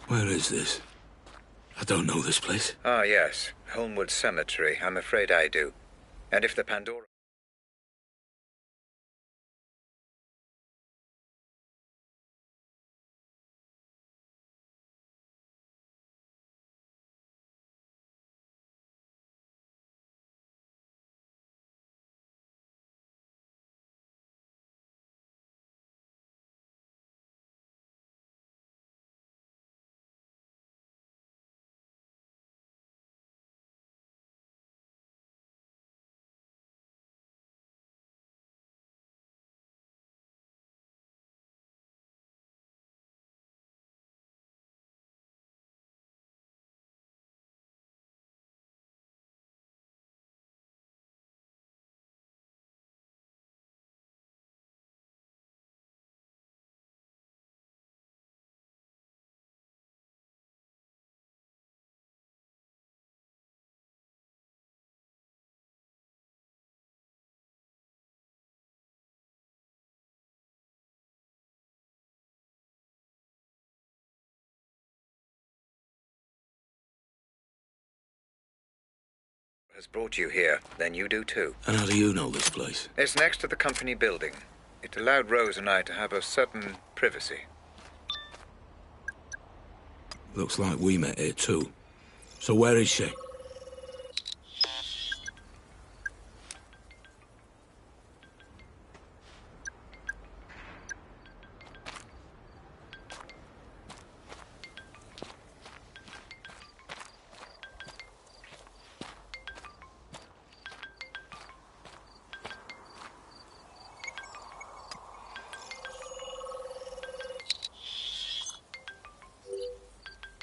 Where is this? I don't know this place. Ah, yes. Holmwood Cemetery. I'm afraid I do. And if the Pandora... has brought you here, then you do too. And how do you know this place? It's next to the company building. It allowed Rose and I to have a certain privacy. Looks like we met here too. So where is she?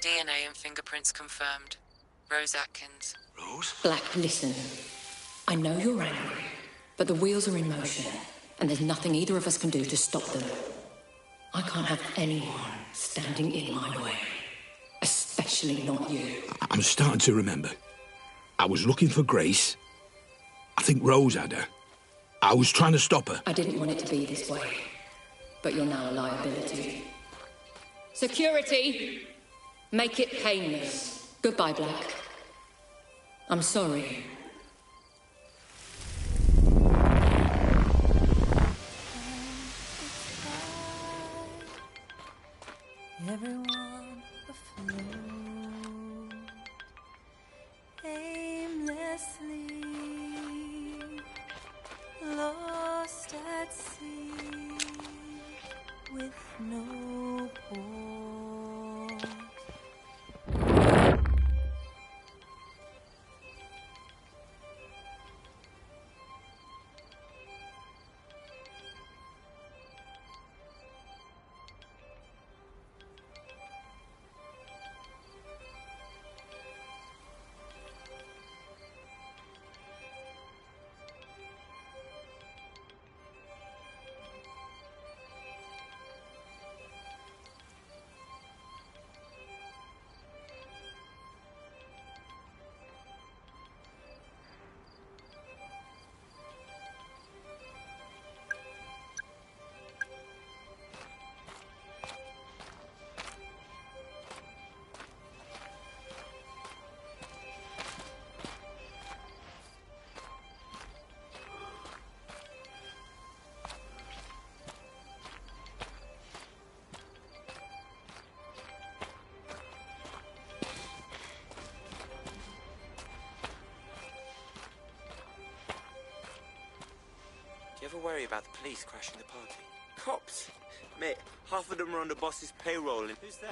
DNA and fingerprints confirmed. Rose Atkins. Rose? Black, listen. I know you're angry, but the wheels are in motion, and there's nothing either of us can do to stop them. I can't have anyone standing in my way. Especially not you. I'm starting to remember. I was looking for Grace. I think Rose had her. I was trying to stop her. I didn't want it to be this way, but you're now a liability. Security! Make it painless. Goodbye, Black. I'm sorry. Everyone afloat, aimlessly lost at sea, with no port. Do you ever worry about the police crashing the party? Cops? Mate, half of them are on the boss's payroll and... Who's there?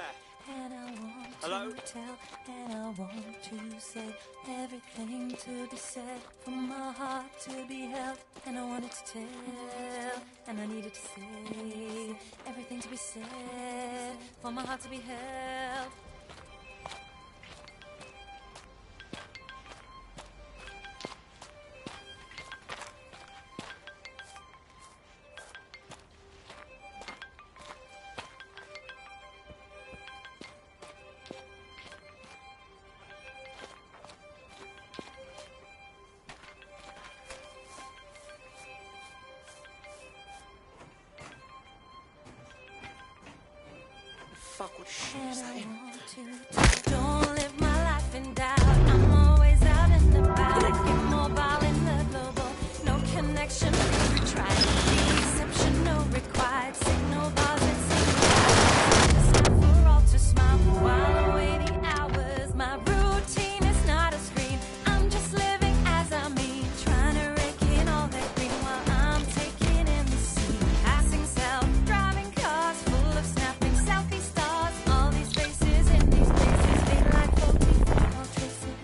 And I want Hello? to tell, and I want to say everything to be said, for my heart to be held, and I wanted to tell, and I needed to say everything to be said, for my heart to be held. fuck with And is that I him? want to don't live my life in doubt. I'm always out and about. I get mobile in the global. No connection. We try the exceptional required. Signal bars and signal. It's time for all to smile while awaiting hours. My routine is not a screen. I'm just living as I mean. Trying to rake in all that green while I'm taking in the scene. Passing self-driving cars full of snapping selfie stars. All these faces in these places fade like floating football traces.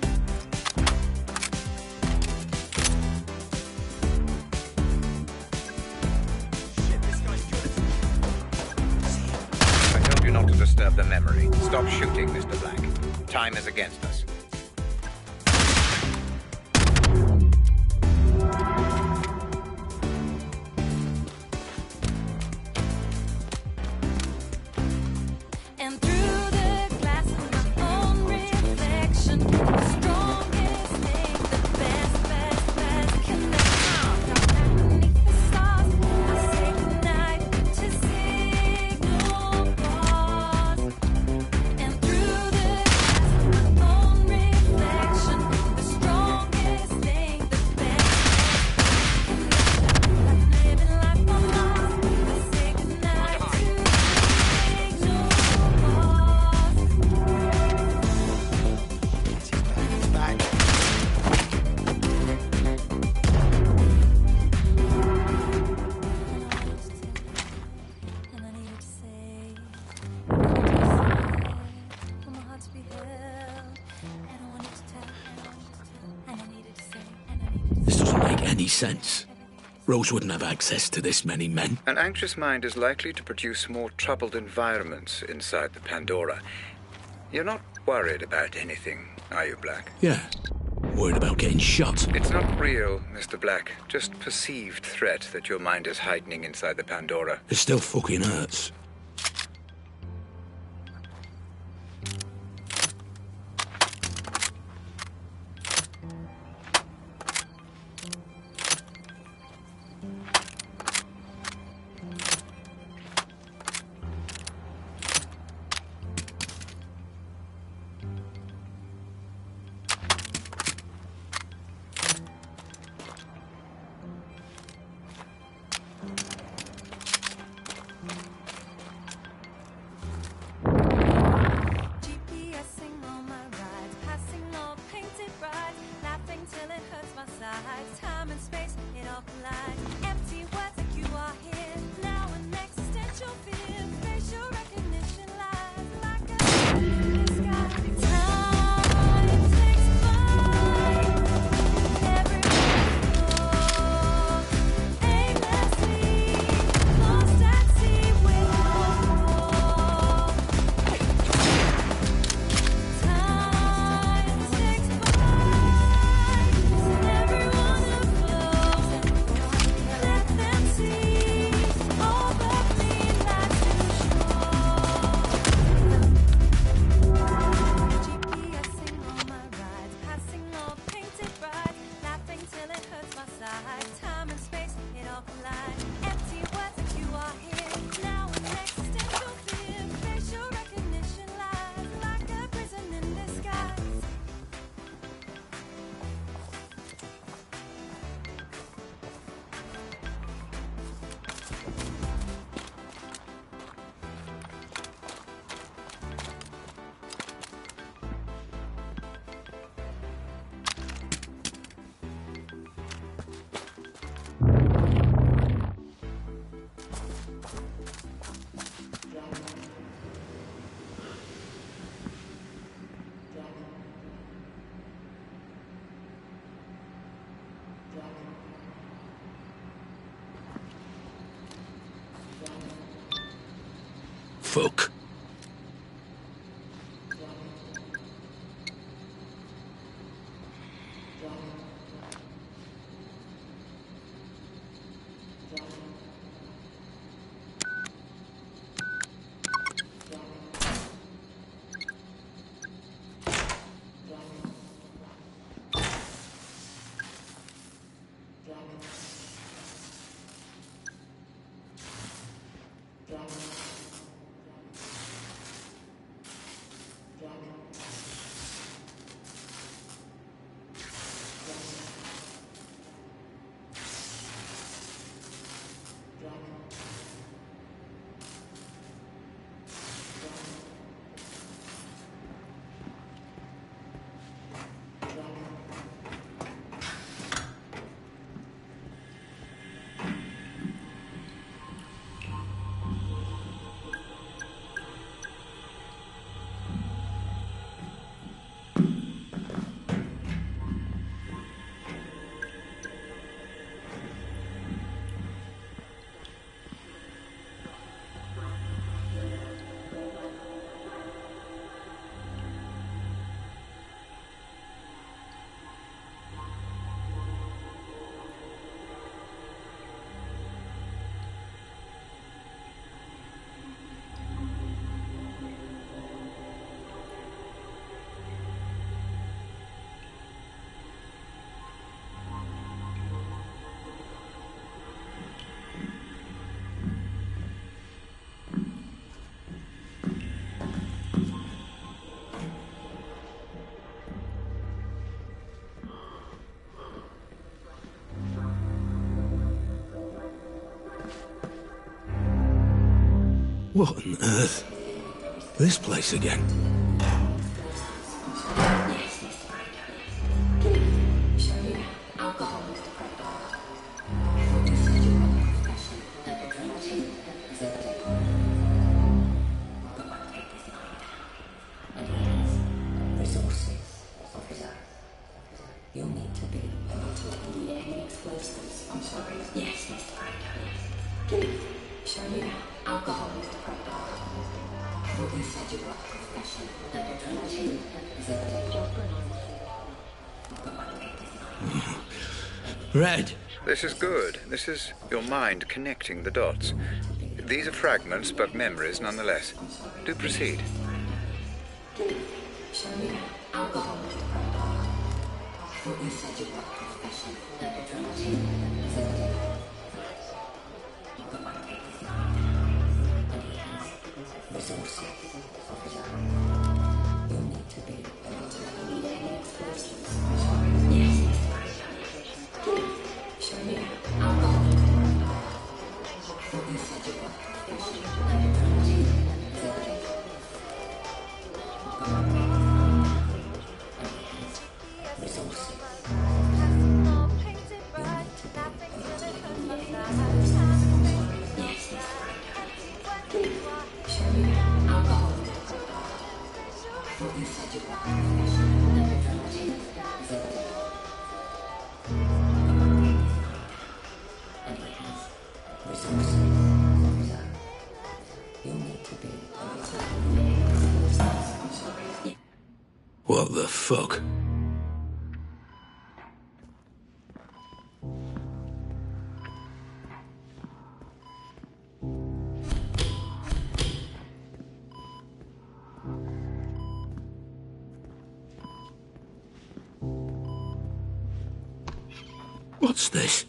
Shit, this guy's good. I told you not to disturb the memory. Stop shooting, Mr. Black. Time is against us. And through the glass of my own reflection, the strongest thing, the best connection. Down underneath the stars, I say goodnight to signal bars. And through the glass of my own reflection, the strongest thing, the best connection. I'm living life on Mars. I say goodnight to signal bars. He's back. And I needed to say, for my heart to be held. And I wanted to tell, and I needed to say, and I needed to This say. doesn't make any sense. Rose wouldn't have access to this many men. An anxious mind is likely to produce more troubled environments inside the Pandora. You're not worried about anything, are you, Black? Yeah. Worried about getting shot. It's not real, Mr. Black. Just perceived threat that your mind is heightening inside the Pandora. It still fucking hurts. GPSing all my rides, passing all painted rides, laughing till it hurts my sides. Time and space, it all collides. Empty words like you are here. Now an existential fear. Facial recognition lies like a in the sky. Time takes flight. Everywhere aimlessly, lost at sea with no goal. Time takes flight, everyone afloat. Let them see all but me like to GPSing all my rides, passing all painted rides, laughing till it hurts my side. Time and space, it all collide. Empty words like you are here. Now an existential fear. Facial recognition lies like a prison in disguise. Fuck. What on earth? This place again? You'll need to be able to handle any explosives. I'm sorry. Yes, Mr. Brando. Show you alcohol, Mr. Brando. You said you were a professional and Red. This is good. This is your mind connecting the dots. These are fragments, but memories nonetheless. Do proceed. show you alcohol, Mr. Brando. You said you were a professional and resources. You'll need to be able to handle any explosives. Yes, show you alcohol. You said you were professional resources. What the fuck? What's this?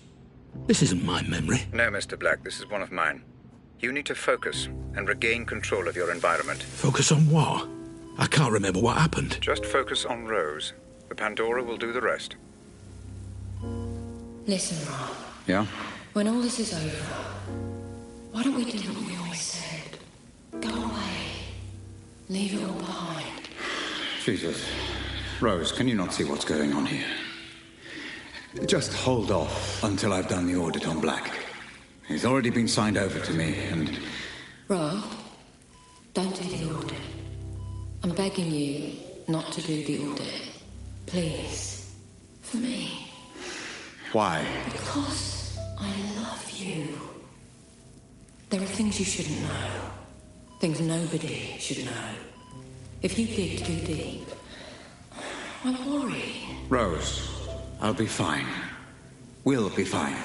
This isn't my memory. No, Mr. Black, this is one of mine. You need to focus and regain control of your environment. Focus on what? I can't remember what happened. Just focus on Rose. The Pandora will do the rest. Listen, Rob. Yeah? When all this is over, why don't we do what we always said? Go away. Leave it all behind. Jesus. Rose, can you not see what's going on here? Just hold off until I've done the audit on Black. He's already been signed over to me, and... Rob, don't do the audit. I'm begging you not to do the audit. Please. For me. Why? Because I love you. There are things you shouldn't know. Things nobody should know. If you dig too deep, I worry. Rose, I'll be fine. We'll be fine.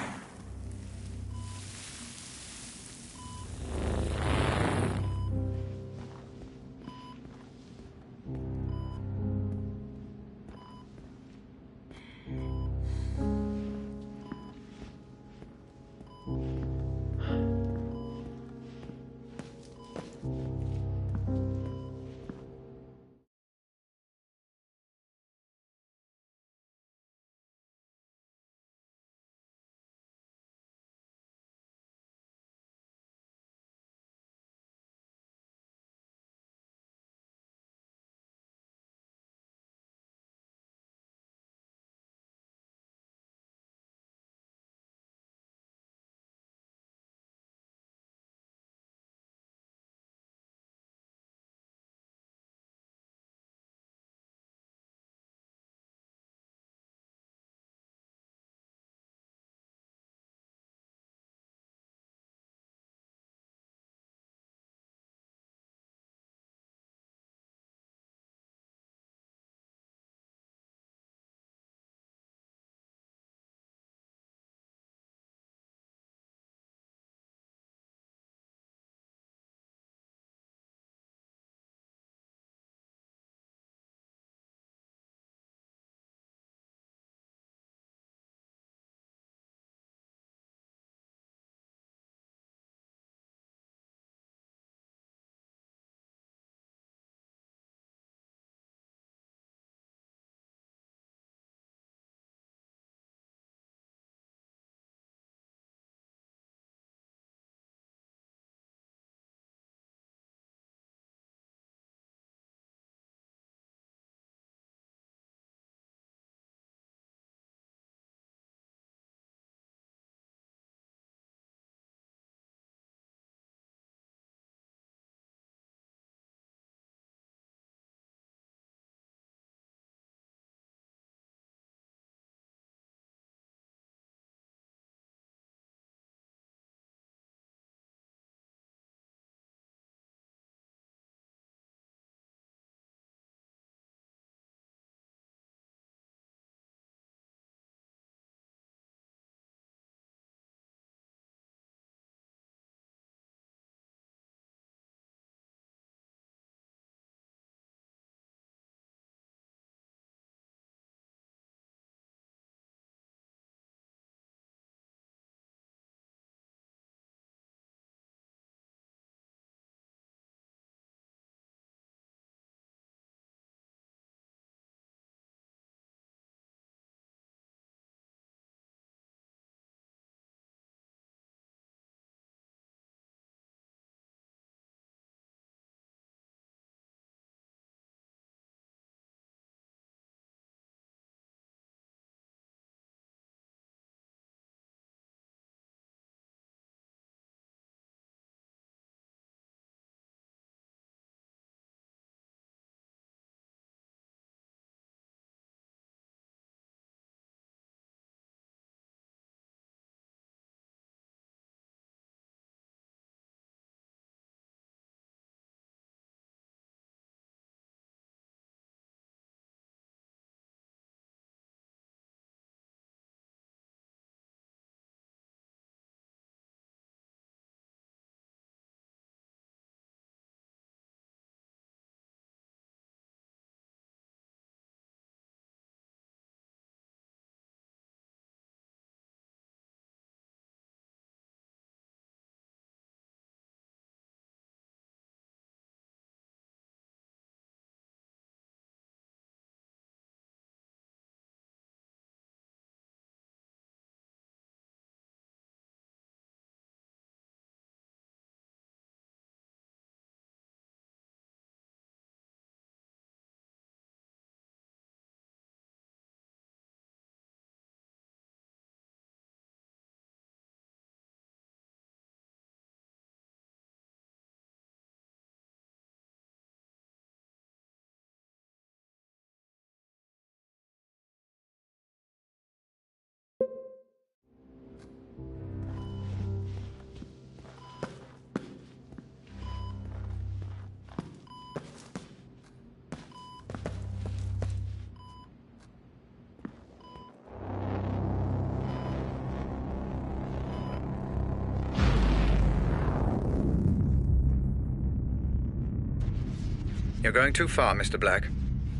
You're going too far, Mr. Black.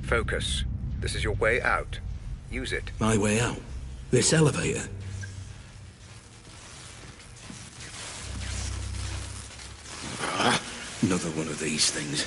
Focus. This is your way out. Use it. My way out? This elevator? Another one of these things.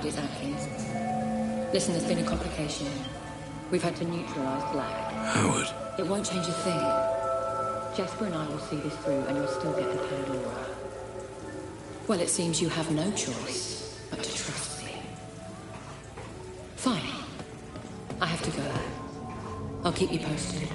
Is Atkins. Listen, there's been a complication. We've had to neutralize Black. Howard. It won't change a thing. Jasper and I will see this through, and you'll still get the Pandora. Well, it seems you have no choice but to trust me. Fine. I have to go. I'll keep you posted.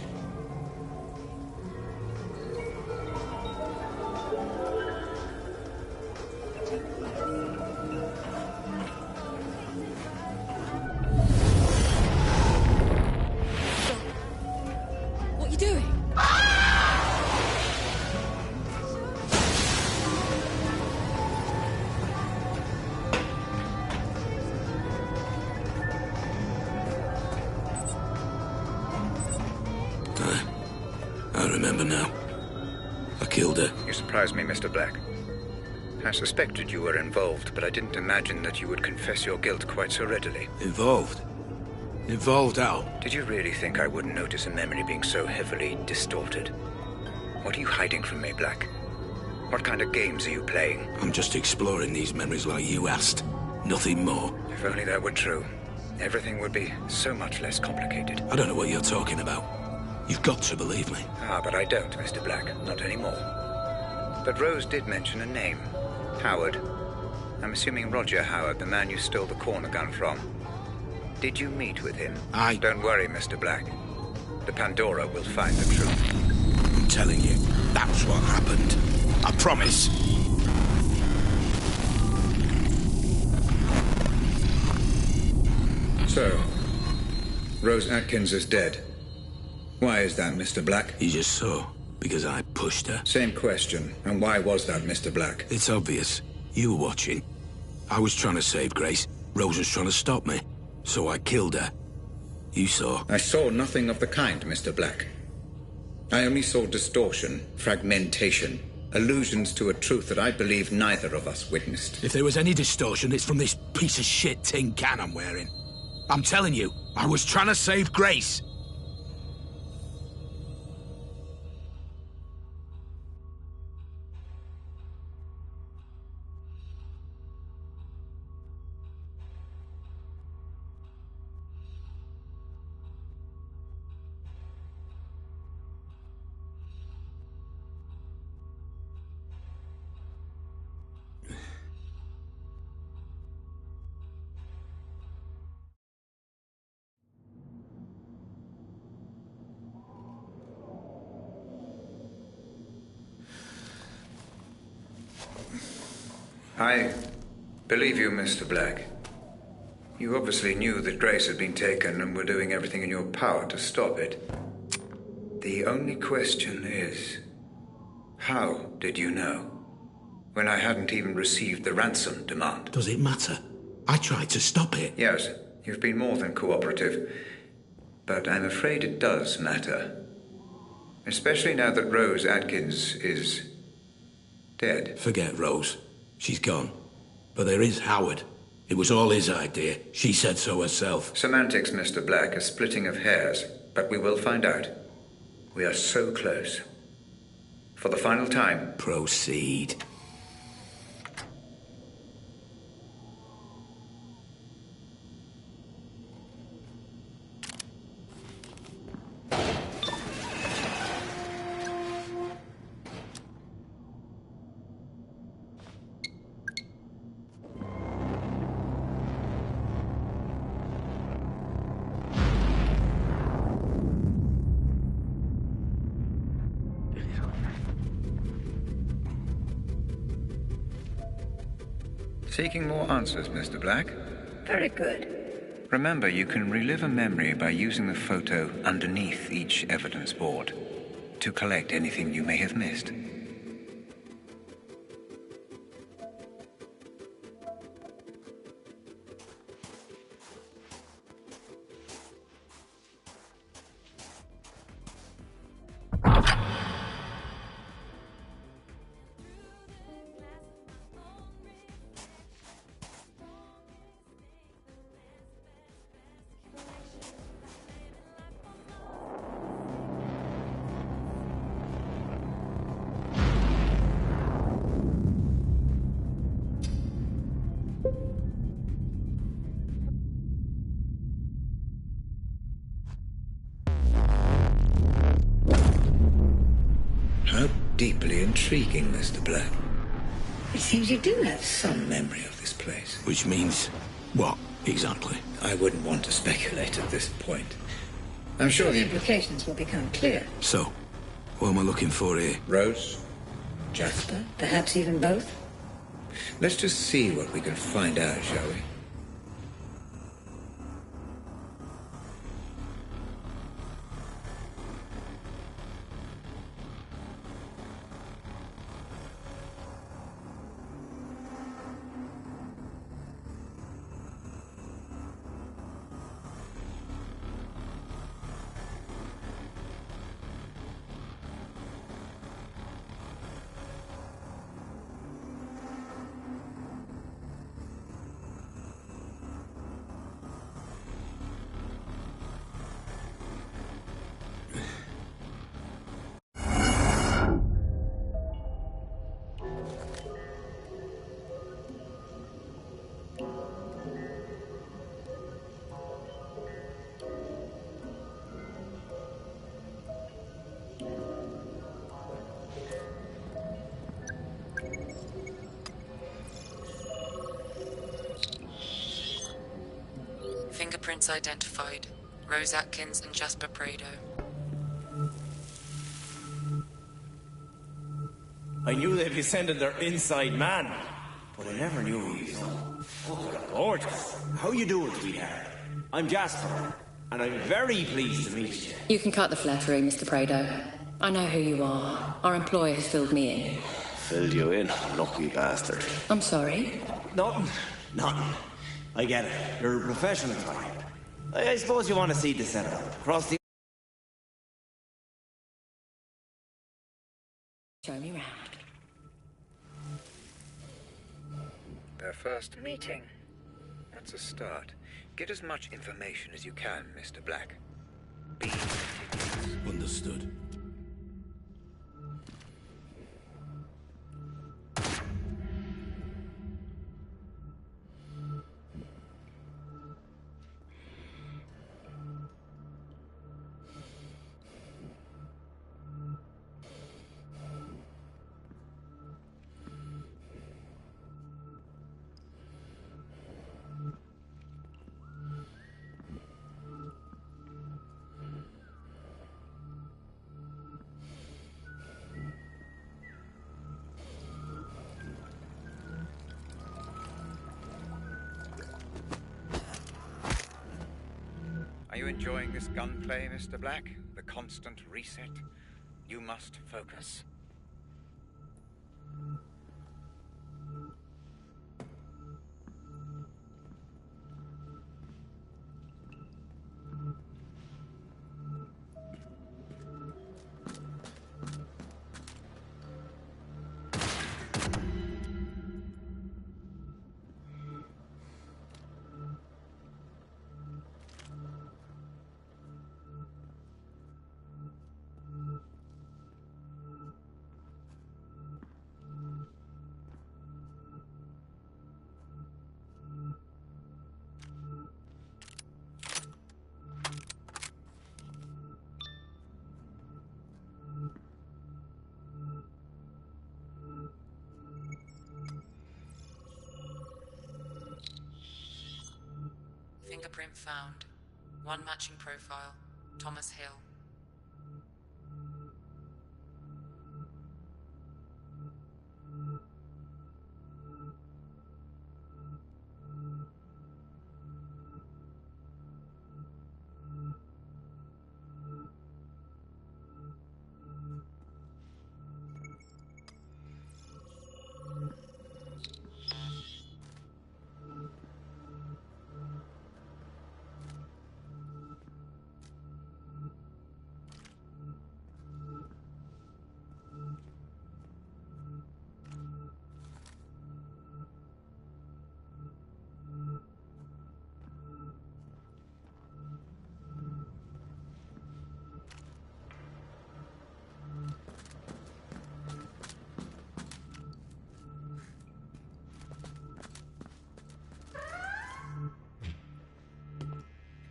remember now. I killed her. You surprise me, Mr. Black. I suspected you were involved, but I didn't imagine that you would confess your guilt quite so readily. Involved? Involved how? Did you really think I wouldn't notice a memory being so heavily distorted? What are you hiding from me, Black? What kind of games are you playing? I'm just exploring these memories like you asked. Nothing more. If only that were true, everything would be so much less complicated. I don't know what you're talking about. You've got to believe me. Ah, but I don't, Mr. Black. Not anymore. But Rose did mention a name. Howard. I'm assuming Roger Howard, the man you stole the corner gun from. Did you meet with him? Don't worry, Mr. Black. The Pandora will find the truth. I'm telling you, that's what happened. I promise. So, Rose Atkins is dead. Why is that, Mr. Black? You just saw, because I pushed her. Same question. And why was that, Mr. Black? It's obvious. You were watching. I was trying to save Grace. Rose was trying to stop me. So I killed her. You saw. I saw nothing of the kind, Mr. Black. I only saw distortion, fragmentation, allusions to a truth that I believe neither of us witnessed. If there was any distortion, it's from this piece of shit tin can I'm wearing. I'm telling you, I was trying to save Grace. I believe you, Mr. Black. You obviously knew that Grace had been taken and were doing everything in your power to stop it. The only question is, how did you know? When I hadn't even received the ransom demand. Does it matter? I tried to stop it. Yes, you've been more than cooperative. But I'm afraid it does matter. Especially now that Rose Atkins is dead. Forget Rose. She's gone. But there is Howard. It was all his idea. She said so herself. Semantics, Mr. Black, a splitting of hairs. But we will find out. We are so close. For the final time. Proceed. Seeking more answers, Mr. Black? Very good. Remember, you can relive a memory by using the photo underneath each evidence board to collect anything you may have missed. Deeply intriguing, Mr. Black. It seems you do have some memory of this place. Which means what, exactly? I wouldn't want to speculate at this point. I'm sure the implications will become clear. So, what am I looking for here? Rose? Jasper? Perhaps even both? Let's just see what we can find out, shall we? Fingerprints identified. Rose Atkins and Jasper Prado. I knew they'd be sending their inside man, but I never knew he was so gorgeous. How you doing, sweetheart? I'm Jasper, and I'm very pleased to meet you. You can cut the flattery, Mr. Prado. I know who you are. Our employer has filled me in. Filled you in, lucky bastard. I'm sorry. Nothing. I get it. You're a professional type. I suppose you want to see the setup. Across the... Show me round. Their first meeting. That's a start. Get as much information as you can, Mr. Black. Be meticulous. Understood. Are you enjoying this gunplay, Mr. Black? The constant reset? You must focus. Fingerprint found. One matching profile. Thomas Hill.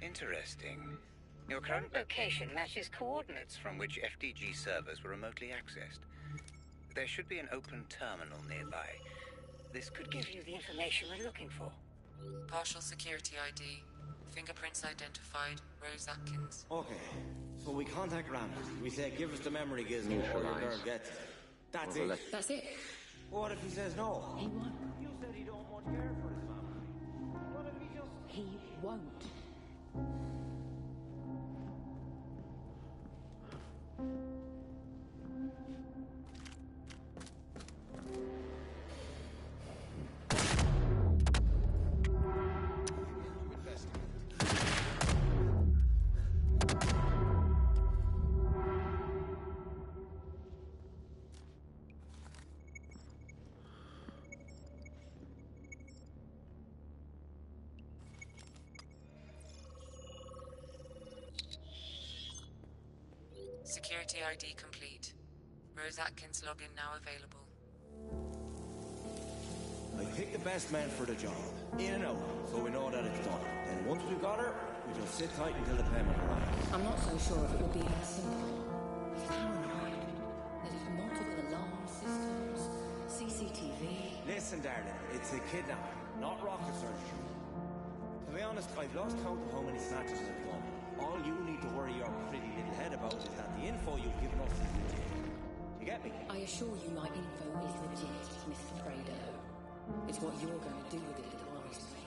Interesting. Your current location matches coordinates from which FDG servers were remotely accessed. There should be an open terminal nearby. This could give you the information we're looking for. Partial security ID. Fingerprints identified. Rose Atkins. Okay, so we contact Ramsey. We say, give us the memory gizmo or your girl gets it. That's it. That's it. What if he says no? He won't. You said he don't much care for his family. What if he just... He won't. Security ID complete. Rose Atkins login now available. I picked the best man for the job. In and out, so we know that it's done. Then once we've got her, we just sit tight until the payment arrives. I'm not so sure if it will be that simple. He's paranoid. There's multiple alarm systems, CCTV. Listen, darling, it's a kidnapping, not rocket surgery. be honest, I've lost count of how many snatches I've done. All you need to worry your pretty little head about is that the info you've given us is legit. You get me? I assure you my info is legit, Mr. Prado. It's what you're going to do with it that worries me.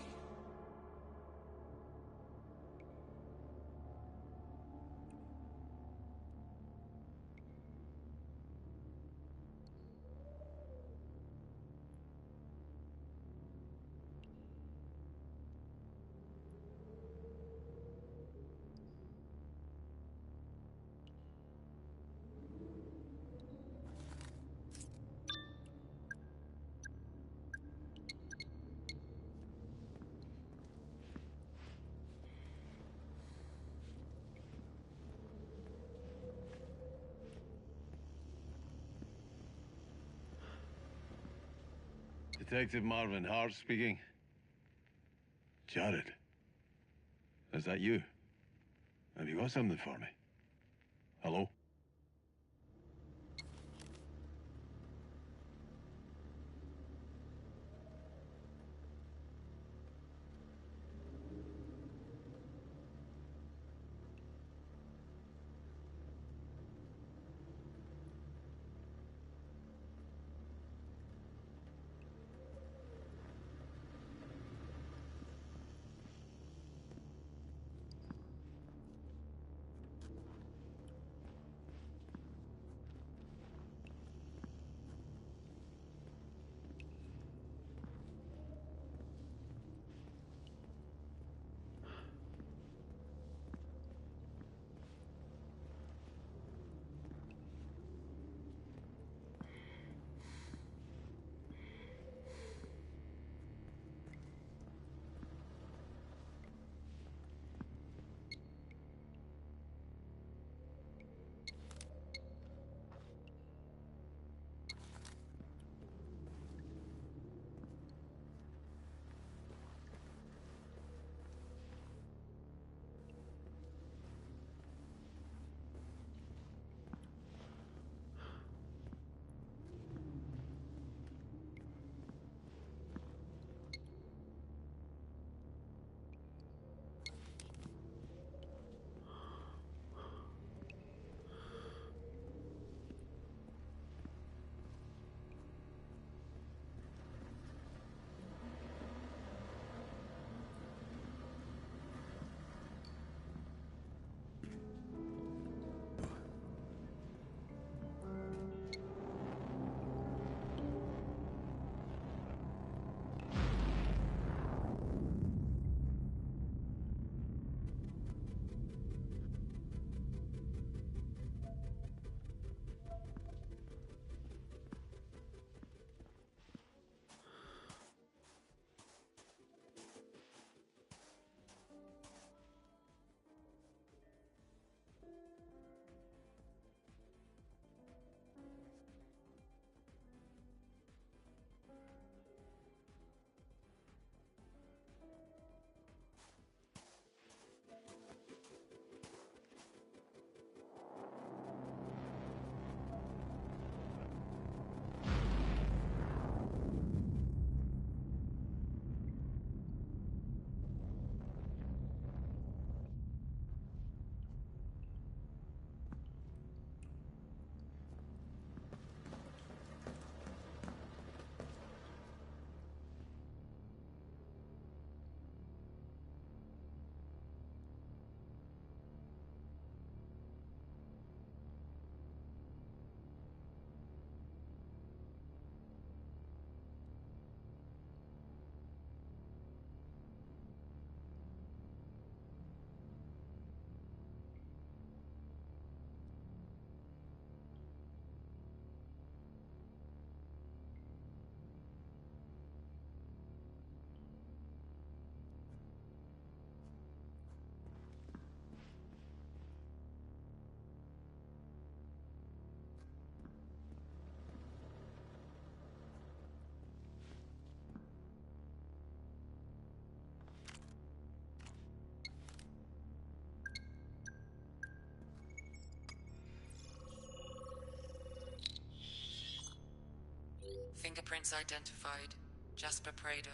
Detective Marvin Hart speaking. Jared, is that you? Have you got something for me? Hello? Fingerprints identified. Jasper Prado.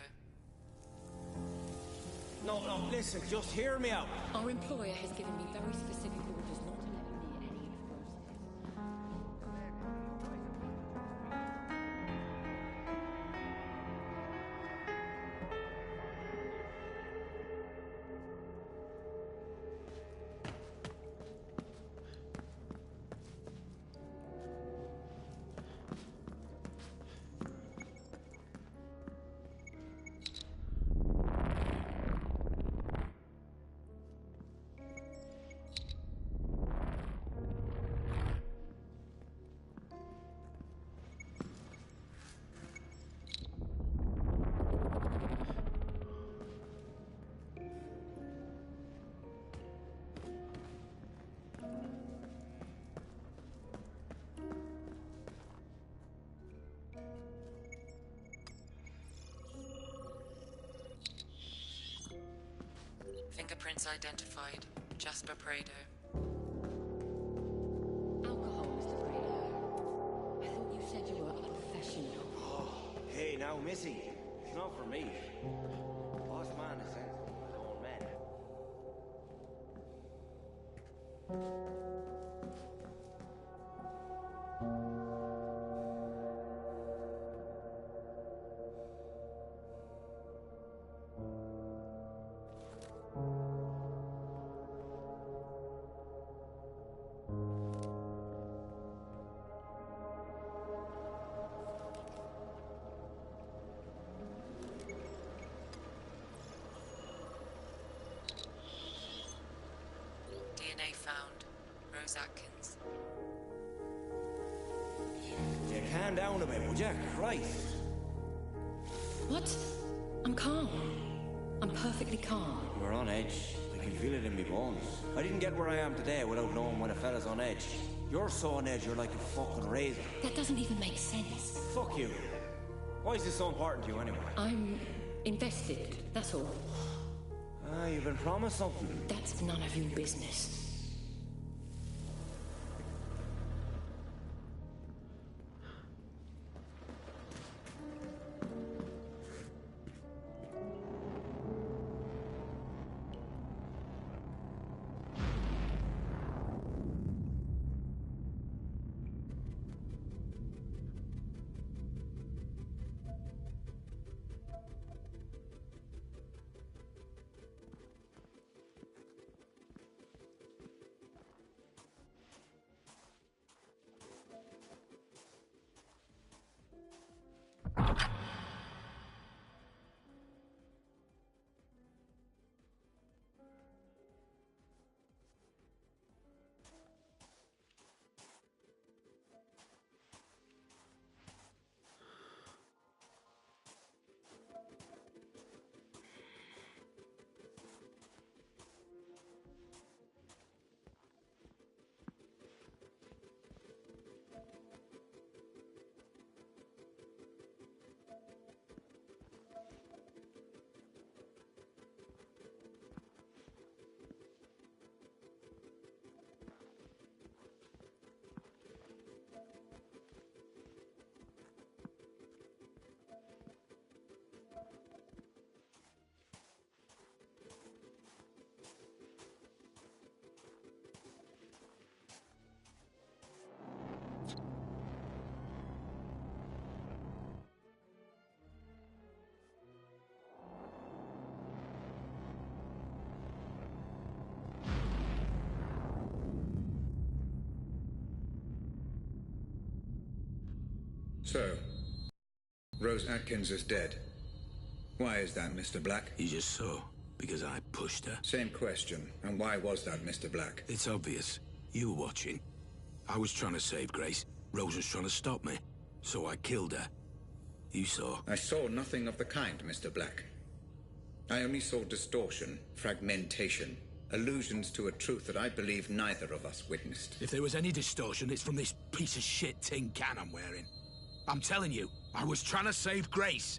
No, listen, just hear me out. Our employer has given me very specific orders not to let you near any of Rose's. Fingerprints identified. Jasper Prado. Alcohol, Mr. Prado. I thought you said you were a professional. Oh, hey, now, Missy. It's not for me. Boss man is sensible with all men. DNA found. Rose Atkins. You calm down a bit, would you? Christ. What? I'm calm. I'm perfectly calm. You're on edge. I can feel it in my bones. I didn't get where I am today without knowing when a fella's on edge. You're so on edge, you're like a fucking razor. That doesn't even make sense. Fuck you. Why is this so important to you anyway? I'm invested, that's all. Ah, you've been promised something. That's none of your business. So, Rose Atkins is dead. Why is that, Mr. Black? You just saw, because I pushed her. Same question. And why was that, Mr. Black? It's obvious. You were watching. I was trying to save Grace. Rose was trying to stop me. So I killed her. You saw. I saw nothing of the kind, Mr. Black. I only saw distortion, fragmentation, allusions to a truth that I believe neither of us witnessed. If there was any distortion, it's from this piece of shit tin can I'm wearing. I'm telling you, I was trying to save Grace.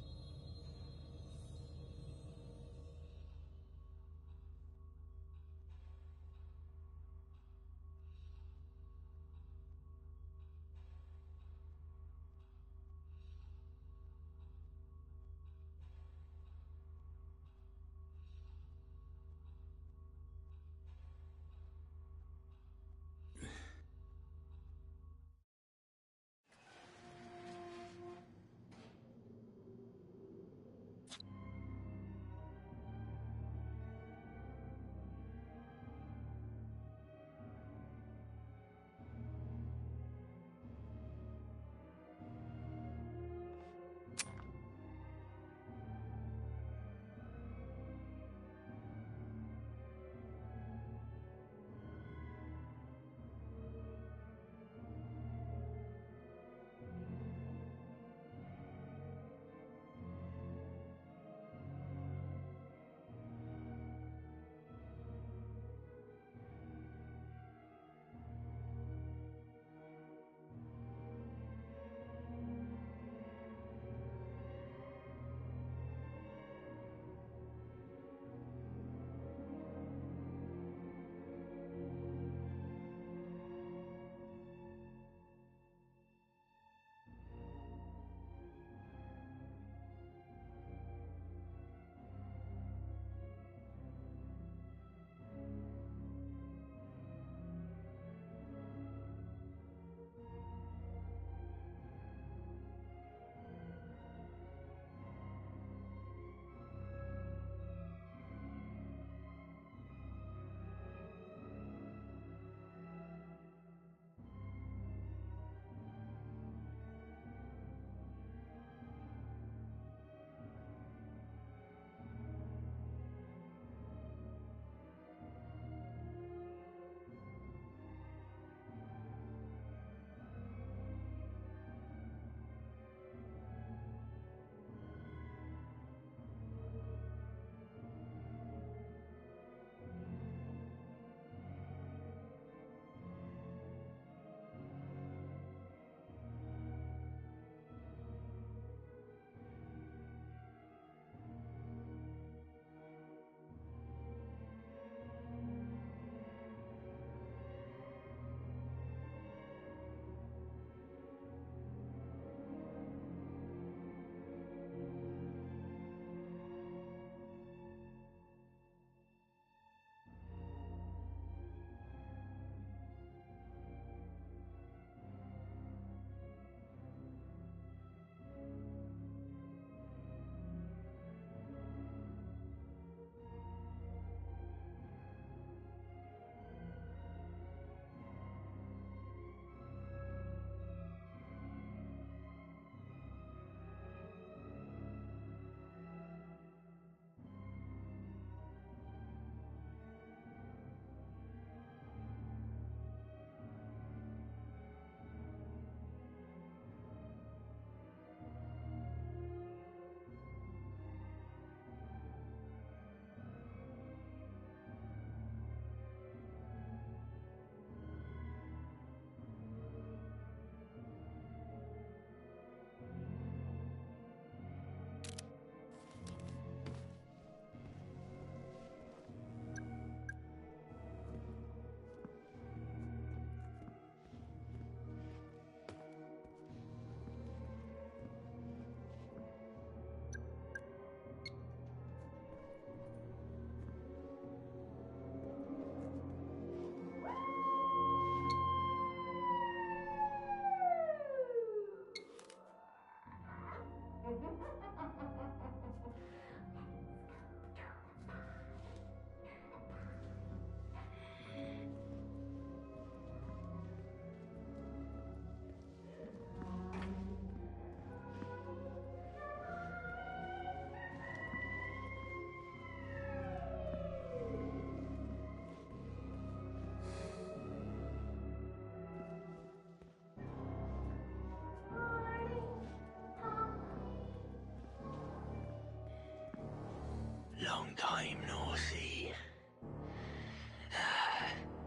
Long time no see.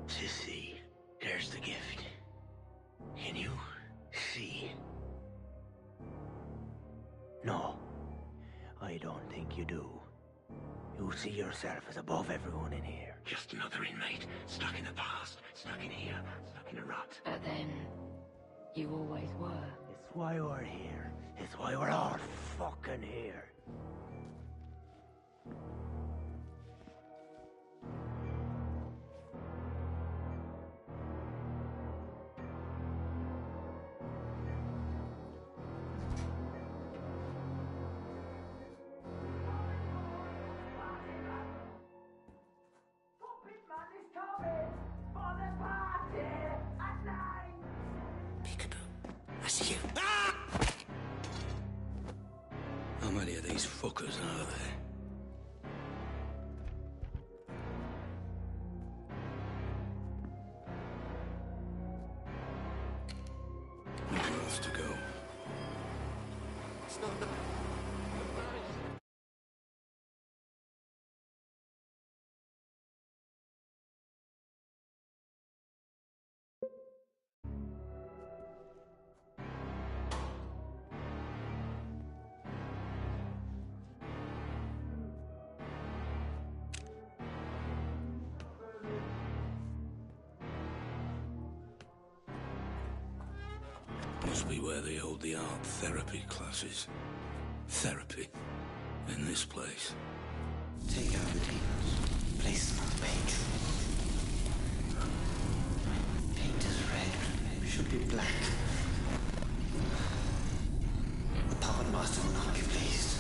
Sissy, there's the gift. Can you see? No, I don't think you do. You see yourself as above everyone in here. Just another inmate, stuck in the past, stuck in here, stuck in a rut. But then, you always were. It's why we're here. It's why we're all fucking here. I see you. How many of these fuckers are there? Nowhere else to go. It's not the... Must be where they hold the art therapy classes. Therapy? In this place? Take out the demons. Place them on the page. Paint is red. It should be black. The puppet master will not be pleased.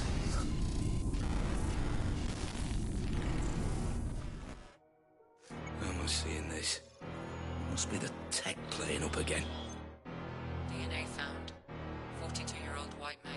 How am I seeing this? Must be the tech playing up again. DNA found. 42-year-old white male.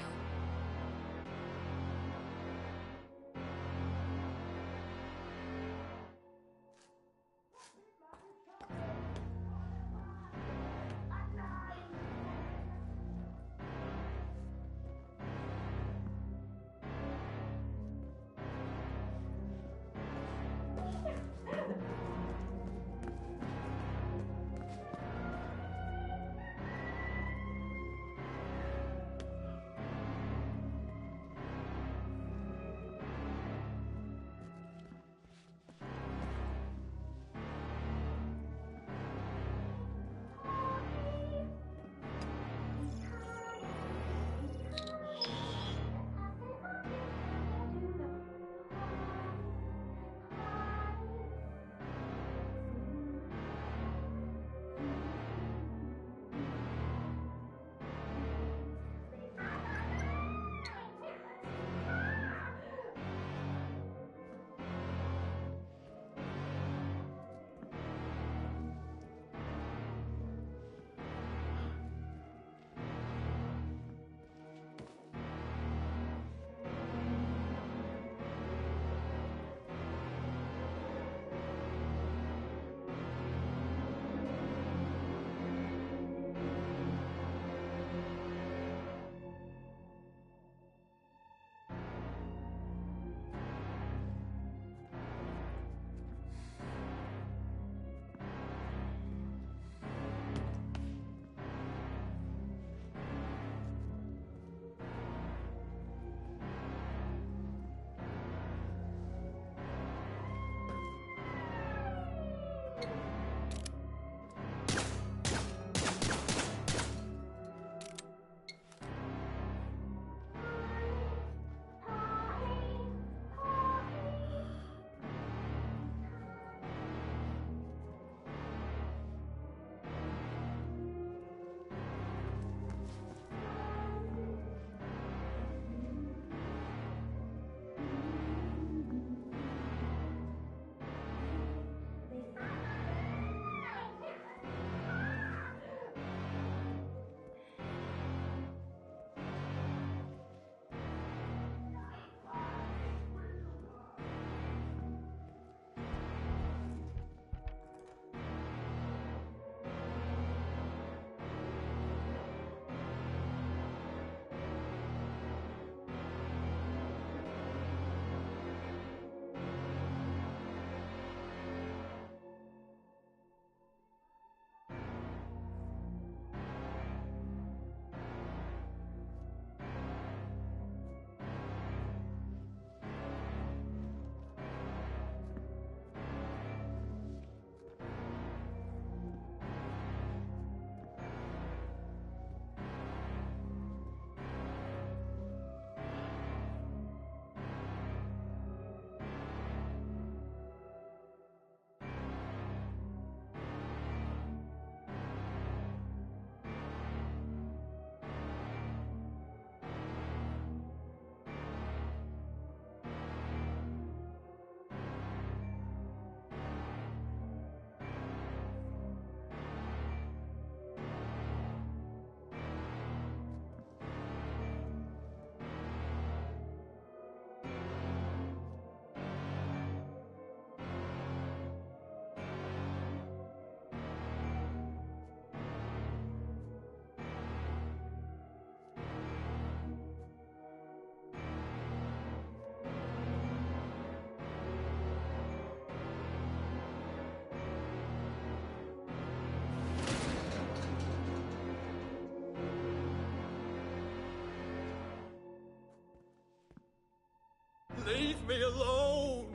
Leave me alone!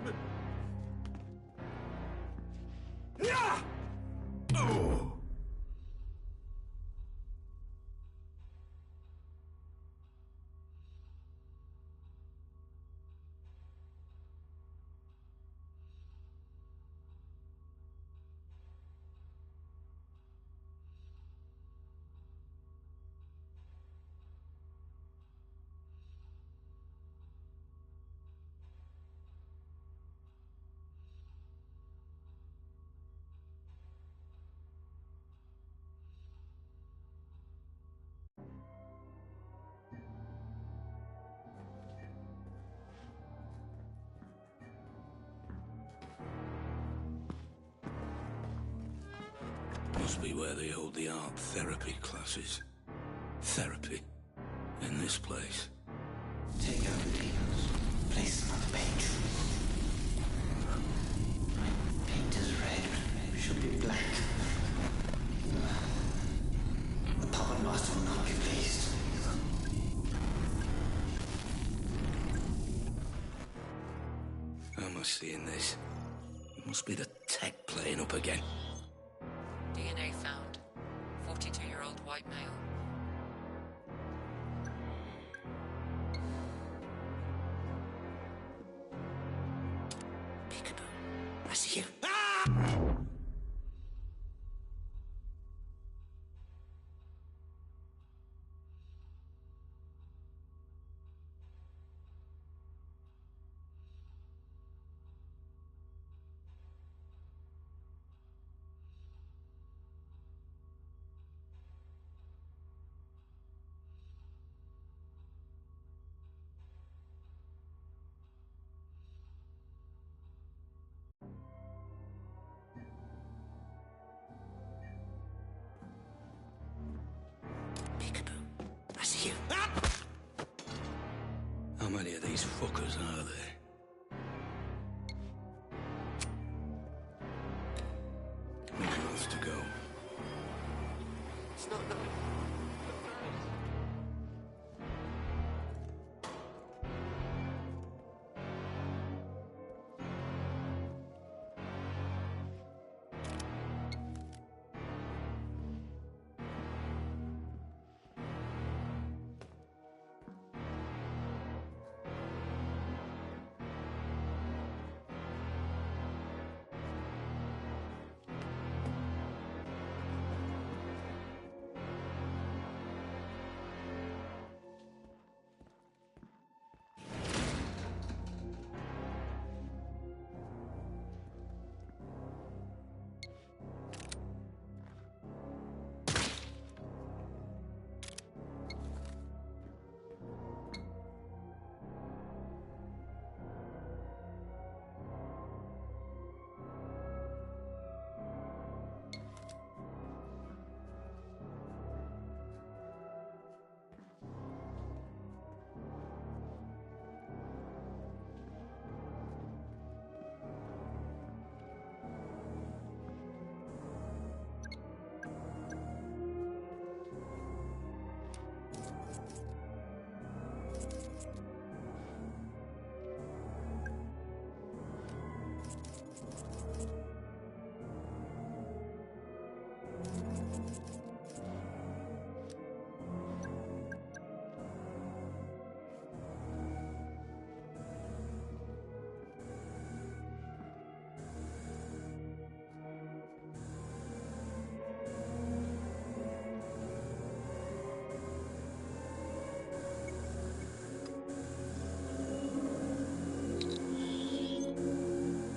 Yeah! Oh! Must be where they hold the art therapy classes. Therapy? In this place? Take out the demons. Place them on the page. Paint is red. It should be black. The puppet master will not be pleased. How am I seeing this? It must be the tech playing up again. DNA found. 42-year-old white male. Peekaboo. I see you. I see you. How many of these fuckers are there? Many miles to go. It's not nice.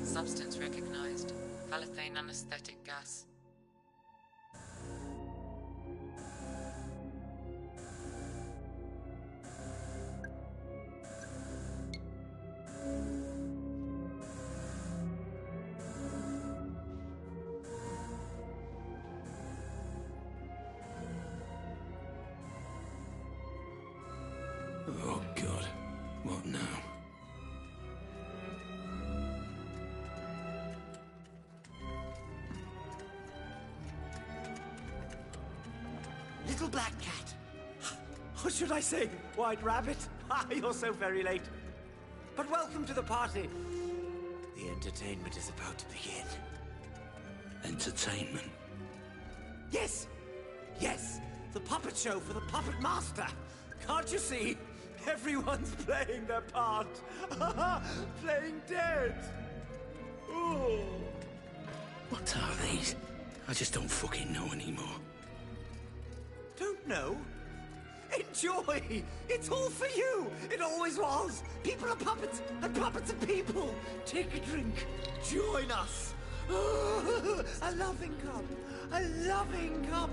Substance recognized. Phthalate anesthetic gas. Oh, God. What now? Little black cat. Or should I say, white rabbit? Ah, you're so very late. But welcome to the party. The entertainment is about to begin. Entertainment? Yes! Yes! The puppet show for the puppet master! Can't you see? Everyone's playing their part. Playing dead. Ooh. What are these? I just don't fucking know anymore. Don't know? Enjoy! It's all for you! It always was! People are puppets, and puppets are people! Take a drink. Join us! A loving cup! A loving cup!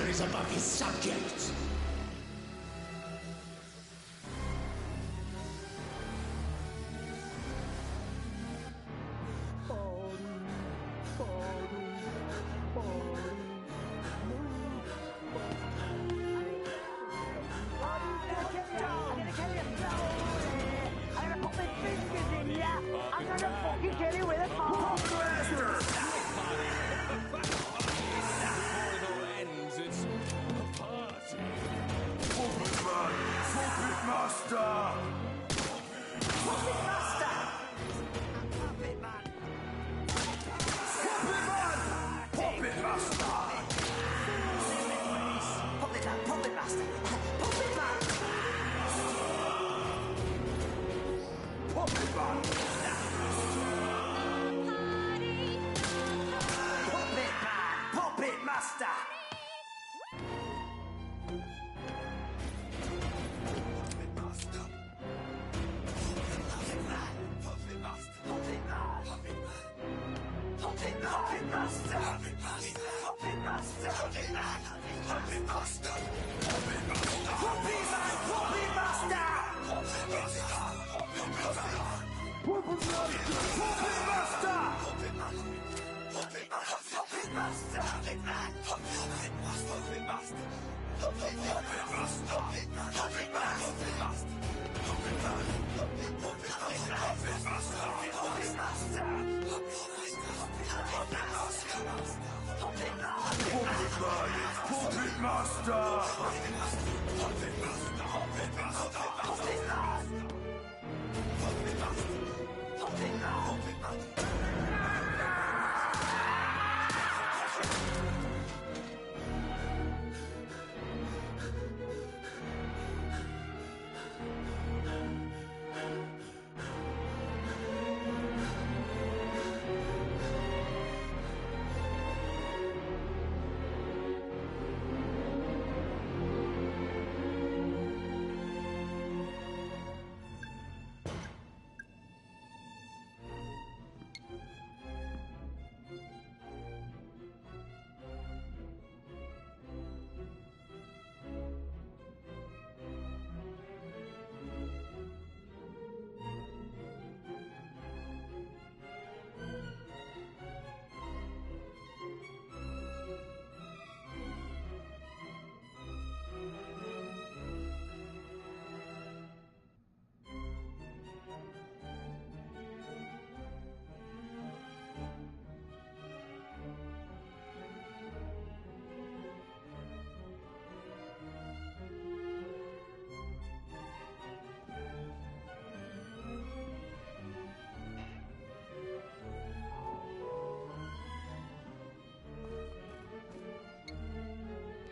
Is above his subjects.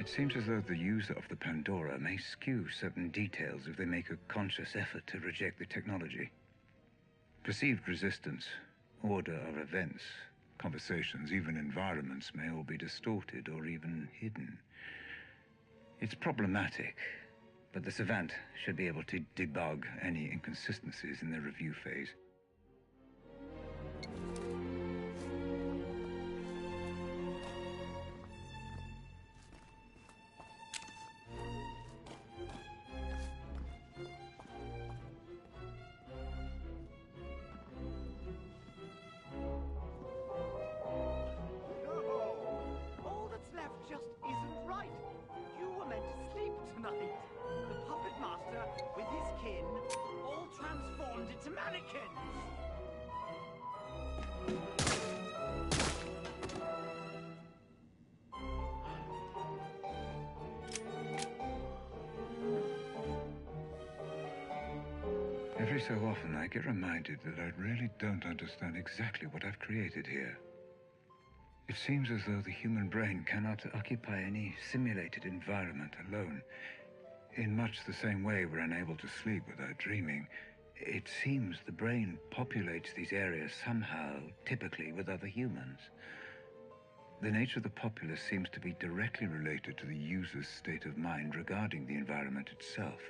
It seems as though the user of the Pandora may skew certain details if they make a conscious effort to reject the technology. Perceived resistance, order of events, conversations, even environments may all be distorted or even hidden. It's problematic, but the Savant should be able to debug any inconsistencies in the review phase. Every so often, I get reminded that I really don't understand exactly what I've created here. It seems as though the human brain cannot occupy any simulated environment alone. In much the same way we're unable to sleep without dreaming, it seems the brain populates these areas somehow, typically with other humans. The nature of the populace seems to be directly related to the user's state of mind regarding the environment itself.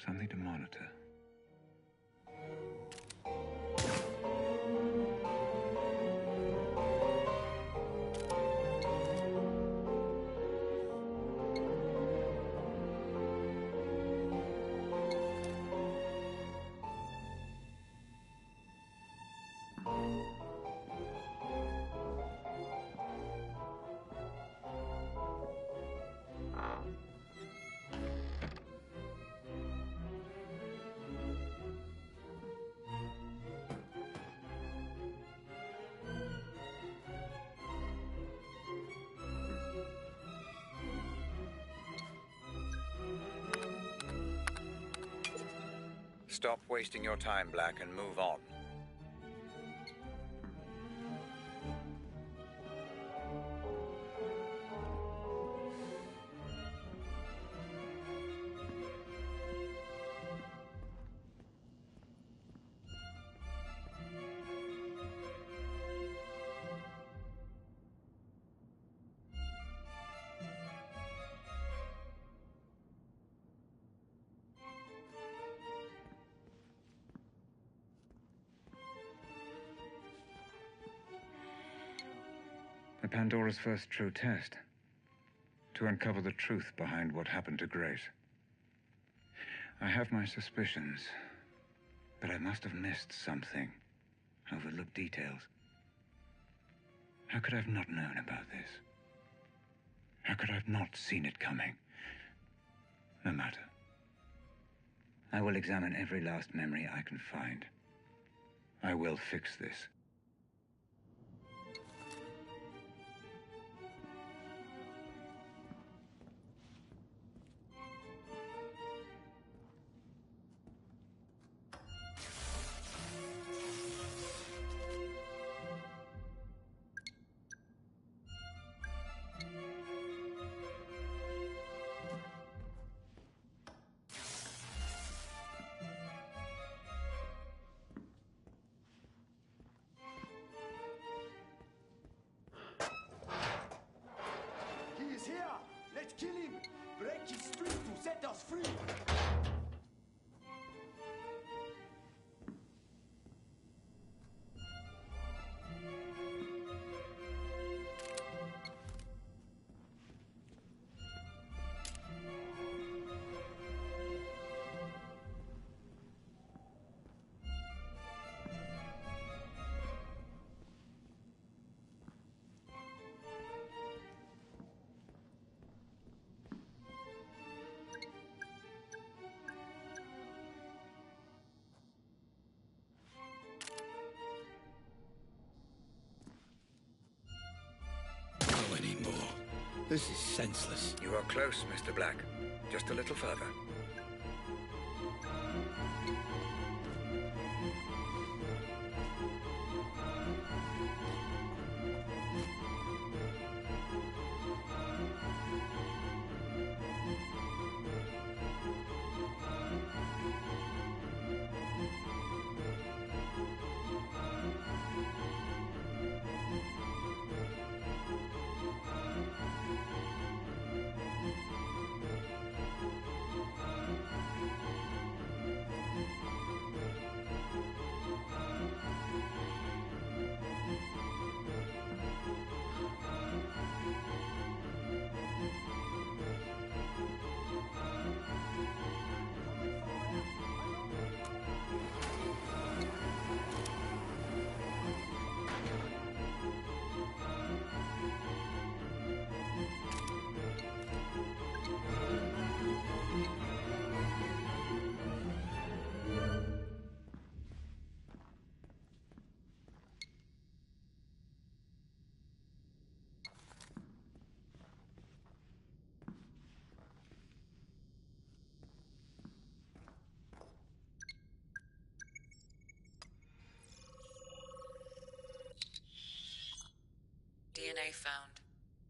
Something to monitor. Stop wasting your time, Black, and move on. The Pandora's first true test. To uncover the truth behind what happened to Grace. I have my suspicions, but I must have missed something. Overlooked details. How could I have not known about this? How could I have not seen it coming? No matter. I will examine every last memory I can find. I will fix this. Kill him! Break his streak to set us free! This is senseless. You are close, Mr. Black. Just a little further.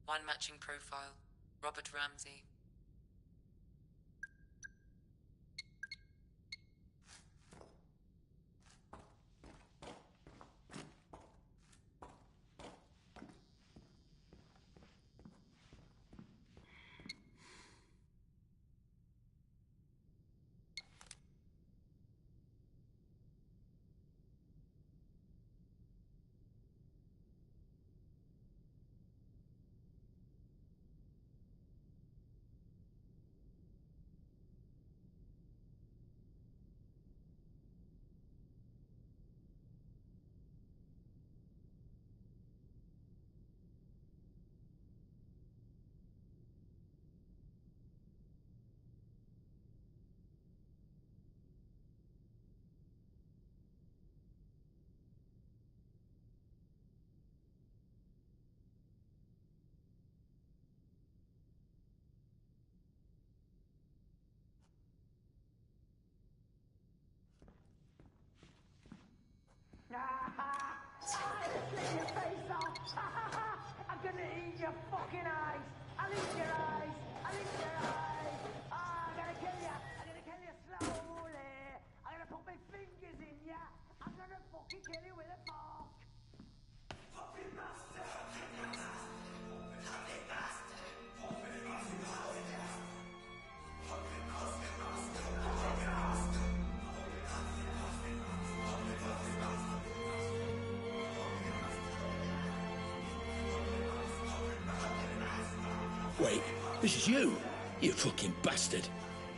One matching profile. Robert Ramsey. I'm gonna eat your fucking eyes! I'll eat your eyes! I'll eat your eyes! I'm gonna kill you! I'm gonna kill you slowly! I'm gonna put my fingers in ya! I'm gonna fucking kill you with a fork! Puppet master! Puppet master! Puppet master! Puppet master! Wait, this is you? You fucking bastard.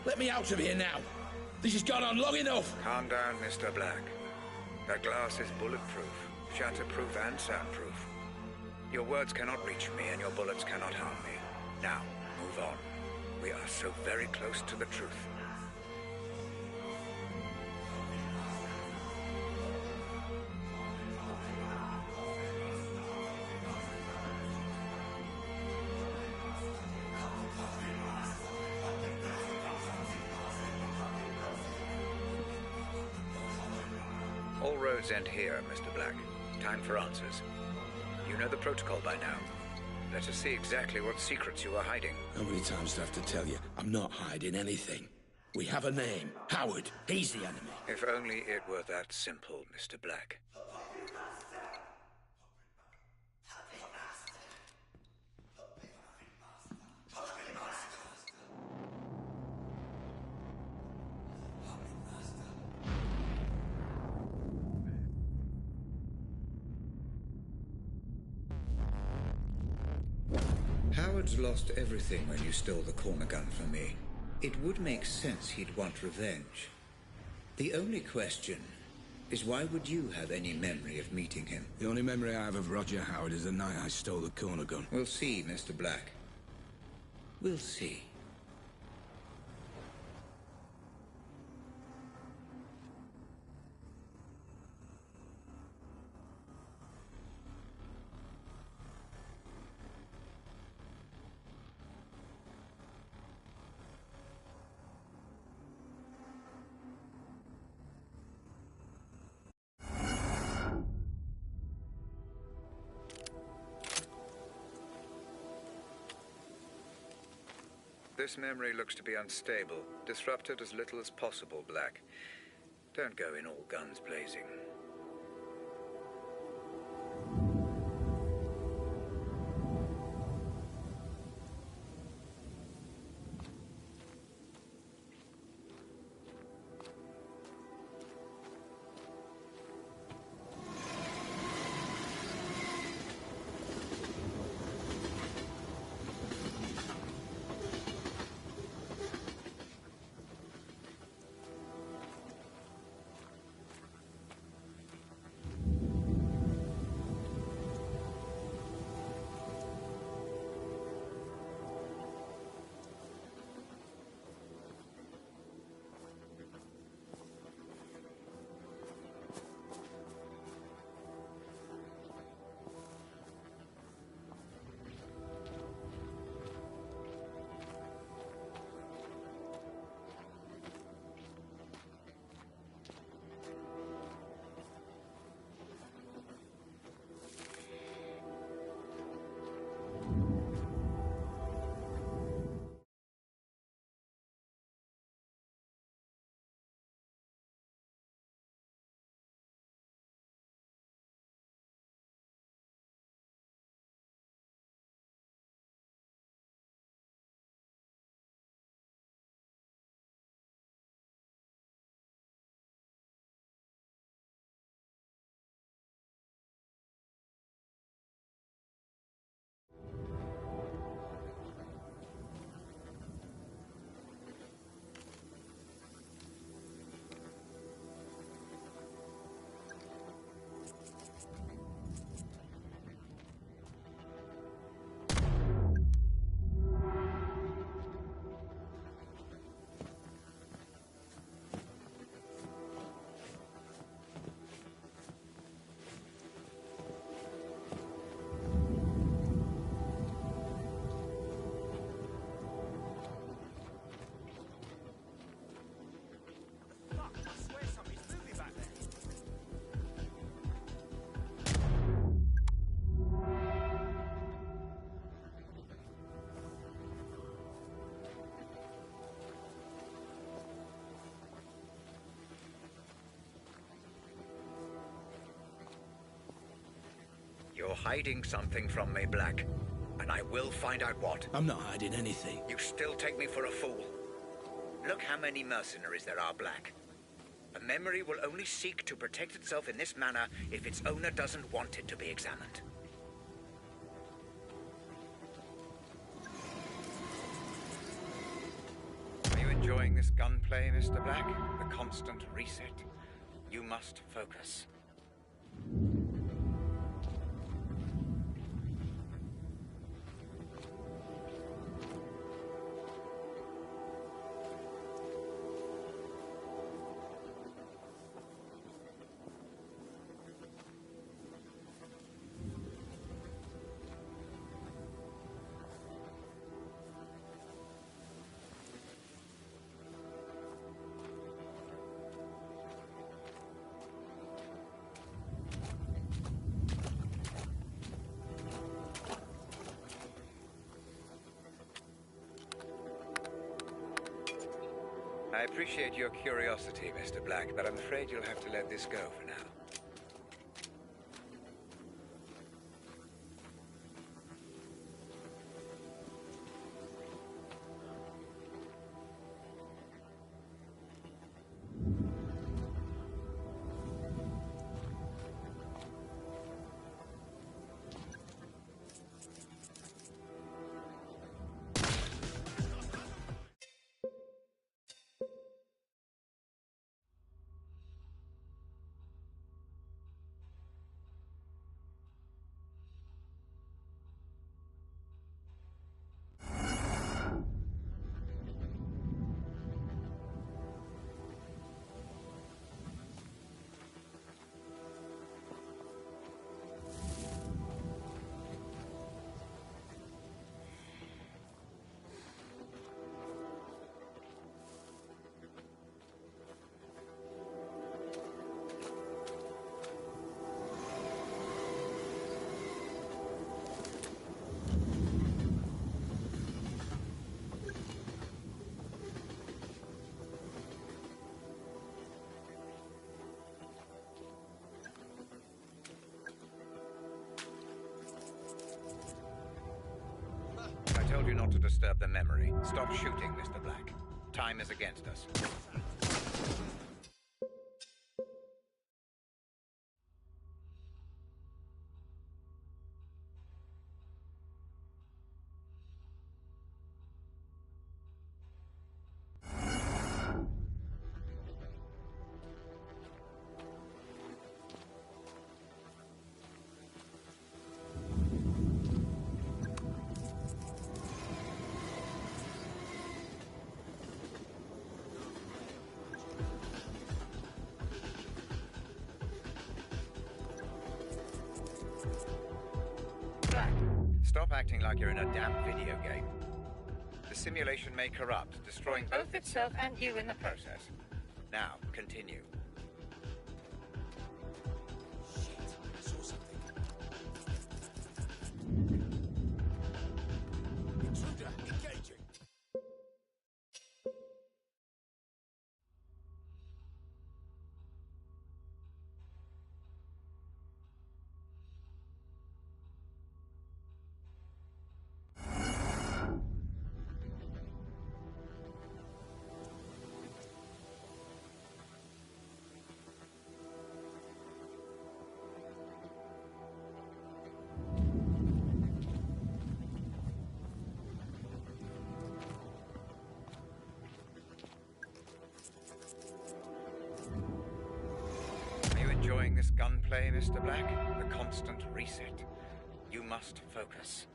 Let me out of here now. This has gone on long enough. Calm down, Mr. Black. That glass is bulletproof, shatterproof and soundproof. Your words cannot reach me and your bullets cannot harm me. Now, move on. We are so very close to the truth. All roads end here, Mr. Black. Time for answers. You know the protocol by now. Let us see exactly what secrets you are hiding. How many times do I have to tell you? I'm not hiding anything. We have a name. Howard. He's the enemy. If only it were that simple, Mr. Black. Howard's lost everything when you stole the corner gun from me. It would make sense he'd want revenge. The only question is why would you have any memory of meeting him? The only memory I have of Roger Howard is the night I stole the corner gun. We'll see, Mr. Black. We'll see. This memory looks to be unstable. Disrupt it as little as possible, Black. Don't go in all guns blazing. You're hiding something from me, Black. And I will find out what. I'm not hiding anything. You still take me for a fool. Look how many mercenaries there are, Black. A memory will only seek to protect itself in this manner if its owner doesn't want it to be examined. Are you enjoying this gunplay, Mr. Black? The constant reset? You must focus. I appreciate your curiosity, Mr. Black, but I'm afraid you'll have to let this go for now. I told you not to disturb the memory. Stop shooting, Mr. Black. Time is against us. Stop acting like you're in a damn video game. The simulation may corrupt, destroying both itself and you in the process. Now, continue. Intruder, engaging. Enjoying this gunplay, Mr. Black? The constant reset? You must focus.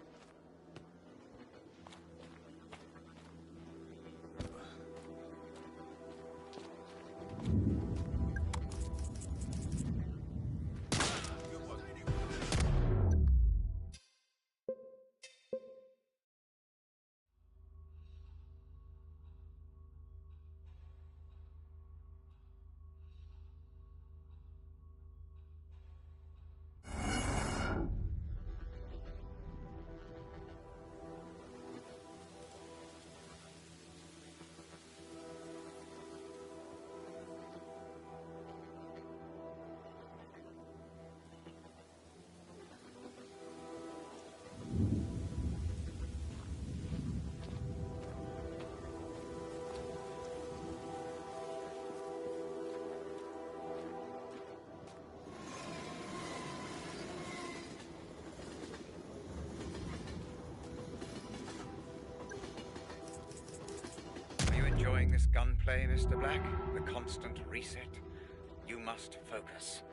play, Mr. Black? The constant reset? You must focus.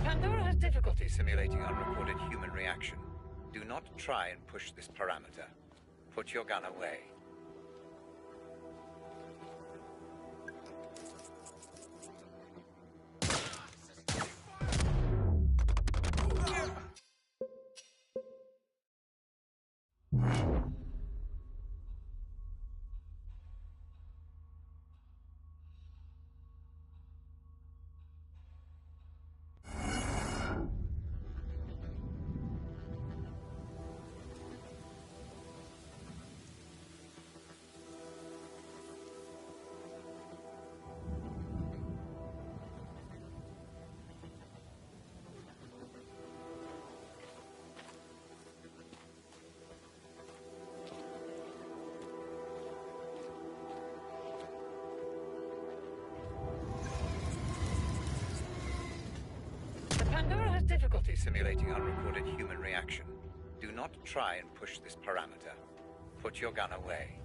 Pandora has difficulty simulating unrecorded human reaction. Do not try and push this parameter. Put your gun away. Pandora has difficulty simulating unrecorded human reaction. Do not try and push this parameter. Put your gun away.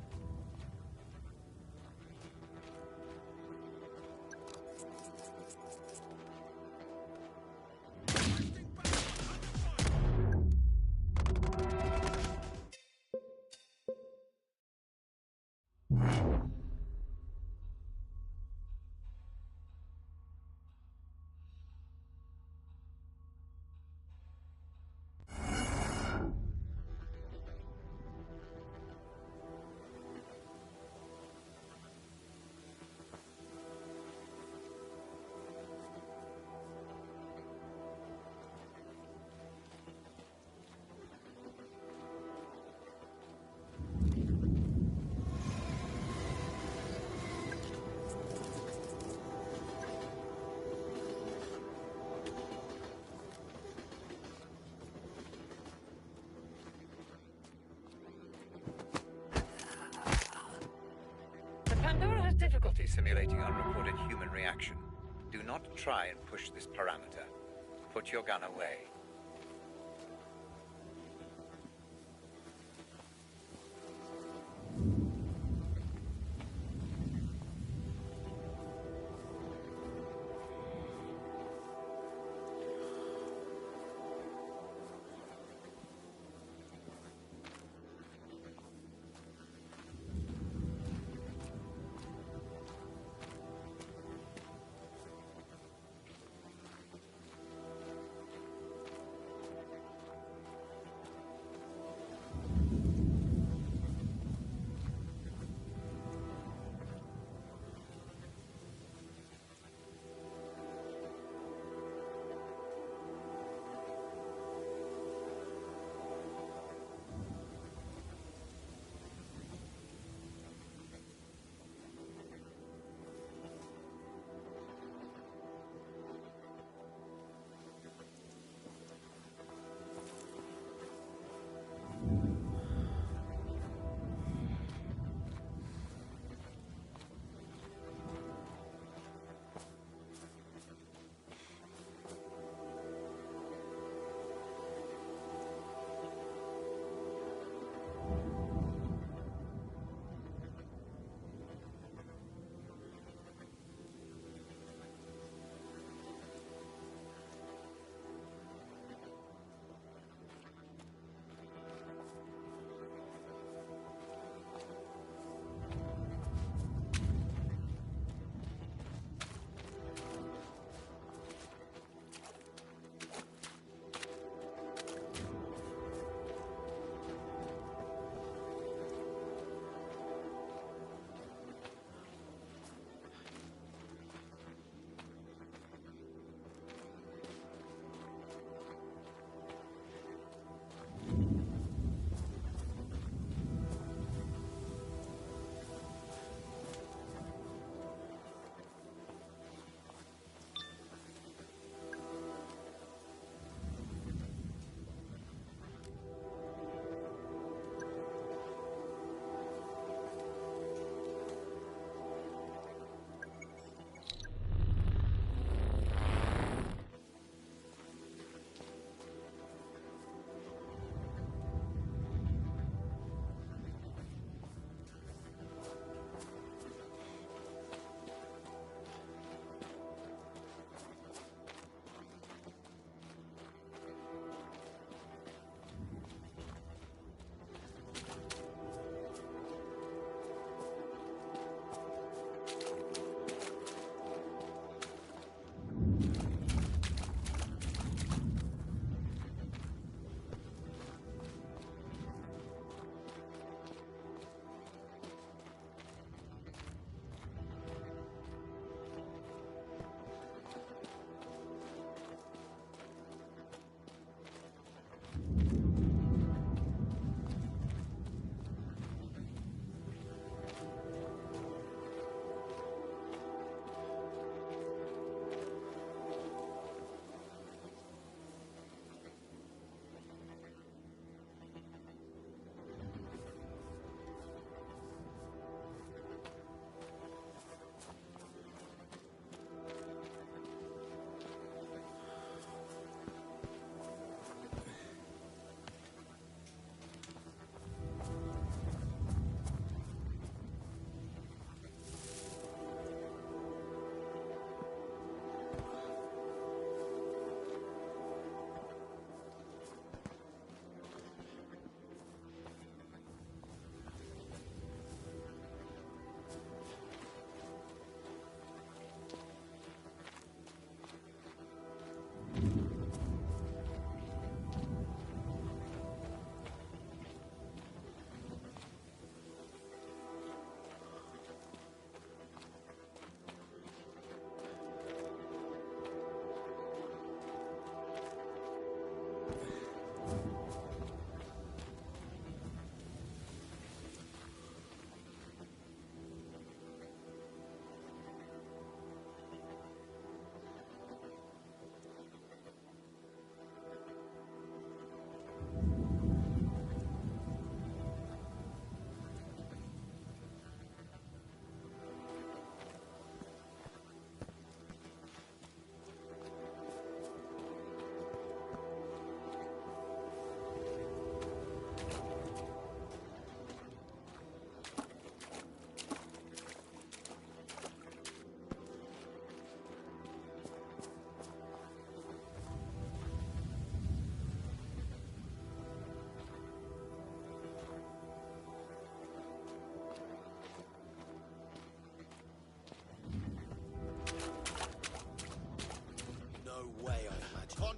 Pandora has difficulty simulating unrecorded human reaction. Do not try and push this parameter. Put your gun away.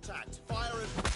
contact. Fire and...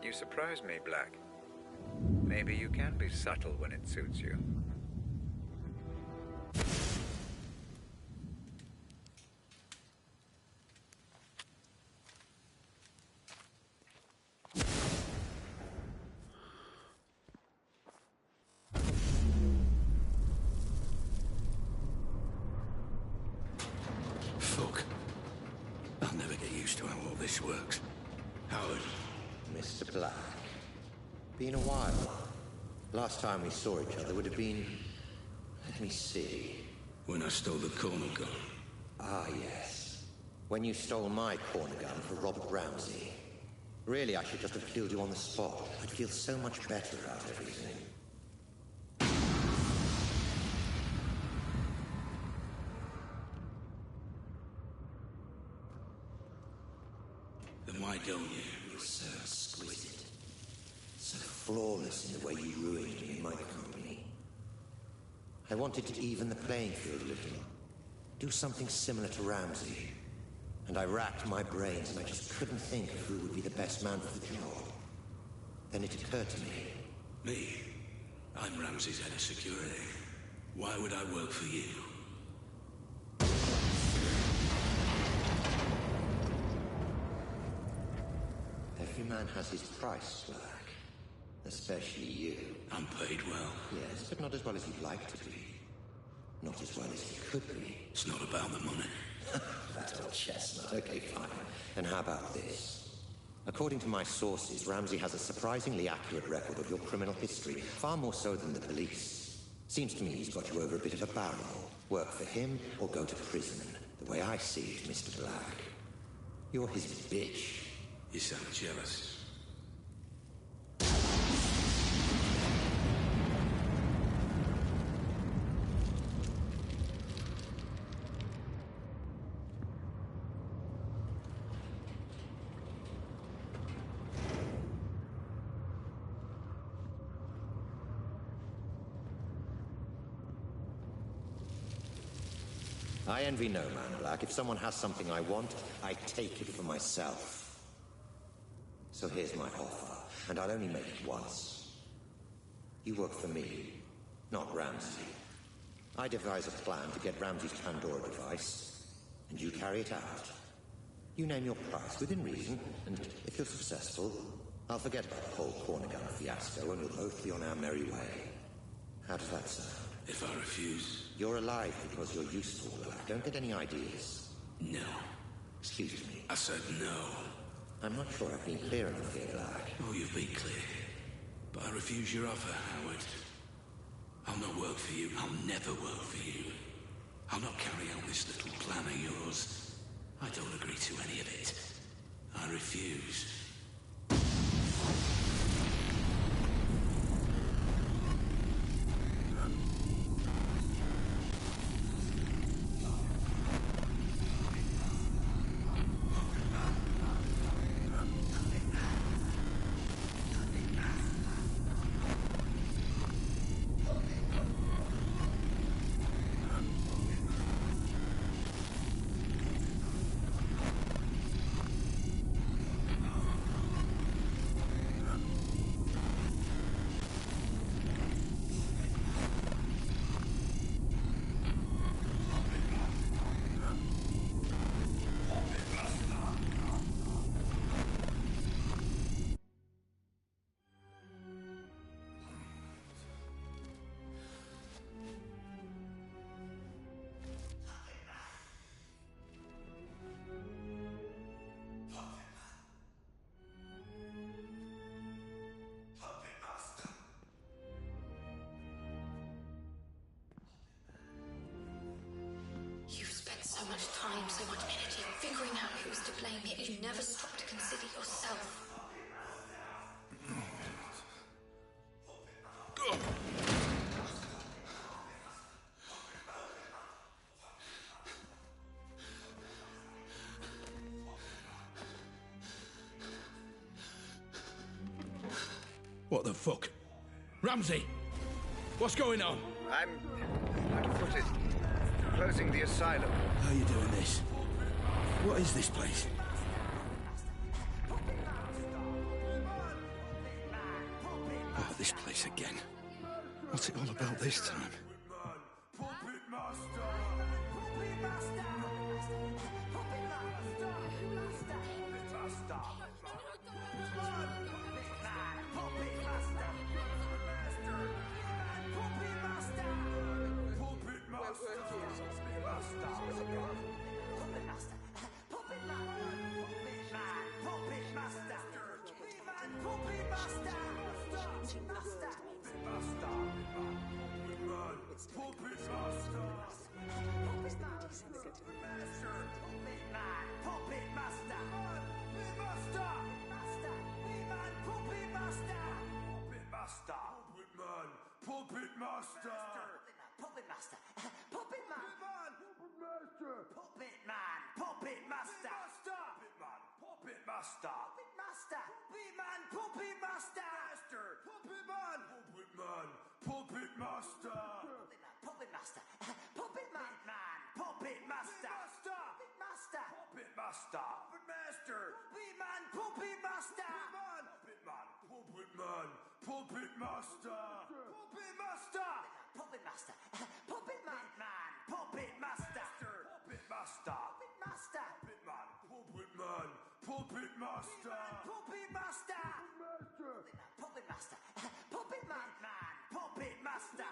You surprise me, Black. Maybe you can be subtle when it suits you. Fuck. I'll never get used to how all this works. Howard. Mr. Black. Been a while. Last time we saw each other would have been... Let me see. When I stole the corner gun. Ah, yes. When you stole my corner gun for Robert Ramsey. Really, I should just have killed you on the spot. I'd feel so much better about everything. Then why don't you? You're so exquisite. So flawless in the way you ruined me in my company. I wanted to even the playing field a little. Do something similar to Ramsey. And I racked my brains and I just couldn't think of who would be the best man for the job. Then it occurred to me. Me? I'm Ramsey's head of security. Why would I work for you? Every man has his price, Black. Especially you. I'm paid well. Yes, but not as well as you'd like to be. Not as well as you could be. It's not about the money. That old chestnut. Okay, fine. And how about this? According to my sources, Ramsey has a surprisingly accurate record of your criminal history, far more so than the police. Seems to me he's got you over a bit of a barrel. Work for him or go to prison. The way I see it, Mr. Black. You're his bitch. You sound jealous. I envy no man, Black. If someone has something I want, I take it for myself. So here's my offer, and I'll only make it once. You work for me, not Ramsey. I devise a plan to get Ramsey's Pandora device, and you carry it out. You name your price within reason, and if you're successful, I'll forget about the whole corner gun fiasco, and we'll both be on our merry way. How does that sound? If I refuse... You're alive because you're useful, Black. Don't get any ideas. No. Excuse me. I said no. I'm not sure I've been clear enough here, Black. Oh, you've been clear. But I refuse your offer, Howard. I'll not work for you. I'll never work for you. I'll not carry out this little plan of yours. I don't agree to any of it. I refuse. So much time, so much energy figuring out who's to blame, yet you never stop to consider yourself. What the fuck? Ramsey! What's going on? I'm flat-footed. Closing the asylum. How are you doing this? What is this place? this place again. What's it all about this time? Puppet Master! Puppet Master! Puppet Master! Puppet Man! Puppet Man! Puppet Master! Puppet Master! Puppet Master! Puppet Man! Puppet Master! Puppet Man! Puppet Master! Puppet Master! Puppet Man! Puppet Master! Puppet Master! Puppet Master! Puppet Master! Puppet Man! Puppet Master! Puppet Man! Puppet Master! Puppet Master! Puppet Master! Puppet Man! Puppet Master! Puppet Master! Puppet Master! Puppet Man! Puppet Man! Puppet Master! Puppet Master! Puppet Master! Puppet Man! Puppet Master! Puppet Master! Puppet Master! Puppet Master! Puppet Man! Puppet Master! Puppet Master! Puppet Master! Puppet Man! Puppet Master! Puppet Man! Puppet Master! Puppet Master! Puppet Master! Puppet Master! Puppet Man! Puppet Master! Puppet Master! Puppet Man! Puppet Master!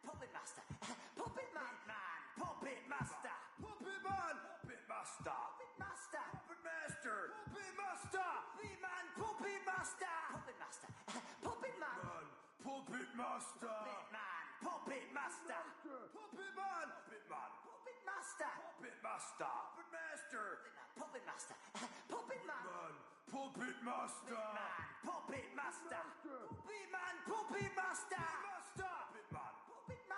Puppet Master! Puppet Man! Puppet Man! Puppet Master! Puppet Master! Puppet Master! Puppet Master! Puppet Man! Puppet Master! Puppet Master! Puppet Man! Puppet Master! Puppet Man! Puppet Master! Puppet Master! Puppet Man! Puppet Man! Puppet Master! Puppet Master! Puppet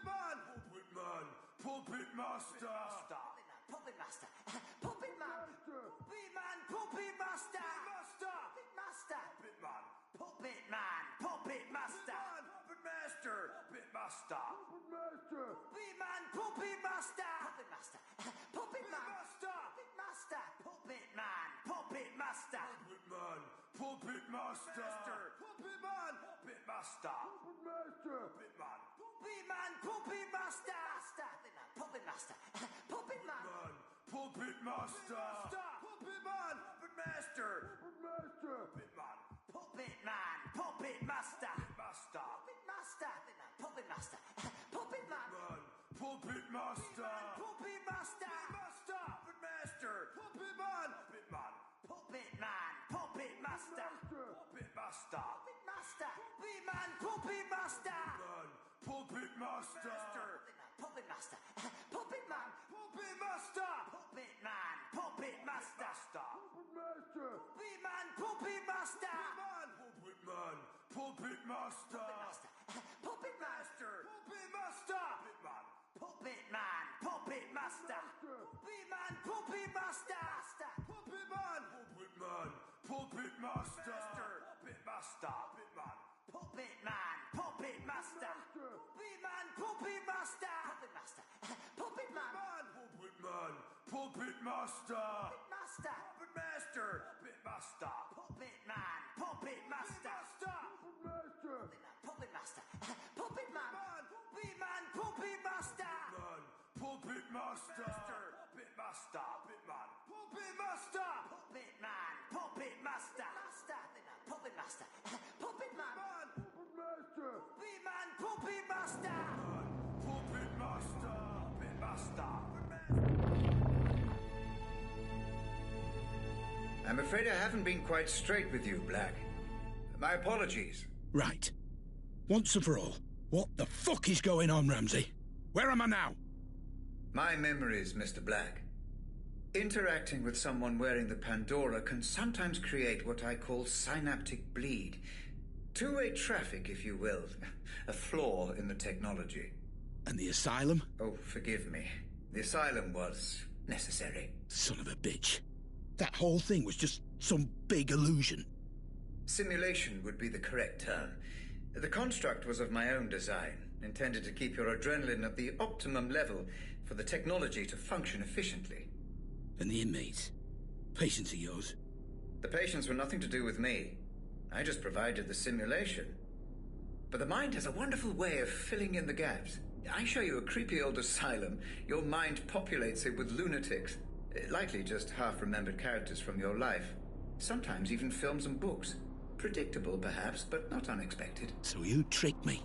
Man! Puppet Man! Puppet Master! Puppet Master! Puppet Man! Puppet Man! Puppet Master! Puppet Master! Puppet Master! Puppet Man! Puppet Master! Puppet Master! Puppet Man! Puppet Master! Puppet Man! Puppet Master! Puppet Man! Puppet Master! Puppet Man! Puppet Master! Puppet Man! Puppet Man! Puppet Master! Puppet Master! Puppet Man! Puppet Master! Puppet Man! Puppet Master! Puppet Man! Puppet Man! Puppet Master! Master! Puppet Master! Puppet Master! Puppet Man! Puppet Master! Puppet Master! Puppet Master! Puppet Man! Puppet Man! Puppet Man! Puppet Master! Puppet Master! Puppet Master! Puppet Man! Puppet Master! Puppet Master! Puppet Master! Puppet Man! Puppet Master! Puppet Man! Puppet Master! Puppet Puppet Master! Man! Puppet Master! Puppet Man! Puppet Master! Puppet Master! Puppet Master! Puppet Man! Puppet Master! Puppet Man! Puppet Master! Puppet Man! Puppet Man! Puppet Master! Puppet Master! Puppet Man! Puppet Master! Puppet Man! Puppet Master! Puppet Man! Puppet Man! Puppet Master! Puppet Master! Puppet Master! Puppet Master! Puppet Man! Puppet Master! Puppet Master! Puppet Man! Puppet Man! Puppet Master! Puppet Master! Puppet Master! Puppet Master! Puppet Man! Puppet Master! Puppet Master! Puppet Man! Puppet Man! Puppet Master! Puppet Master! Puppet Master! I'm afraid I haven't been quite straight with you, Black. My apologies. Right. Once and for all, what the fuck is going on, Ramsey? Where am I now? My memories, Mr. Black. Interacting with someone wearing the Pandora can sometimes create what I call synaptic bleed. Two-way traffic, if you will. A flaw in the technology. And the asylum? Oh, forgive me. The asylum was necessary. Son of a bitch. That whole thing was just some big illusion. Simulation would be the correct term. The construct was of my own design, intended to keep your adrenaline at the optimum level for the technology to function efficiently. And the inmates? Patients of yours? The patients were nothing to do with me. I just provided the simulation. But the mind has a wonderful way of filling in the gaps. I show you a creepy old asylum, your mind populates it with lunatics. Likely just half-remembered characters from your life. Sometimes even films and books. Predictable, perhaps, but not unexpected. So you tricked me.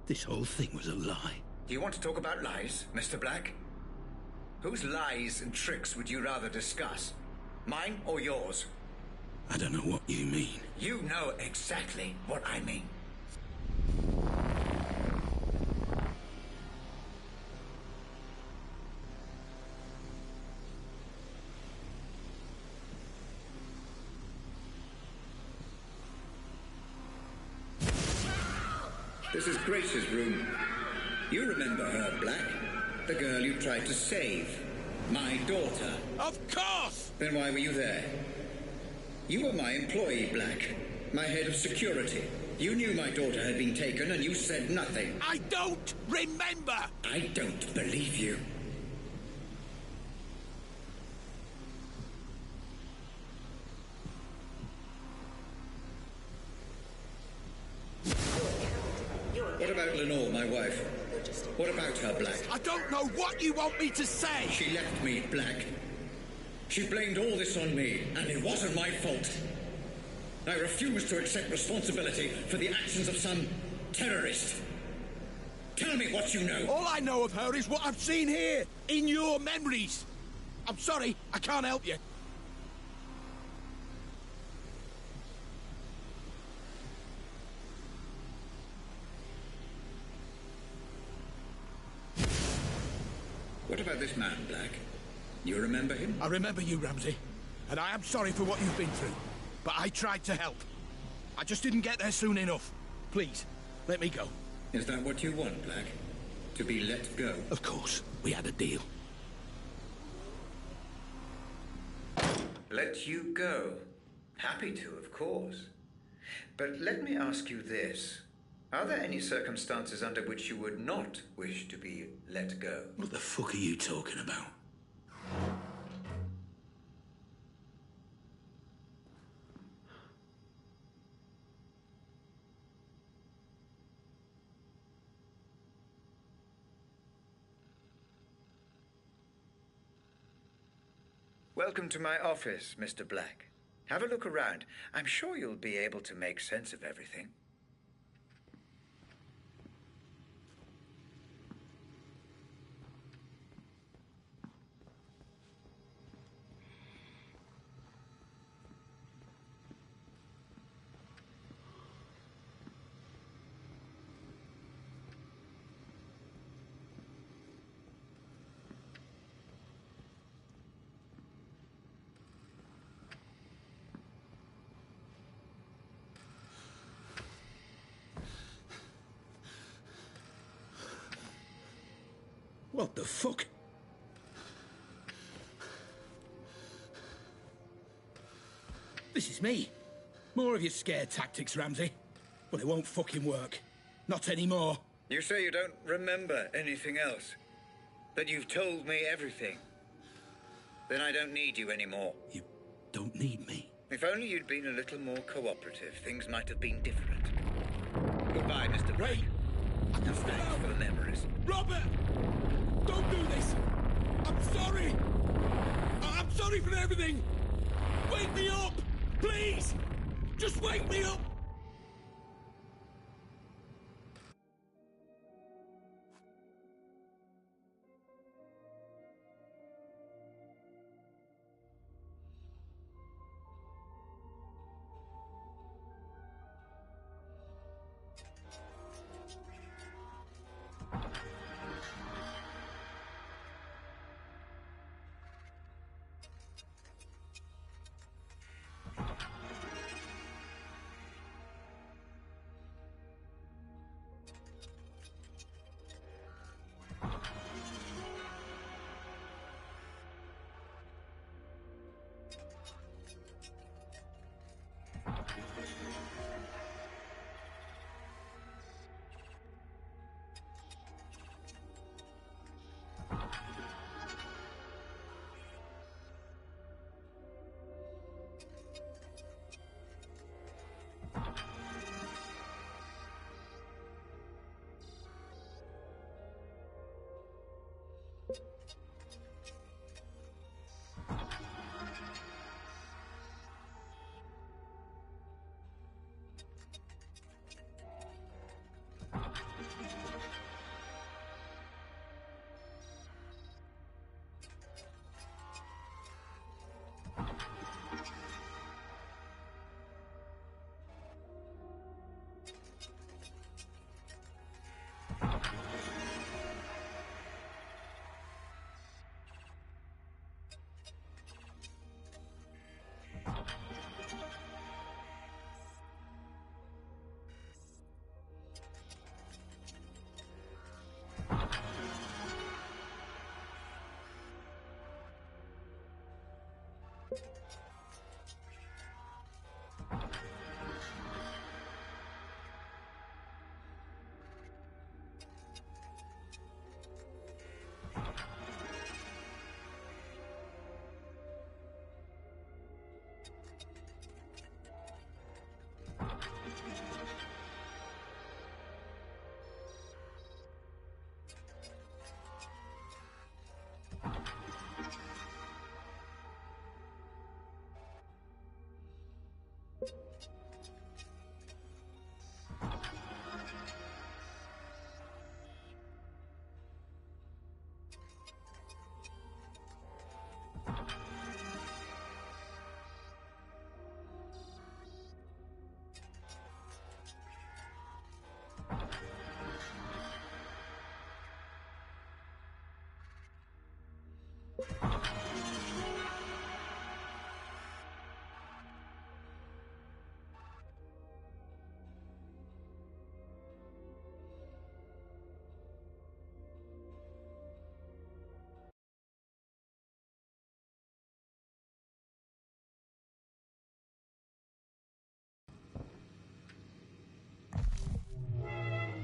This whole thing was a lie. Do you want to talk about lies, Mr. Black? Whose lies and tricks would you rather discuss? Mine or yours? I don't know what you mean. You know exactly what I mean. This is Grace's room. You remember her, Black? The girl you tried to save. My daughter. Of course! Then why were you there? You were my employee, Black. My head of security. You knew my daughter had been taken and you said nothing. I don't remember! I don't believe you. What about Lenore, my wife? What about her, Black? I don't know what you want me to say! She left me, Black. She blamed all this on me, and it wasn't my fault. I refuse to accept responsibility for the actions of some terrorist. Tell me what you know. All I know of her is what I've seen here, in your memories. I'm sorry, I can't help you. What about this man, Black? You remember him? I remember you, Ramsey. And I am sorry for what you've been through. But I tried to help. I just didn't get there soon enough. Please, let me go. Is that what you want, Black? To be let go? Of course. We had a deal. Let you go? Happy to, of course. But let me ask you this. Are there any circumstances under which you would not wish to be let go? What the fuck are you talking about? Welcome to my office, Mr. Black. Have a look around. I'm sure you'll be able to make sense of everything. What the fuck? This is me. More of your scare tactics, Ramsey. But it won't fucking work. Not anymore. You say you don't remember anything else? That you've told me everything? Then I don't need you anymore. You don't need me? If only you'd been a little more cooperative, things might have been different. Goodbye, Mr. Black. And thanks for the memories. Robert! Don't do this! I'm sorry! I'm sorry for everything! Wake me up! Please! Just wake me up!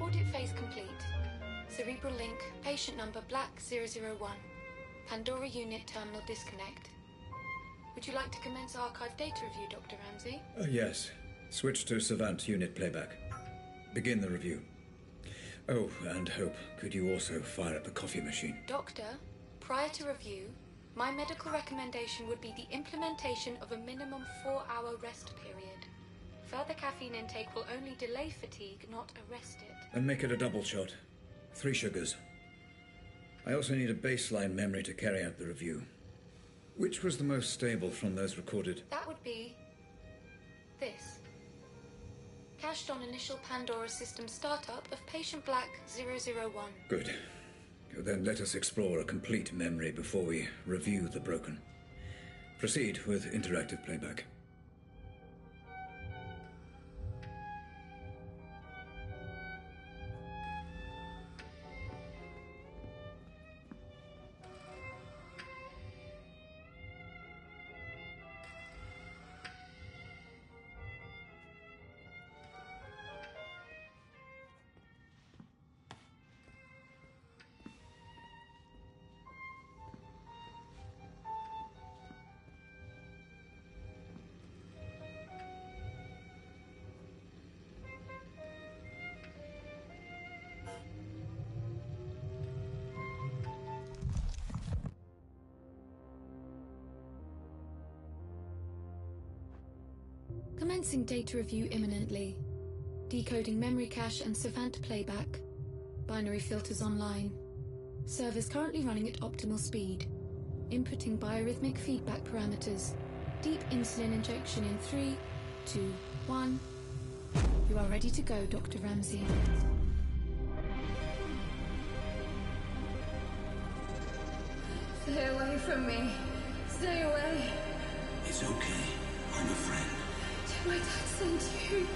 Audit phase complete. Cerebral link, patient number Black 001. Pandora unit terminal disconnect. Would you like to commence archive data review, Dr. Ramsey? Yes. Switch to Savant unit playback. Begin the review. Oh, and Hope, could you also fire up the coffee machine? Doctor, prior to review, my medical recommendation would be the implementation of a minimum 4-hour rest period. Further caffeine intake will only delay fatigue, not arrest it. And make it a double shot. 3 sugars. I also need a baseline memory to carry out the review. Which was the most stable from those recorded? That would be this. Cached on initial Pandora system startup of patient Black 001. Good. Then let us explore a complete memory before we review the broken. Proceed with interactive playback. Commencing data review imminently. Decoding memory cache and Savant playback. Binary filters online. Servers currently running at optimal speed. Inputting biorhythmic feedback parameters. Deep insulin injection in 3, 2, 1. You are ready to go, Dr. Ramsey. Stay away from me. Stay away. It's okay. I'm a friend. Did my dad send you?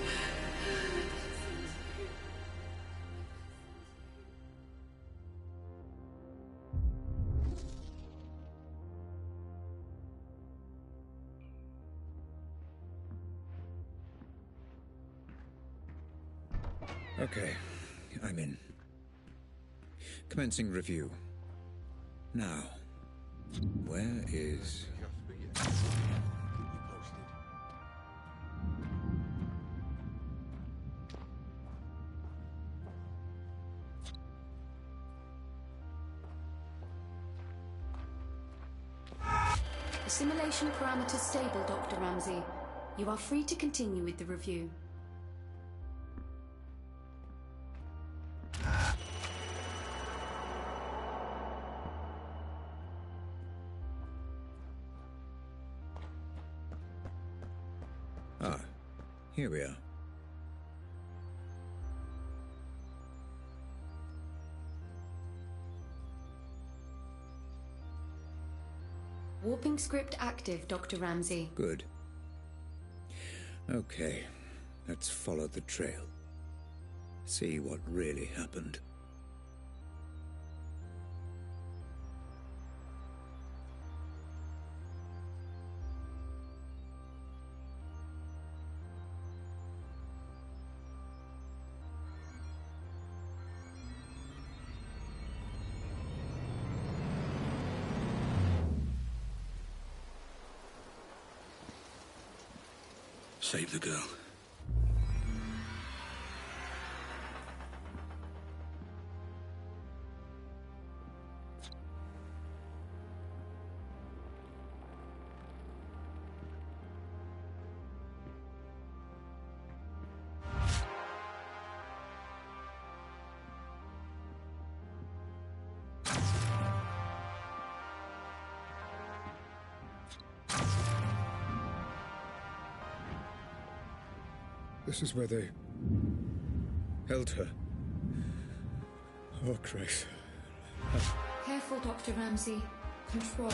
Okay, I'm in. Commencing review. Now, where is... Assimilation parameters stable, Dr. Ramsey. You are free to continue with the review. Ah, here we are. Warping script active, Dr. Ramsey. Good. Okay, let's follow the trail. See what really happened. Save the girl. This is where they held her. Oh, Christ. Careful, Dr. Ramsey. Control.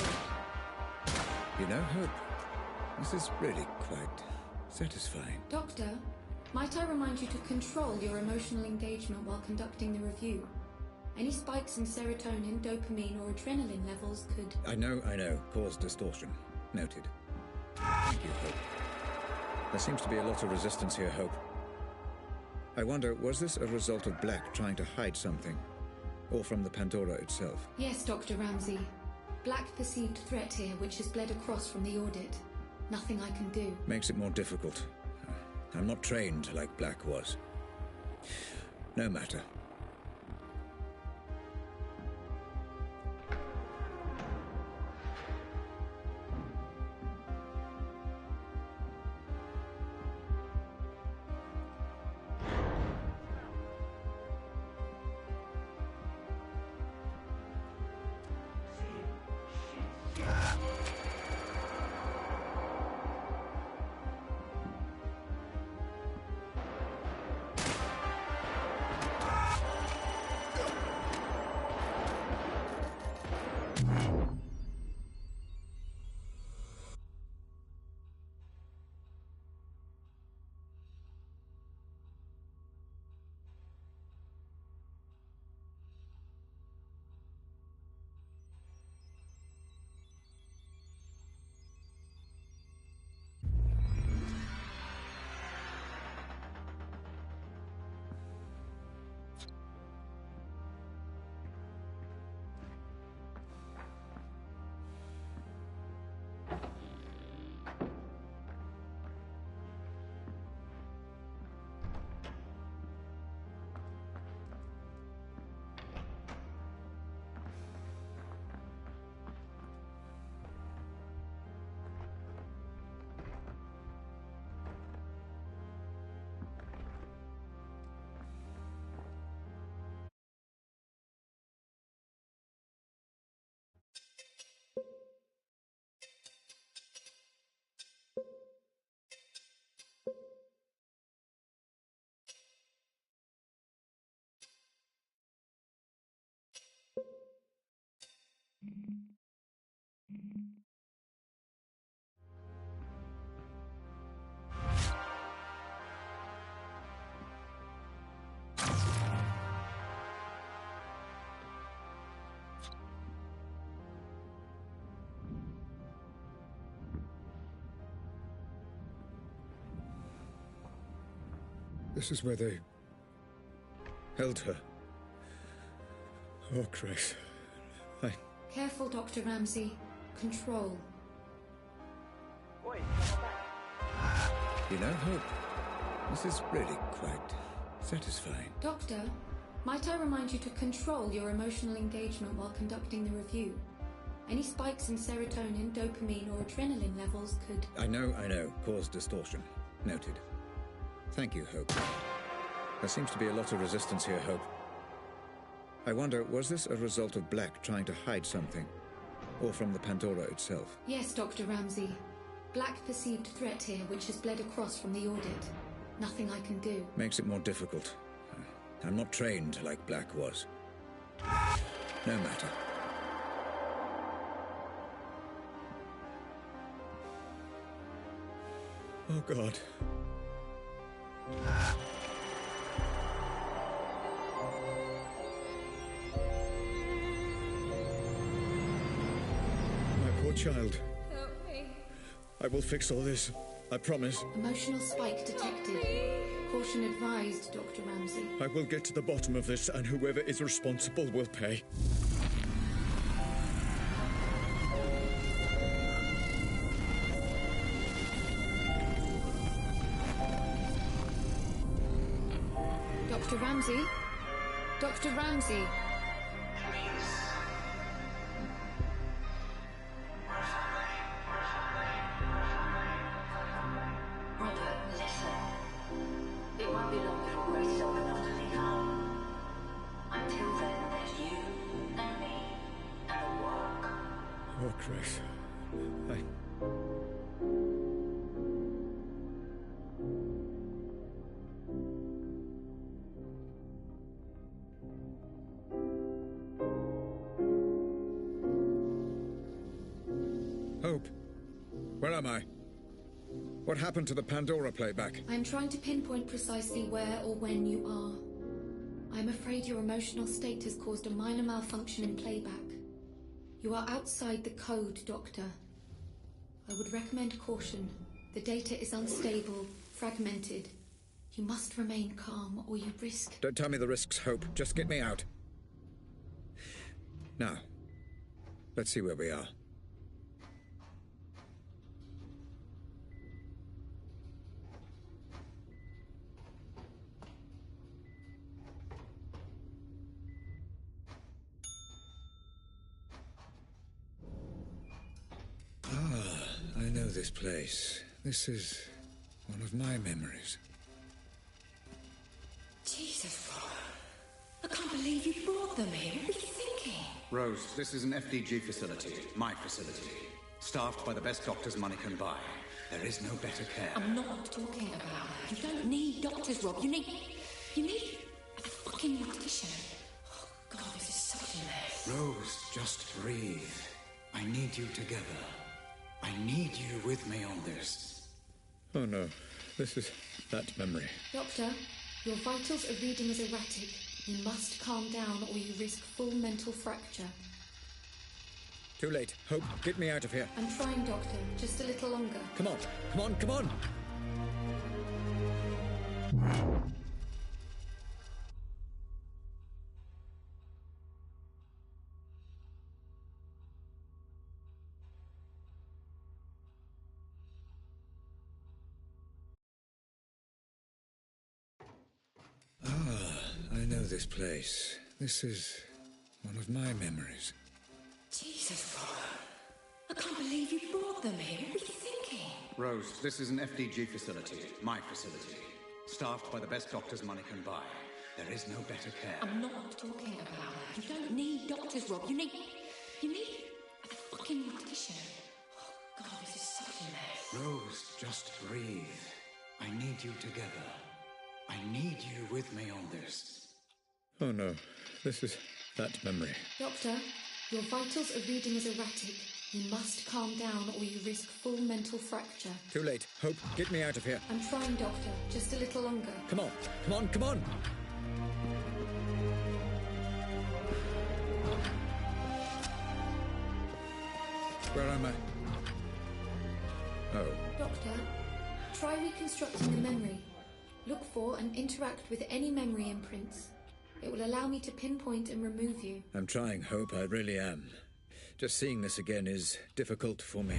You know, Hope, this is really quite satisfying. Doctor, might I remind you to control your emotional engagement while conducting the review? Any spikes in serotonin, dopamine, or adrenaline levels could... I know. Cause distortion. Noted. Thank you, Hope. There seems to be a lot of resistance here, Hope. I wonder, was this a result of Black trying to hide something? Or from the Pandora itself? Yes, Dr. Ramsey. Black perceived threat here, which has bled across from the audit. Nothing I can do. Makes it more difficult. I'm not trained like Black was. No matter. This is where they held her. Oh, Christ. Careful, Dr. Ramsey. Control. You know, Hope, this is really quite satisfying. Doctor, might I remind you to control your emotional engagement while conducting the review? Any spikes in serotonin, dopamine, or adrenaline levels could... I know. Cause distortion. Noted. Thank you, Hope. There seems to be a lot of resistance here, Hope. I wonder, was this a result of Black trying to hide something? Or from the Pandora itself? Yes, Dr. Ramsey. Black perceived threat here, which has bled across from the audit. Nothing I can do. Makes it more difficult. I'm not trained like Black was. No matter. Oh, God. My poor child. Help me. I will fix all this. I promise. Emotional spike detected. Caution advised, Dr. Ramsey. I will get to the bottom of this, and whoever is responsible will pay. Dr. Ramsey? Dr. Ramsey? Robert, listen. It won't be long before Grace is old enough to leave home. Until then, there's you and me and the work. Oh, Grace. Hope, where am I? What happened to the Pandora playback? I'm trying to pinpoint precisely where or when you are. I'm afraid your emotional state has caused a minor malfunction in playback. You are outside the code, Doctor. I would recommend caution. The data is unstable, fragmented. You must remain calm, or you risk... Don't tell me the risks, Hope. Just get me out. Now, let's see where we are. I know this place. This is one of my memories. Jesus, Robert. I can't believe you brought them here. What were you thinking? Rose, this is an FDG facility. My facility. Staffed by the best doctors money can buy. There is no better care. I'm not talking about that. You don't need doctors, Rob. You need a fucking mortician. Oh, God, this is such a mess. Rose, just breathe. I need you together. I need you with me on this. Oh no, this is that memory. Doctor, your vitals are reading as erratic. You must calm down or you risk full mental fracture. Too late. Hope, get me out of here. I'm trying, Doctor. Just a little longer. Come on, come on, come on! I know this place. This is one of my memories. Jesus, Robert. I can't believe you brought them here. What were you thinking? Rose, this is an FDG facility. My facility. Staffed by the best doctors money can buy. There is no better care. I'm not talking about that. You don't need doctors, Rob. You need a fucking mortician. Oh, God, this is such a mess. Rose, just breathe. I need you together. I need you with me on this. Oh no, this is that memory. Doctor, your vitals are reading as erratic. You must calm down or you risk full mental fracture. Too late. Hope, get me out of here. I'm trying, Doctor. Just a little longer. Come on, come on, come on! Where am I? Oh. Doctor, try reconstructing the memory. Look for and interact with any memory imprints. It will allow me to pinpoint and remove you. I'm trying, Hope, I really am. Just seeing this again is difficult for me.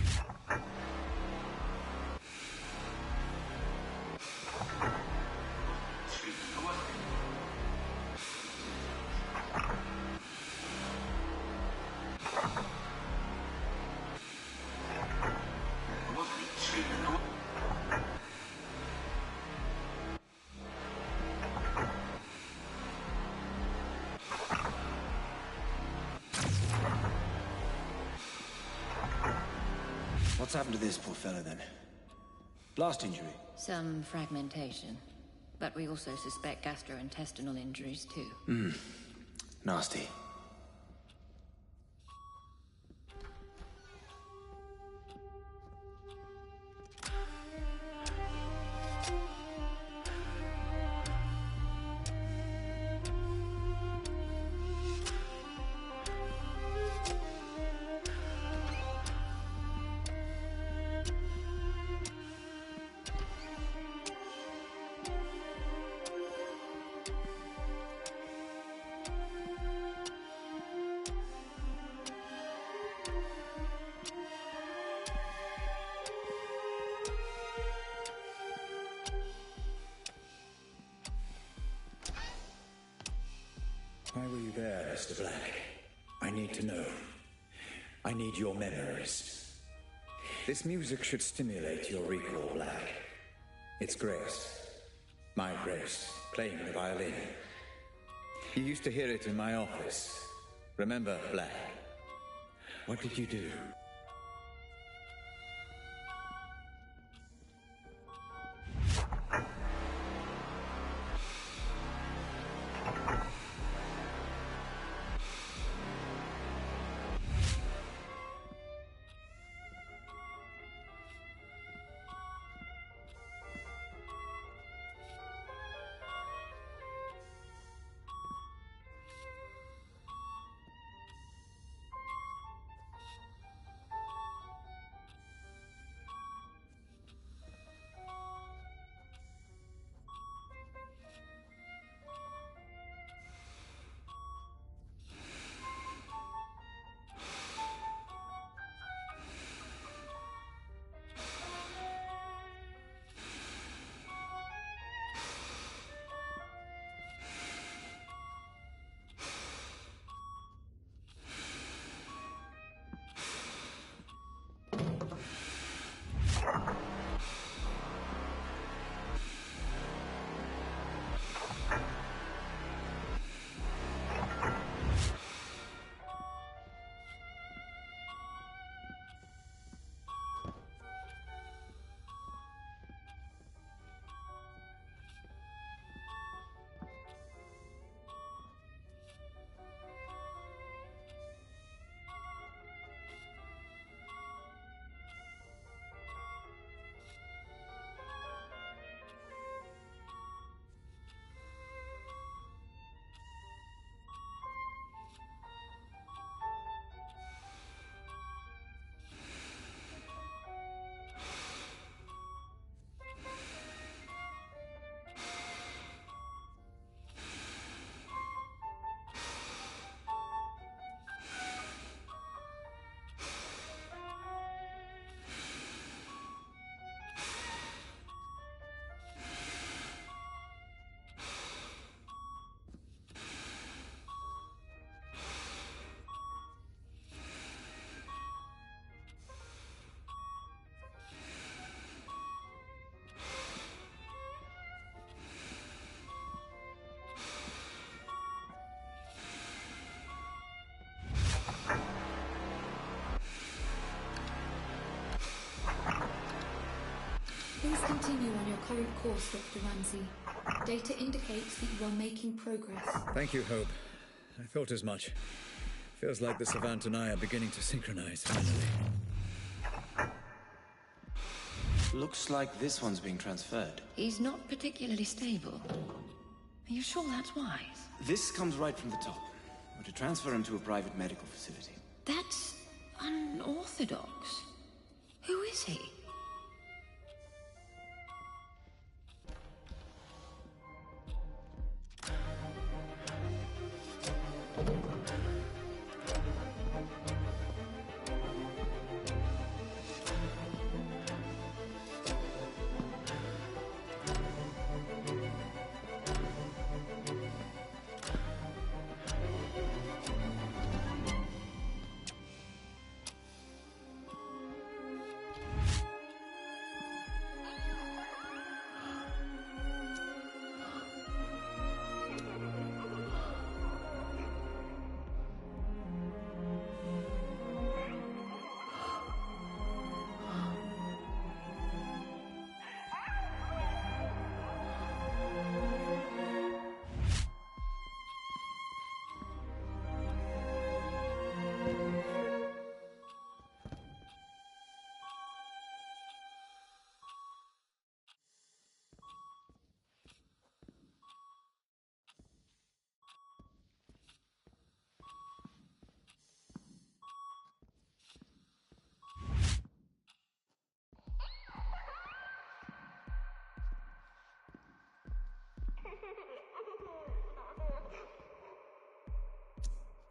What's happened to this poor fella, then? Blast injury? Some fragmentation. But we also suspect gastrointestinal injuries, too. Nasty. Mr. Black. I need to know. I need your memories. This music should stimulate your recall, Black. It's Grace. My Grace, playing the violin. You used to hear it in my office. Remember, Black? What did you do? Please continue on your current course, Dr. Ramsey. Data indicates that you are making progress. Thank you, Hope. I thought as much. Feels like the Savant and I are beginning to synchronize, finally. Looks like this one's being transferred. He's not particularly stable. Are you sure that's wise? This comes right from the top. We're to transfer him to a private medical facility. That's unorthodox. Who is he?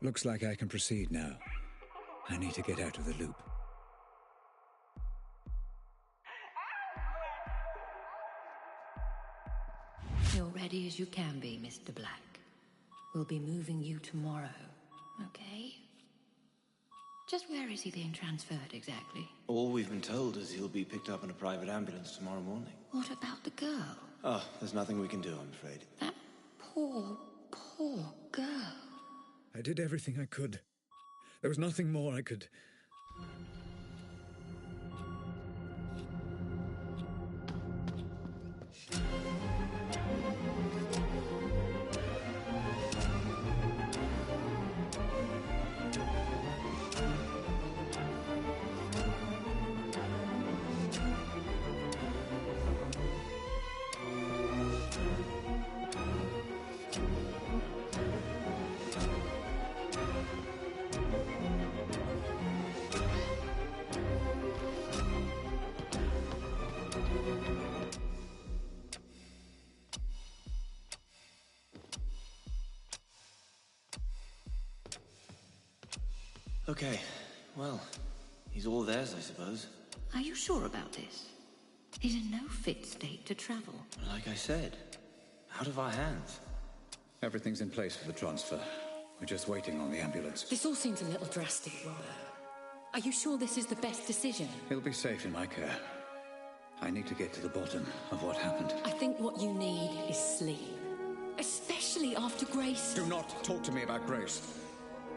Looks like I can proceed now. I need to get out of the loop. You're ready as you can be, Mr. Black. We'll be moving you tomorrow Okay. Just where is he being transferred exactly? All we've been told is he'll be picked up in a private ambulance tomorrow morning. What about the girl? Oh, there's nothing we can do, I'm afraid. That poor girl. I did everything I could. There was nothing more I could... Okay, well, he's all theirs, I suppose. Are you sure about this? He's in no fit state to travel. Like I said, out of our hands. Everything's in place for the transfer. We're just waiting on the ambulance. This all seems a little drastic, Robert. Are you sure this is the best decision? He'll be safe in my care. I need to get to the bottom of what happened. I think what you need is sleep. Especially after Grace. Do not talk to me about Grace.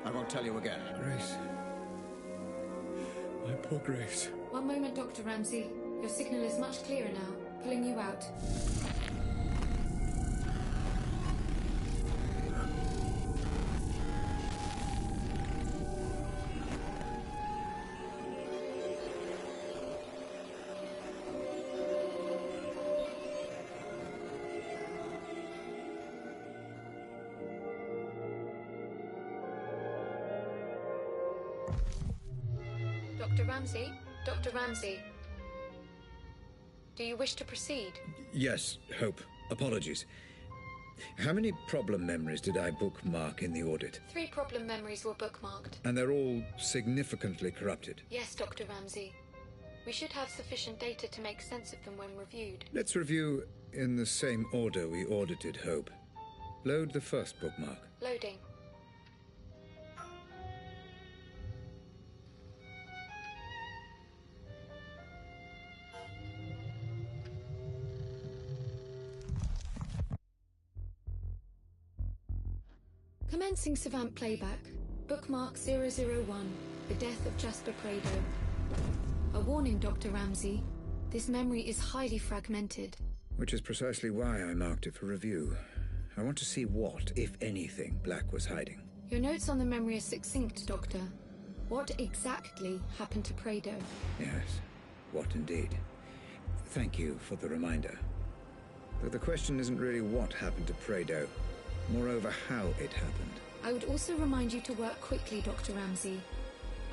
I won't tell you again. Grace. My poor Grace. One moment, Dr. Ramsey. Your signal is much clearer now. Pulling you out. Dr. Ramsey? Dr. Ramsey? Do you wish to proceed? Yes, Hope. Apologies. How many problem memories did I bookmark in the audit? 3 problem memories were bookmarked. And they're all significantly corrupted? Yes, Dr. Ramsey. We should have sufficient data to make sense of them when reviewed. Let's review in the same order we audited Hope. Load the first bookmark. Loading. Commencing Savant playback. Bookmark 001. The death of Jasper Prado. A warning, Dr. Ramsey. This memory is highly fragmented. Which is precisely why I marked it for review. I want to see what, if anything, Black was hiding. Your notes on the memory are succinct, Doctor. What exactly happened to Prado? Yes, what indeed. Thank you for the reminder. Though the question isn't really what happened to Prado. Moreover, how it happened. I would also remind you to work quickly, Dr. Ramsey.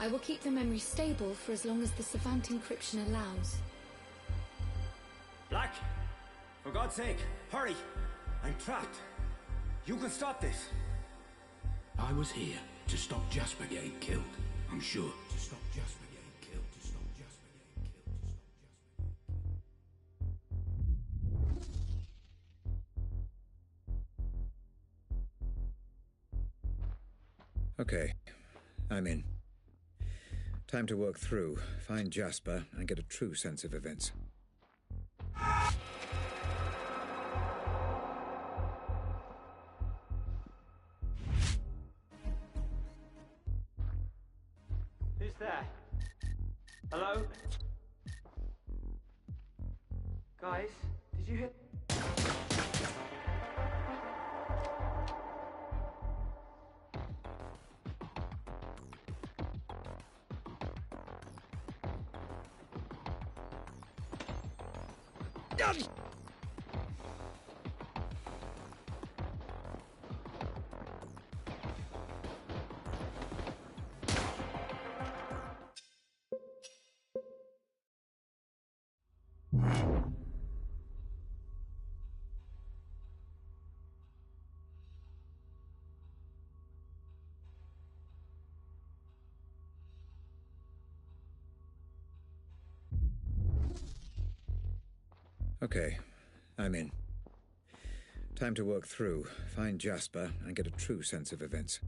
I will keep the memory stable for as long as the Savant encryption allows. Black! For God's sake, hurry! I'm trapped. You can stop this. I was here to stop Jasper getting killed. I'm sure. To stop Jasper getting killed. To stop Jasper getting killed. To stop Jasper. Okay, I'm in. Time to work through, find Jasper, and get a true sense of events. Who's there? Hello? Guys, did you hear... Okay, I'm in. Time to work through, find Jasper, and get a true sense of events.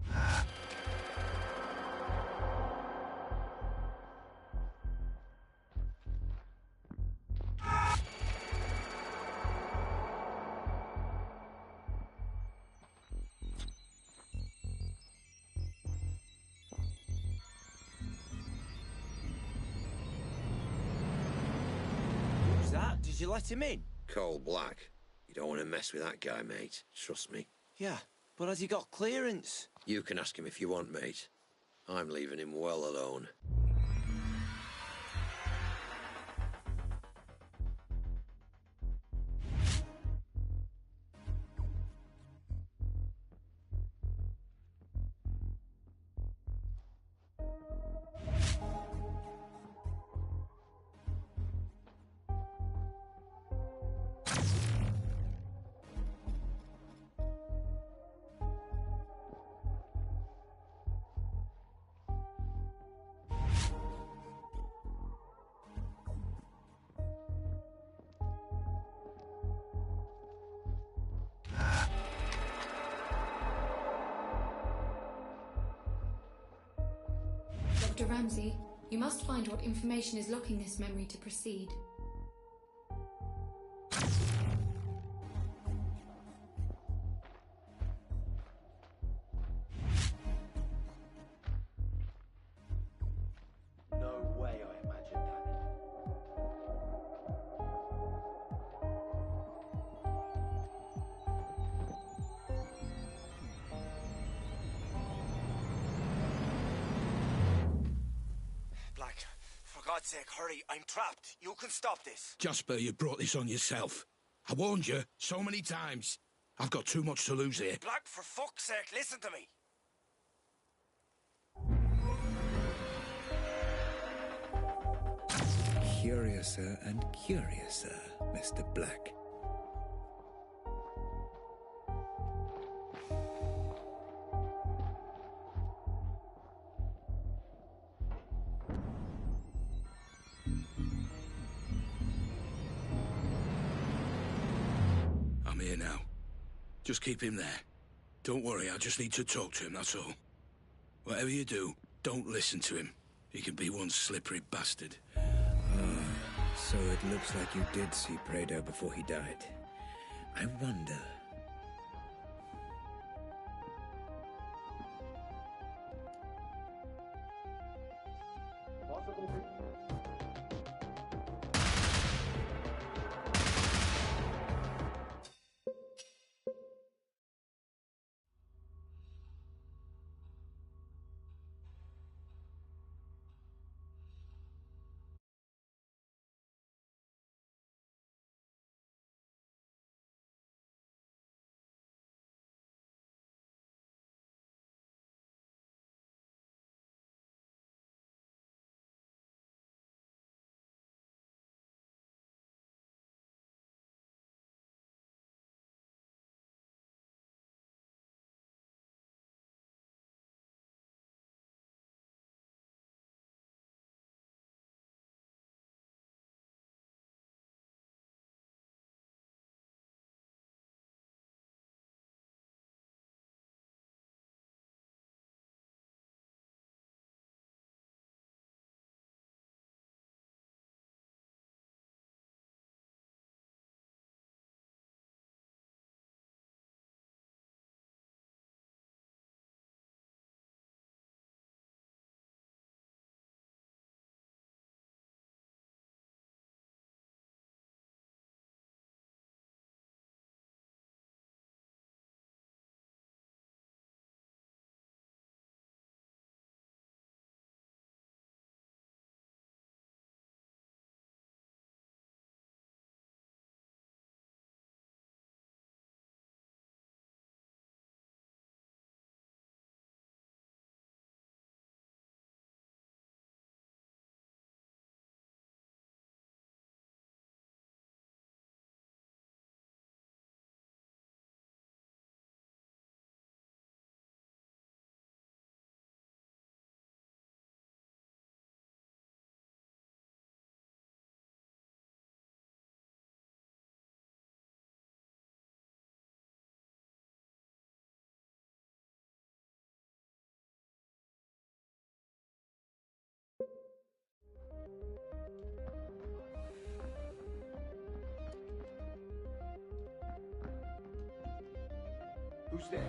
Did you let him in? Cole Black. You don't want to mess with that guy, mate. Trust me. Yeah, but has he got clearance? You can ask him if you want, mate. I'm leaving him well alone. Dr. Ramsey, you must find what information is locking this memory to proceed. No way I imagined that. Black, for God's sake, hurry. I'm trapped. You can stop this. Jasper, you brought this on yourself. I warned you so many times. I've got too much to lose here. Black, for fuck's sake, listen to me. Curiouser and curiouser, Mr. Black. I'm here now. Just keep him there. Don't worry, I just need to talk to him, that's all. Whatever you do, don't listen to him. He can be one slippery bastard. So it looks like you did see Prado before he died. I wonder... Who's there?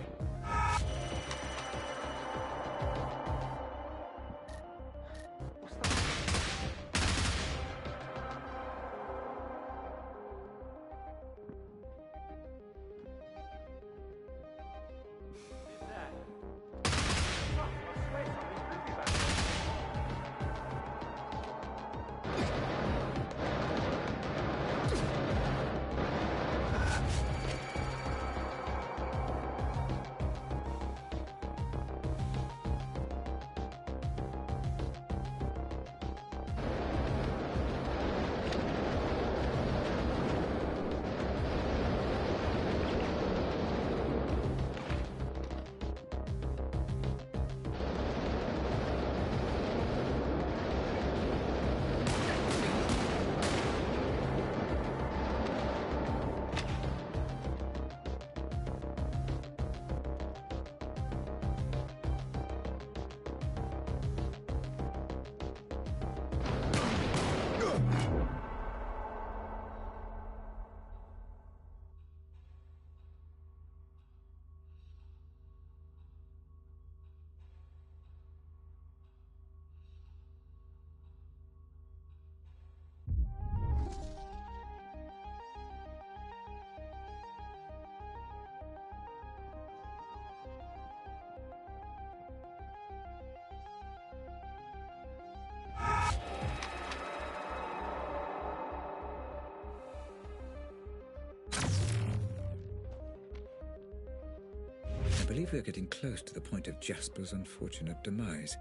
believe we're getting close to the point of Jasper's unfortunate demise.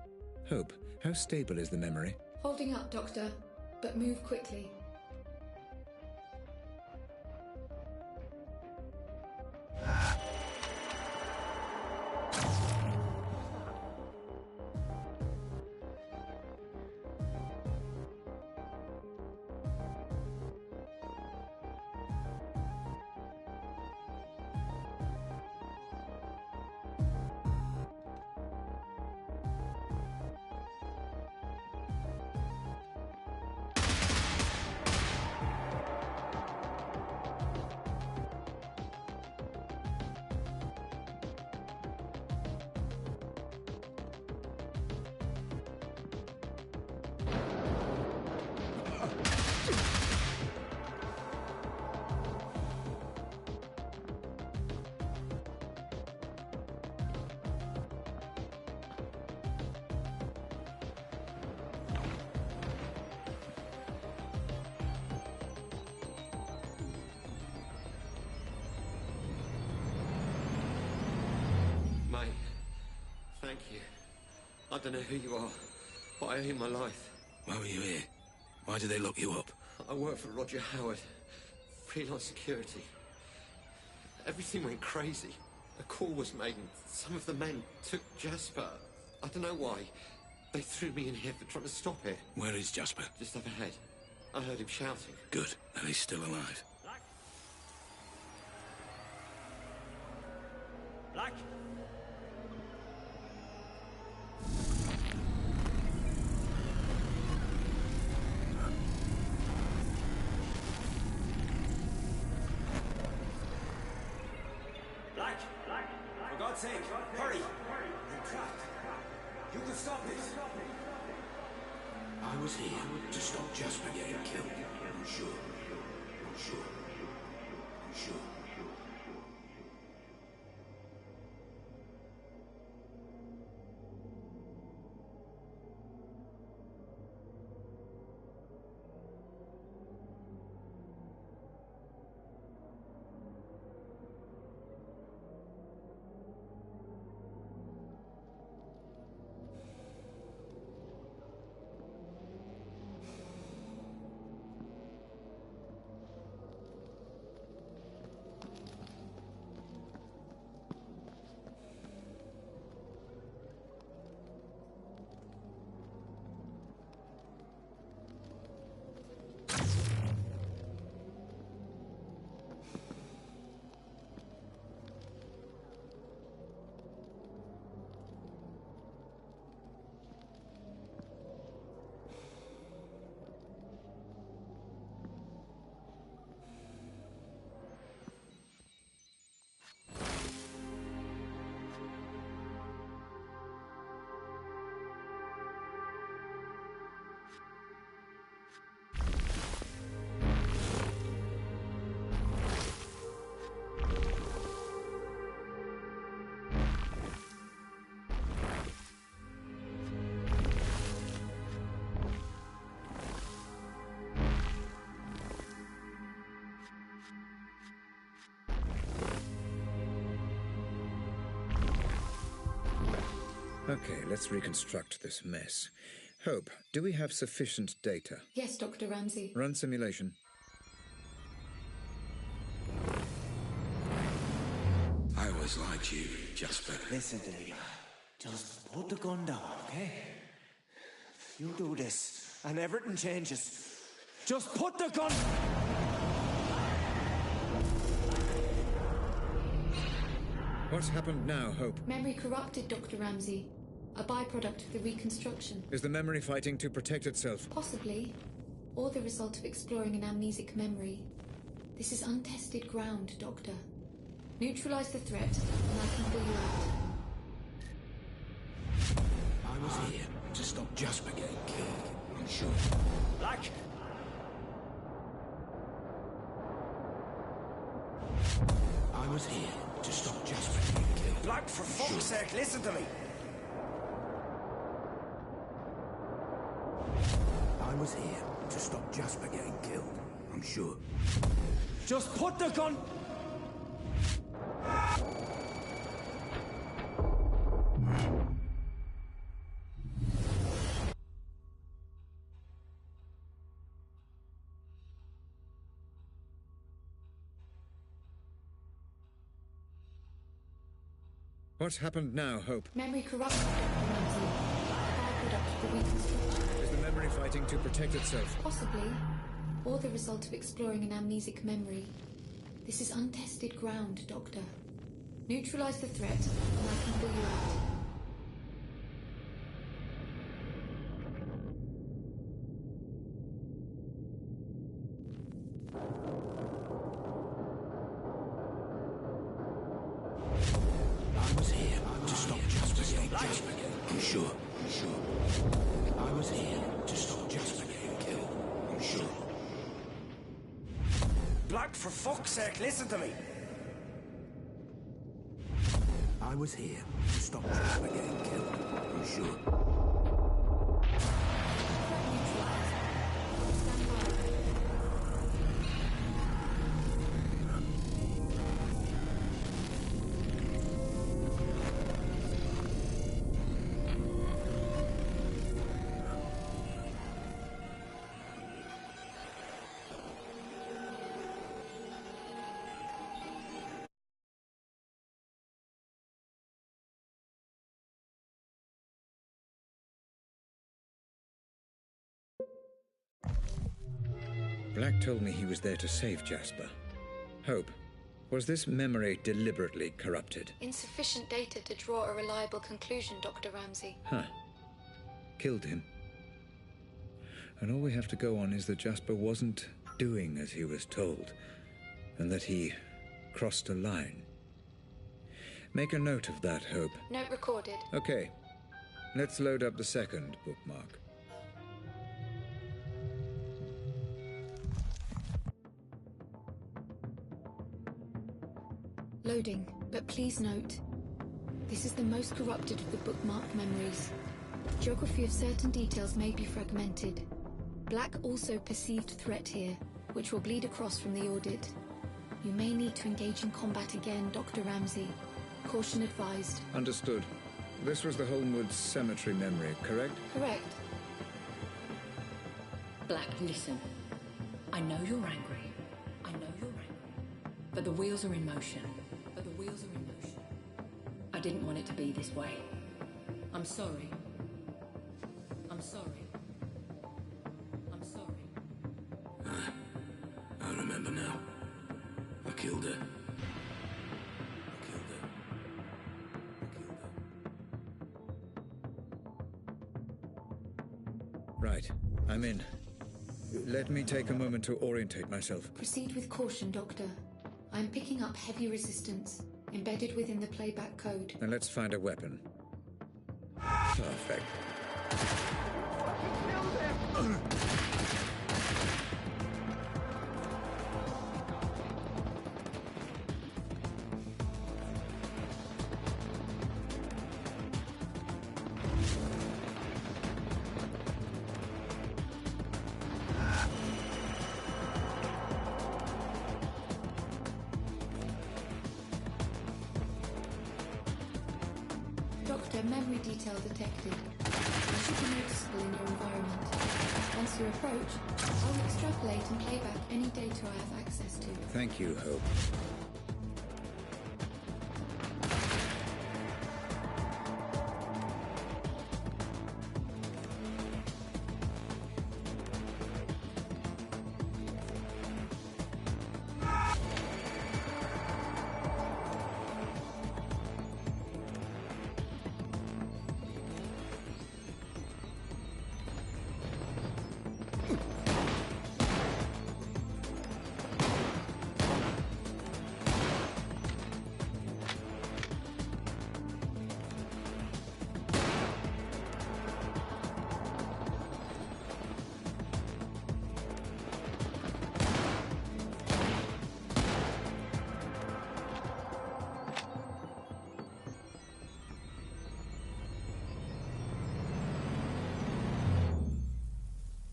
Hope, how stable is the memory? Holding up, Doctor, but move quickly. Mate, thank you. I don't know who you are, but I owe you my life. Why were you here? Why did they lock you up? I work for Roger Howard, freelance security. Everything went crazy. A call was made and some of the men took Jasper. I don't know why. They threw me in here for trying to stop it. Where is Jasper? Just up ahead. I heard him shouting. Good, that he's still alive. Black! Black! For God's sake, hurry! You're trapped. You can stop this. I was here to stop Jasper getting killed. I'm sure. I'm sure. I'm sure. Okay, let's reconstruct this mess. Hope, do we have sufficient data? Yes, Dr. Ramsey. Run simulation. I always liked you, Jasper. Listen to me. Just put the gun down, okay? You do this, and everything changes. Just put the gun... What's happened now, Hope? Memory corrupted, Dr. Ramsey. A byproduct of the reconstruction. Is the memory fighting to protect itself? Possibly. Or the result of exploring an amnesic memory. This is untested ground, Doctor. Neutralize the threat, and I can pull you out. I was here to stop Jasper getting killed. I'm sure. Black! I was here to stop Jasper getting killed. Black, for fuck's sake, listen to me! I was here to stop Jasper getting killed. I'm sure. Just put the gun... What's happened now, Hope? Memory corruption, Dr. Ramsey. Byproduct of the reconstruction. Is the memory fighting to protect itself? Possibly. Or the result of exploring an amnesic memory. This is untested ground, Doctor. Neutralize the threat, and I can pull you out. I was here to stop Jasper getting killed. I'm sure. I was here to stop Jasper getting killed. I'm sure. Black, for fuck's sake, listen to me! I was here to stop Jasper getting killed. I'm sure. Black told me he was there to save Jasper. Hope, was this memory deliberately corrupted? Insufficient data to draw a reliable conclusion, Dr. Ramsey. Huh. Killed him. And all we have to go on is that Jasper wasn't doing as he was told, and that he crossed a line. Make a note of that, Hope. Note recorded. Okay. Let's load up the second bookmark. Loading, but please note, this is the most corrupted of the bookmark memories. Geography of certain details may be fragmented. Black also perceived threat here, which will bleed across from the audit. You may need to engage in combat again, Dr. Ramsey. Caution advised. Understood. This was the Holmwood Cemetery memory, correct? Correct. Black, listen. I know you're angry. But the wheels are in motion. I didn't want it to be this way. I'm sorry. I remember now. I killed her. Right. I'm in. Let me take a moment to orientate myself. Proceed with caution, Doctor. I'm picking up heavy resistance, embedded within the playback code. Then let's find a weapon. Perfect. Doctor, memory detail detected. It should be noticeable in your environment. Once you approach, I'll extrapolate and play back any data I have access to. Thank you, Hope.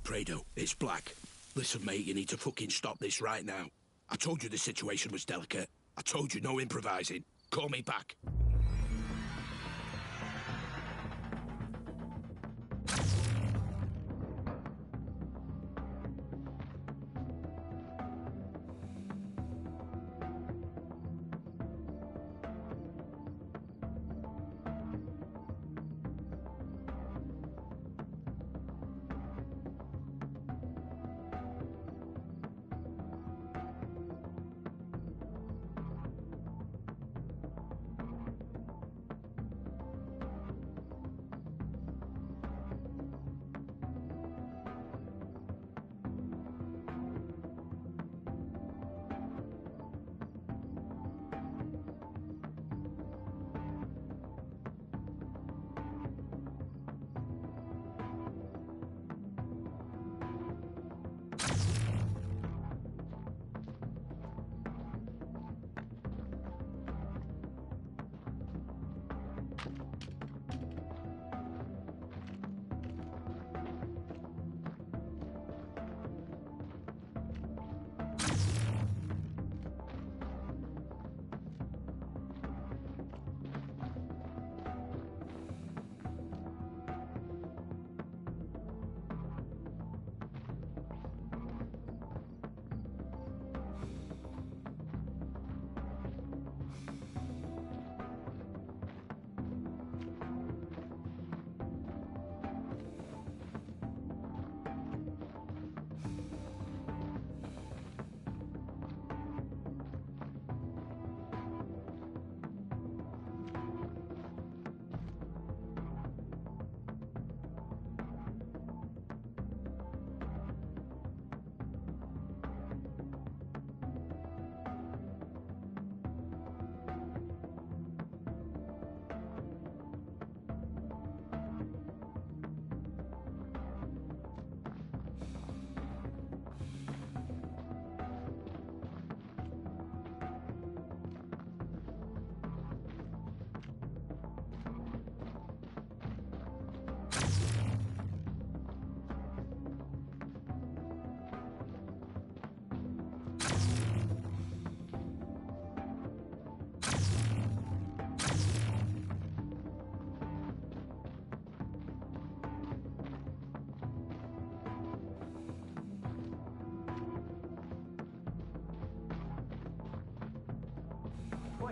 Prado, it's Black. Listen, mate, you need to fucking stop this right now. I told you the situation was delicate. I told you no improvising. Call me back.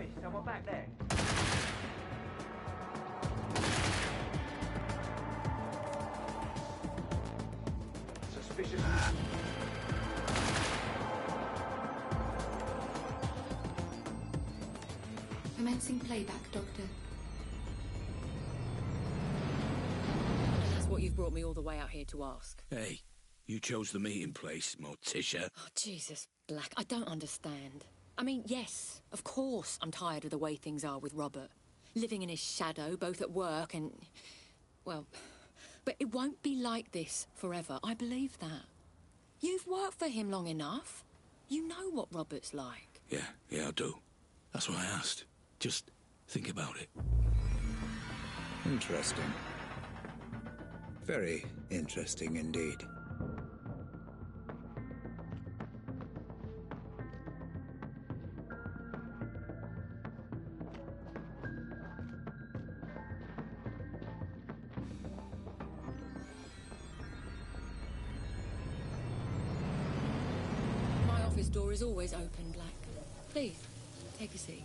Oi, someone back there. Suspicious. Commencing playback, Doctor. And that's what you've brought me all the way out here to ask. Hey, you chose the meeting place, Morticia. Oh, Jesus, Black, I don't understand. I mean, yes, of course I'm tired of the way things are with Robert. Living in his shadow, both at work and... well... but it won't be like this forever. I believe that. You've worked for him long enough. You know what Robert's like. Yeah, I do. That's why I asked. Just think about it. Interesting. Very interesting indeed. My office door is always open, Black. Please, take a seat.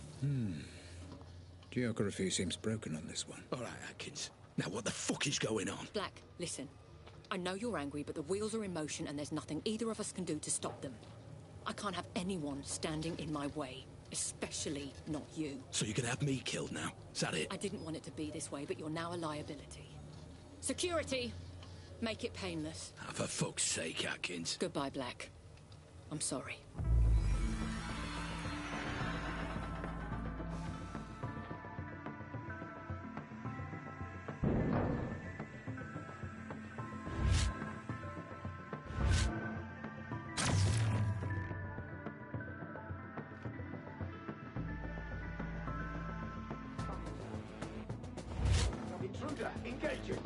Geography seems broken on this one. All right, Atkins. Now, what the fuck is going on? Black, listen. I know you're angry, but the wheels are in motion and there's nothing either of us can do to stop them. I can't have anyone standing in my way, especially not you. So you're gonna have me killed now? Is that it? I didn't want it to be this way, but you're now a liability. Security! Make it painless. Ah, for fuck's sake, Atkins. Goodbye, Black. I'm sorry. Intruder, engaging.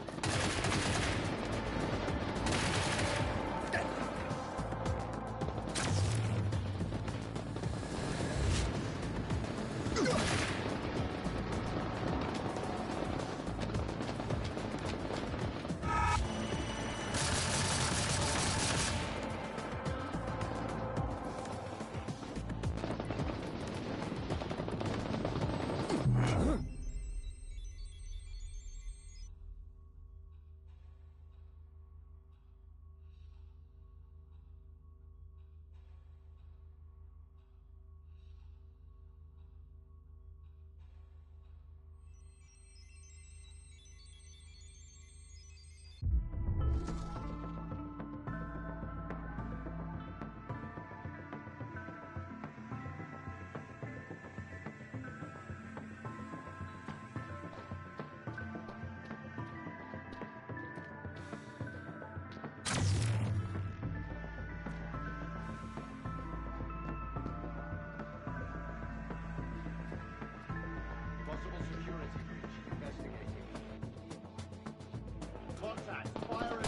Possible security breach. Investigating. Contact. Fire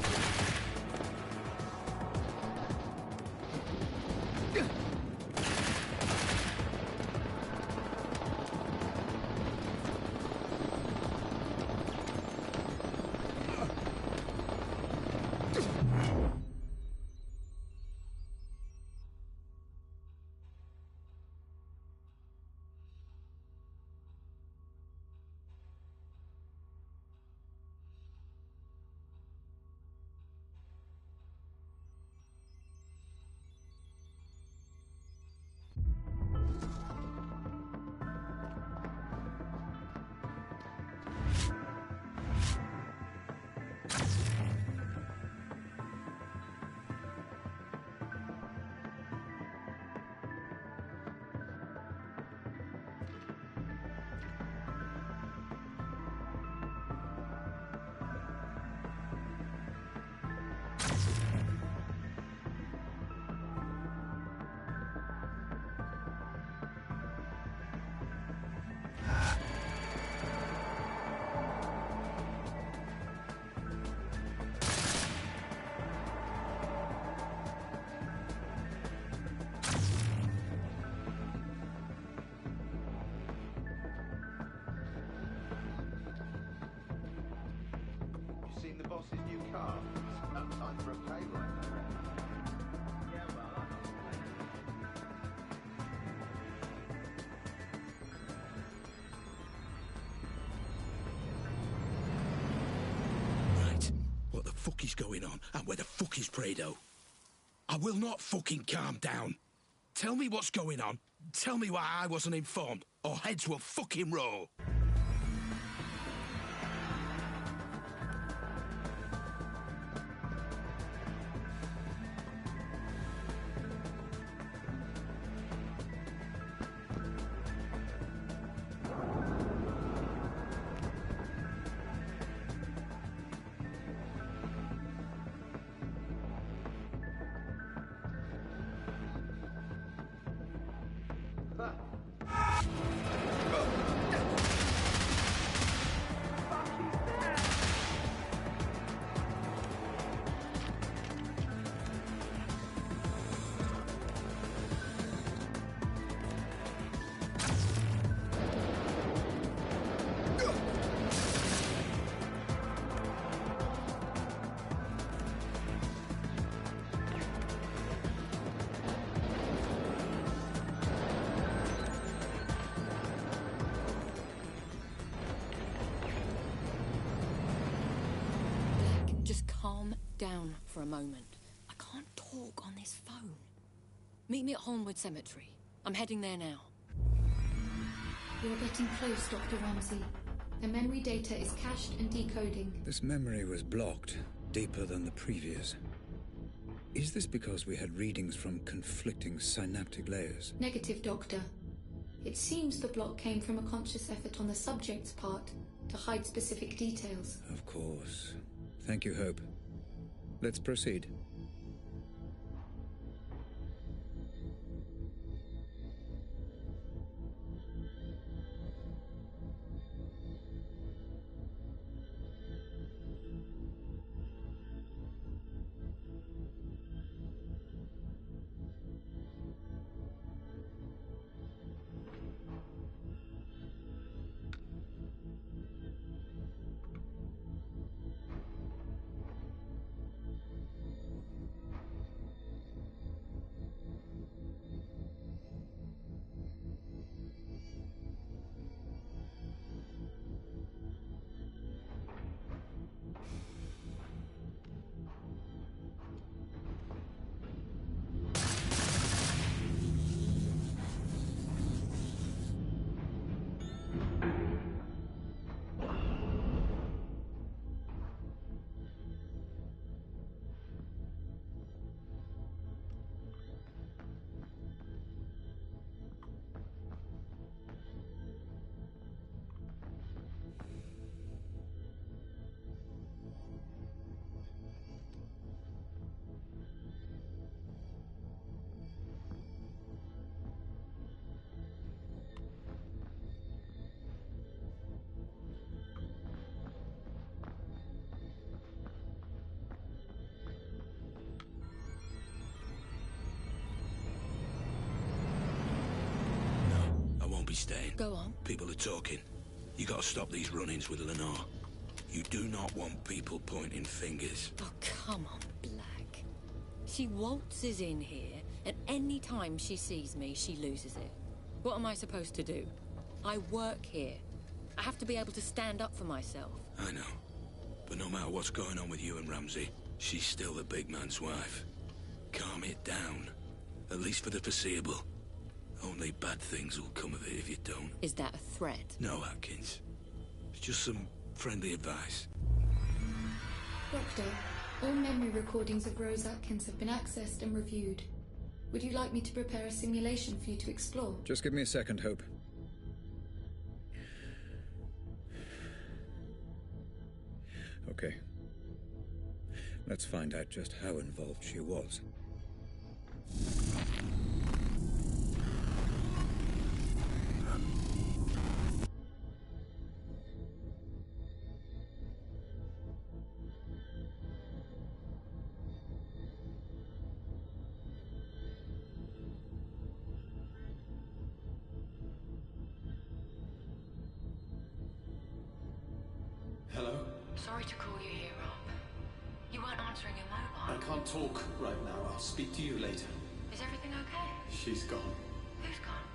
fuck is going on, and where the fuck is Prado? I will not fucking calm down. Tell me what's going on. Tell me why I wasn't informed, or heads will fucking roll. Down for a moment. I can't talk on this phone. Meet me at Holmwood Cemetery. I'm heading there now. You're getting close, Dr. Ramsey. The memory data is cached and decoding. This memory was blocked, deeper than the previous. Is this because we had readings from conflicting synaptic layers? Negative, Doctor. It seems the block came from a conscious effort on the subject's part to hide specific details. Of course. Thank you, Hope. Let's proceed. Staying. Go on. People are talking. You gotta stop these run-ins with Lenore. You do not want people pointing fingers. Oh, come on, Black. She waltzes in here, and any time she sees me, she loses it. What am I supposed to do? I work here. I have to be able to stand up for myself. I know. But no matter what's going on with you and Ramsey, she's still the big man's wife. Calm it down. At least for the foreseeable. Only bad things will come of it if you don't. Is that a threat? No, Atkins. It's just some friendly advice. Doctor, all memory recordings of Rose Atkins have been accessed and reviewed. Would you like me to prepare a simulation for you to explore? Just give me a second, Hope. Okay. Let's find out just how involved she was. Hello? Sorry to call you here, Rob. You weren't answering your mobile. I can't talk right now. I'll speak to you later. Is everything okay? She's gone. Who's gone?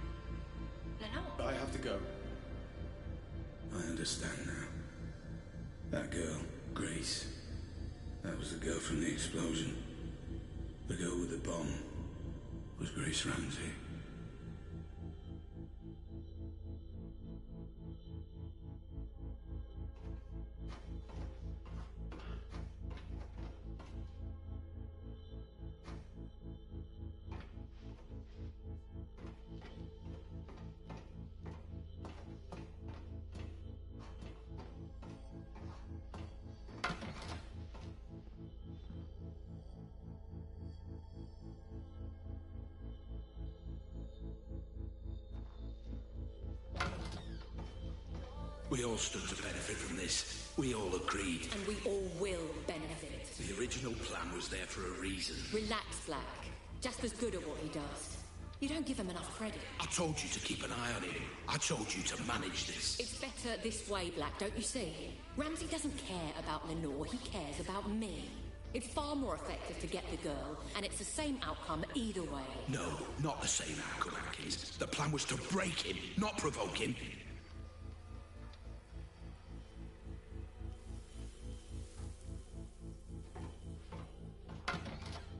Lenore? I have to go. I understand now. That girl, Grace. That was the girl from the explosion. The girl with the bomb was Grace Ramsey. We all stood to benefit from this. We all agreed. And we all will benefit. The original plan was there for a reason. Relax, Black. Jasper's good at what he does. You don't give him enough credit. I told you to keep an eye on him. I told you to manage this. It's better this way, Black, don't you see? Ramsey doesn't care about Lenore, he cares about me. It's far more effective to get the girl, and it's the same outcome either way. No, not the same outcome, Atkins. The plan was to break him, not provoke him.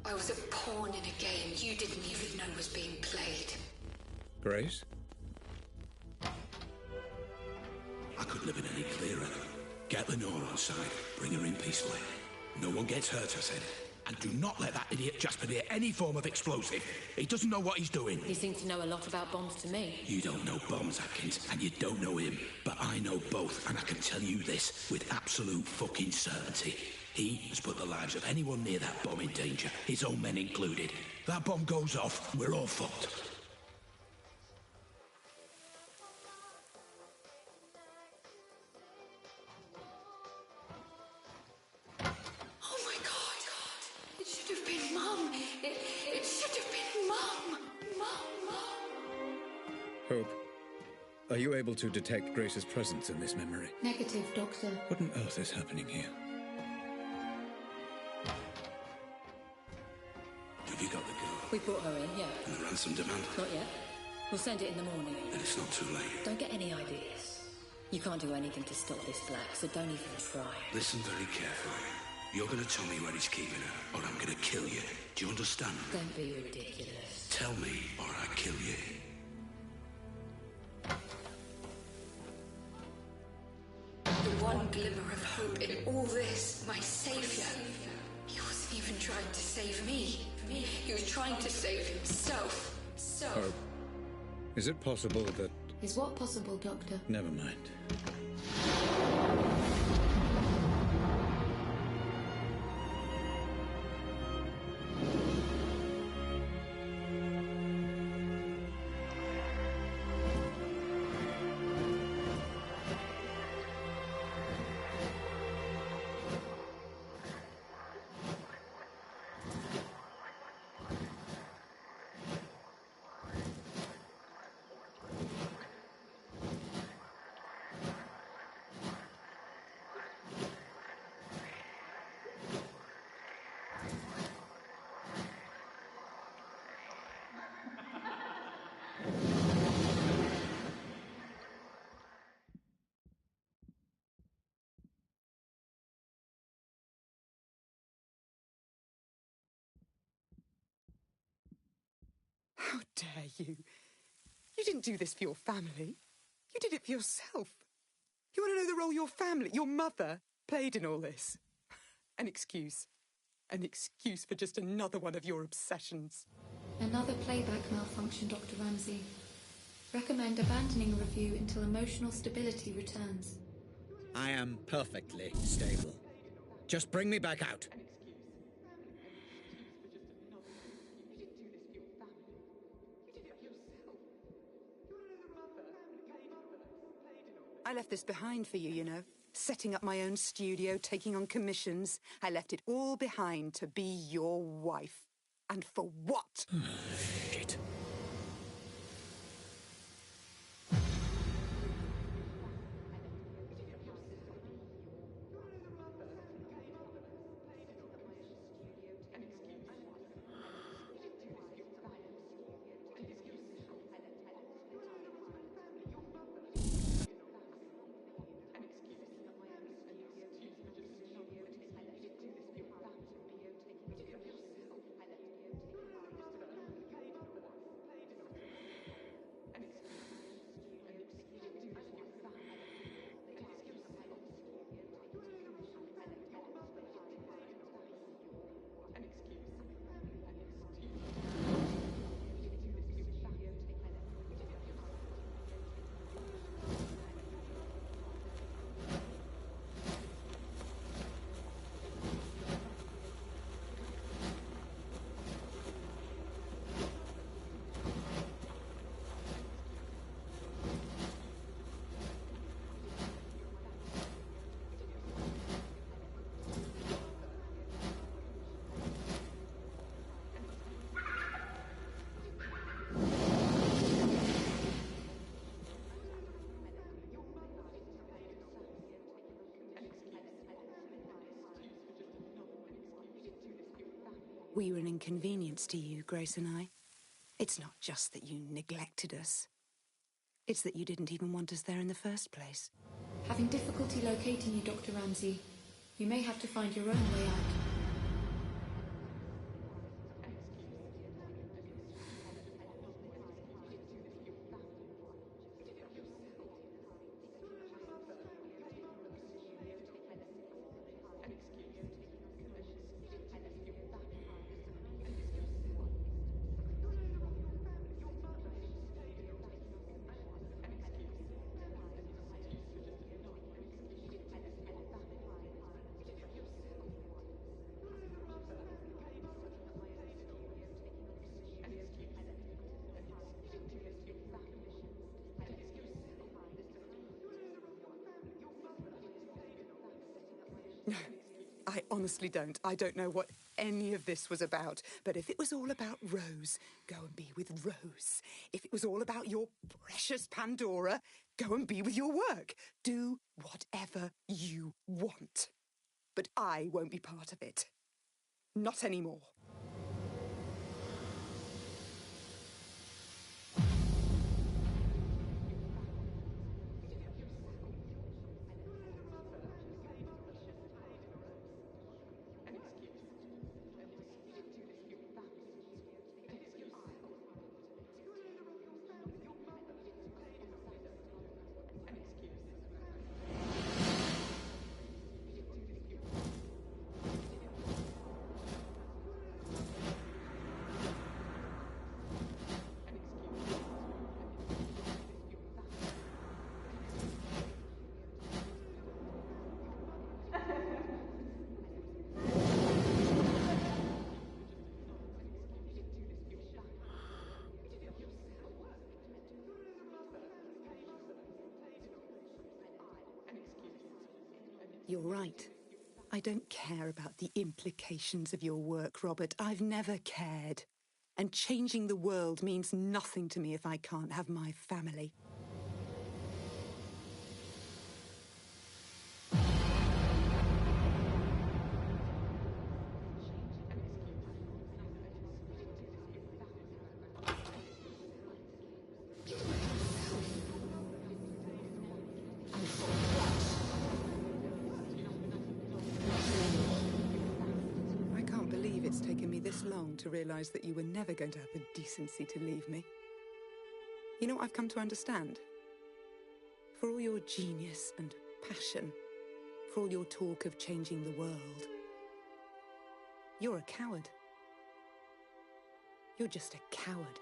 I was a pawn in a game you didn't even know was being played. Grace? I couldn't have been any clearer. Get Lenore on side. Bring her in peacefully. No one gets hurt, I said. And do not let that idiot Jasper near any form of explosive. He doesn't know what he's doing. He seems to know a lot about bombs to me. You don't know bombs, Atkins, and you don't know him. But I know both, and I can tell you this with absolute fucking certainty. He has put the lives of anyone near that bomb in danger, his own men included. That bomb goes off, we're all fucked. Oh my God! It should have been Mum! It should have been Mum! Mum! Hope, are you able to detect Grace's presence in this memory? Negative, Doctor. What on earth is happening here? Have you got the girl? We brought her in, yeah. And the ransom demand? Not yet. We'll send it in the morning. Then it's not too late. Don't get any ideas. You can't do anything to stop this, Black, so don't even try. Listen very carefully. You're going to tell me where he's keeping her, or I'm going to kill you. Do you understand? Don't be ridiculous. Tell me, or I kill you. The one glimmer of hope in all this, my savior. He wasn't even trying to save me. He was trying to save himself. So... Hope, is it possible that... Is what possible, Doctor? Never mind. How dare you? You didn't do this for your family. You did it for yourself. You want to know the role your family, your mother, played in all this? An excuse. An excuse for just another one of your obsessions. Another playback malfunction, Dr. Ramsey. Recommend abandoning review until emotional stability returns. I am perfectly stable. Just bring me back out. I left this behind for you, you know. Setting up my own studio, taking on commissions. I left it all behind to be your wife. And for what? Shit. We were an inconvenience to you, Grace and I. It's not just that you neglected us. It's that you didn't even want us there in the first place. Having difficulty locating you, Dr. Ramsey. You may have to find your own way out. No, I honestly don't. I don't know what any of this was about. But if it was all about Rose, go and be with Rose. If it was all about your precious Pandora, go and be with your work. Do whatever you want. But I won't be part of it. Not anymore. You're right. I don't care about the implications of your work, Robert. I've never cared. And changing the world means nothing to me if I can't have my family. It's taken me this long to realise that you were never going to have the decency to leave me. You know what I've come to understand? For all your genius and passion, for all your talk of changing the world, you're a coward. You're just a coward.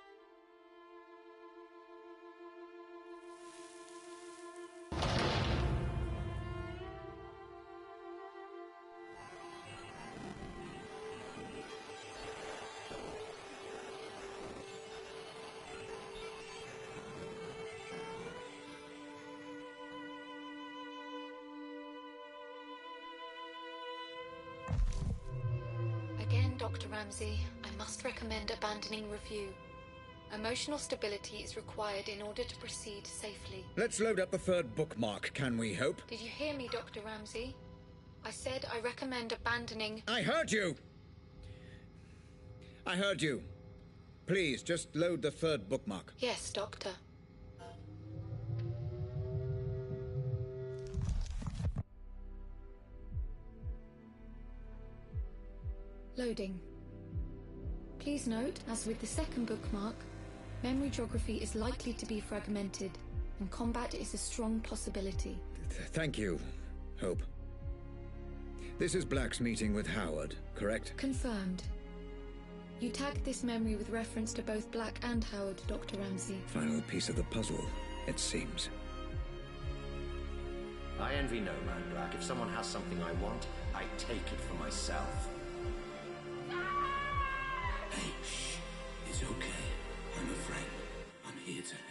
Again, Dr. Ramsey, I must recommend abandoning review. Emotional stability is required in order to proceed safely. Let's load up the third bookmark, can we hope? Did you hear me, Dr. Ramsey? I said I recommend abandoning... I heard you! I heard you. Please, just load the third bookmark. Yes, Doctor. Loading. Please note, as with the second bookmark, memory geography is likely to be fragmented, and combat is a strong possibility. Thank you, Hope. This is Black's meeting with Howard, correct? Confirmed. You tagged this memory with reference to both Black and Howard, Dr. Ramsey. Final piece of the puzzle, it seems. I envy no man, Black. If someone has something I want, I take it for myself. Hey, shh. It's okay. I'm a friend. I'm here to help.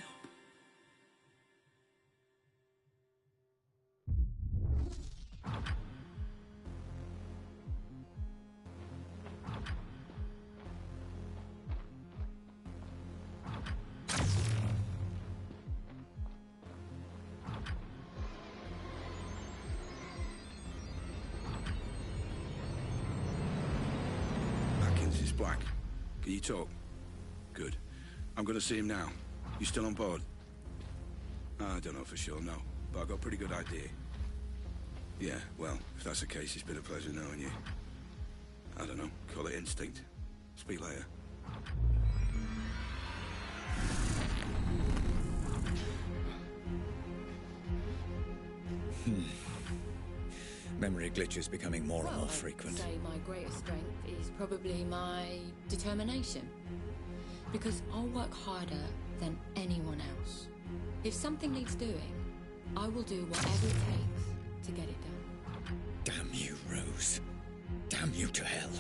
Black. Can you talk? Good. I'm gonna see him now. You still on board? I don't know for sure, no. But I've got a pretty good idea. Yeah, well, if that's the case, it's been a pleasure knowing you. I don't know, call it instinct. Speak later. Memory glitches becoming more and more I'd frequent. say my greatest strength is probably my determination. Because I'll work harder than anyone else. If something needs doing, I will do whatever it takes to get it done. Damn you, Rose. Damn you to hell.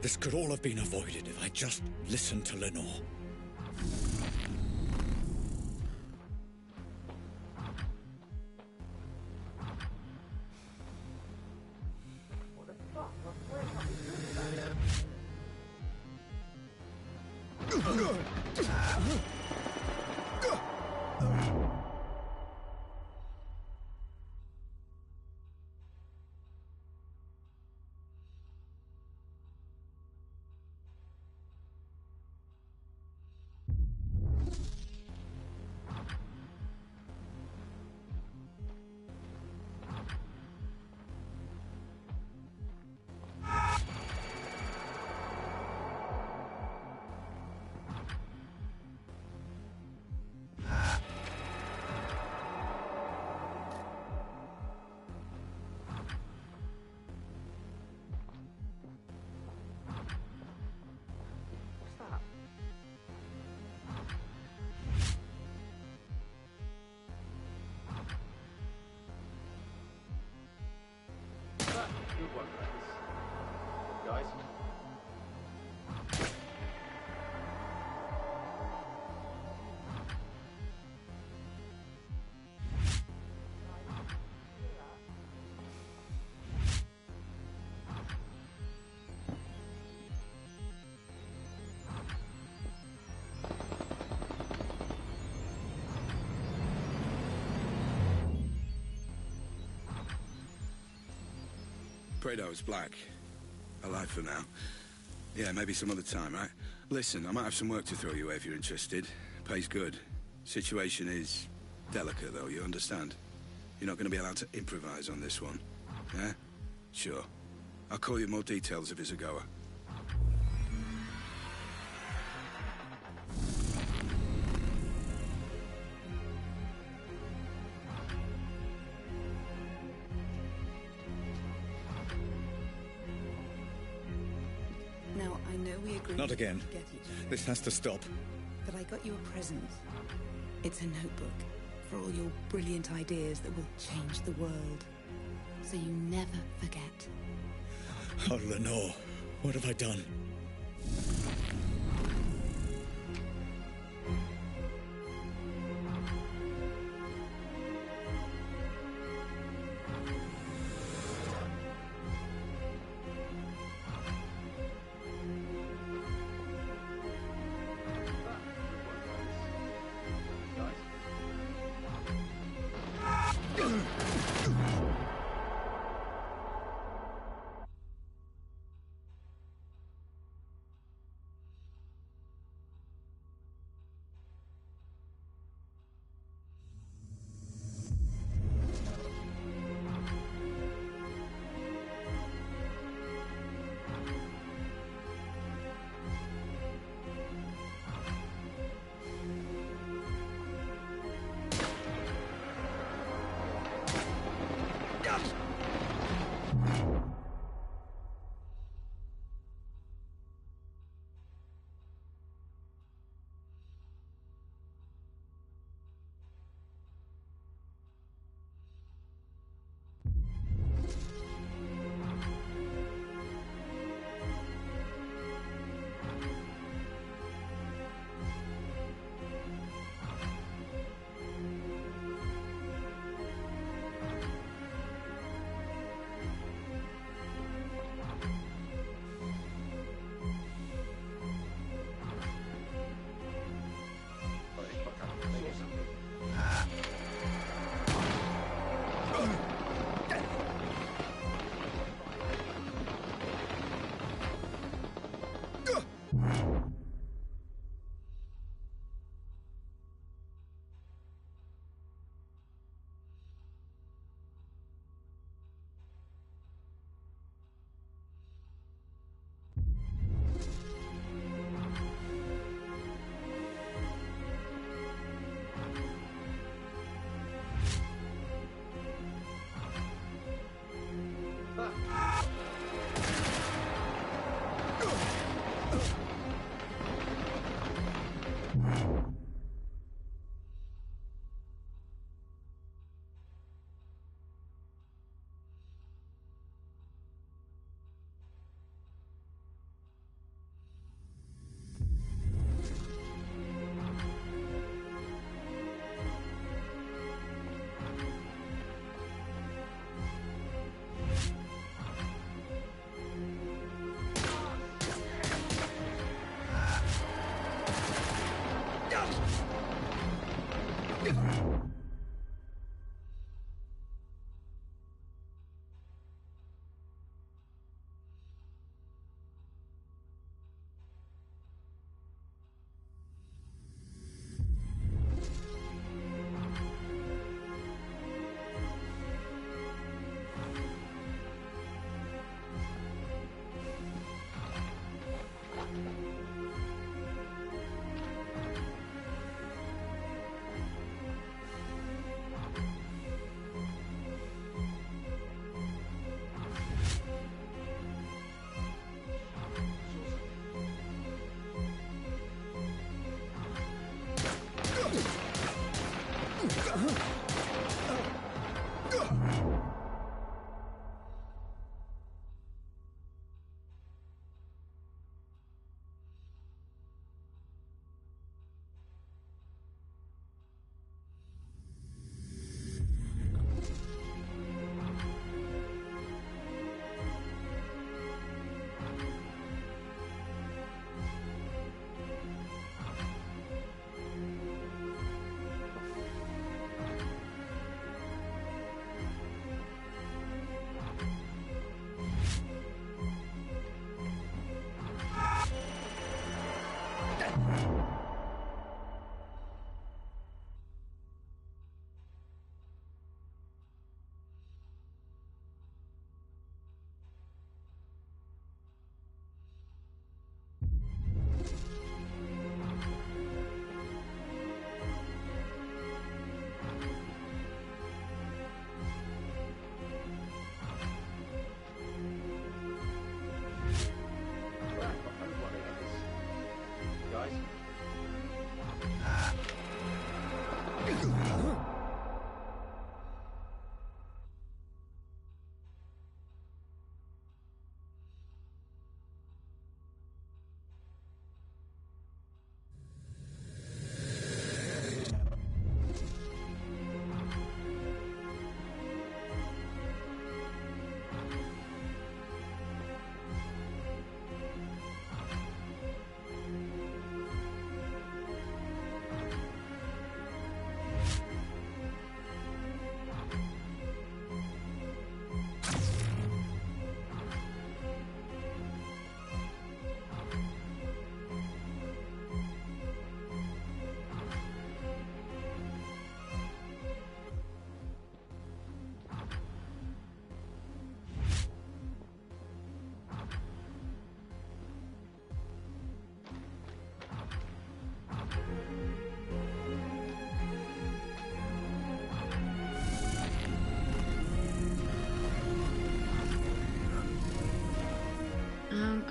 This could all have been avoided if I just listened to Lenore. Good one, guys. Praetor's Black. Alive for now. Yeah, maybe some other time, right? Listen, I might have some work to throw your way if you're interested. Pays good. Situation is delicate, though, you understand? You're not going to be allowed to improvise on this one. Yeah? Sure. I'll call you more details if it's a goer. Now, I know we agreed Not again. to get each other, This has to stop. but I got you a present. It's a notebook for all your brilliant ideas that will change the world. So you never forget. Oh, Lenore, what have I done?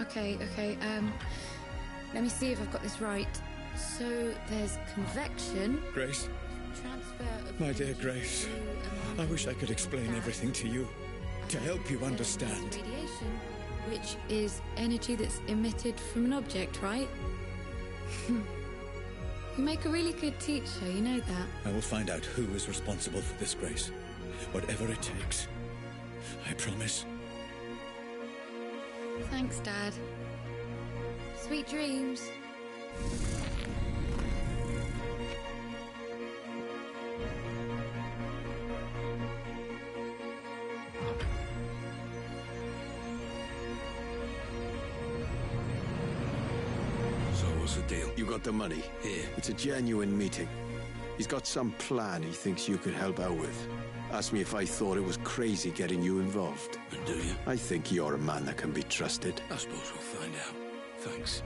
Okay, let me see if I've got this right. So there's convection. Grace. Transfer of My dear Grace, I wish I could explain everything to you, to help you understand. Radiation, which is energy that's emitted from an object, right? You make a really good teacher, you know that. I will find out who is responsible for this, Grace. Whatever it takes. I promise. Thanks, Dad. Sweet dreams. So what's the deal? You got the money? Here. It's a genuine meeting. He's got some plan he thinks you could help out with. Asked me if I thought it was crazy getting you involved. And do you? I think you're a man that can be trusted. I suppose we'll find out. Thanks.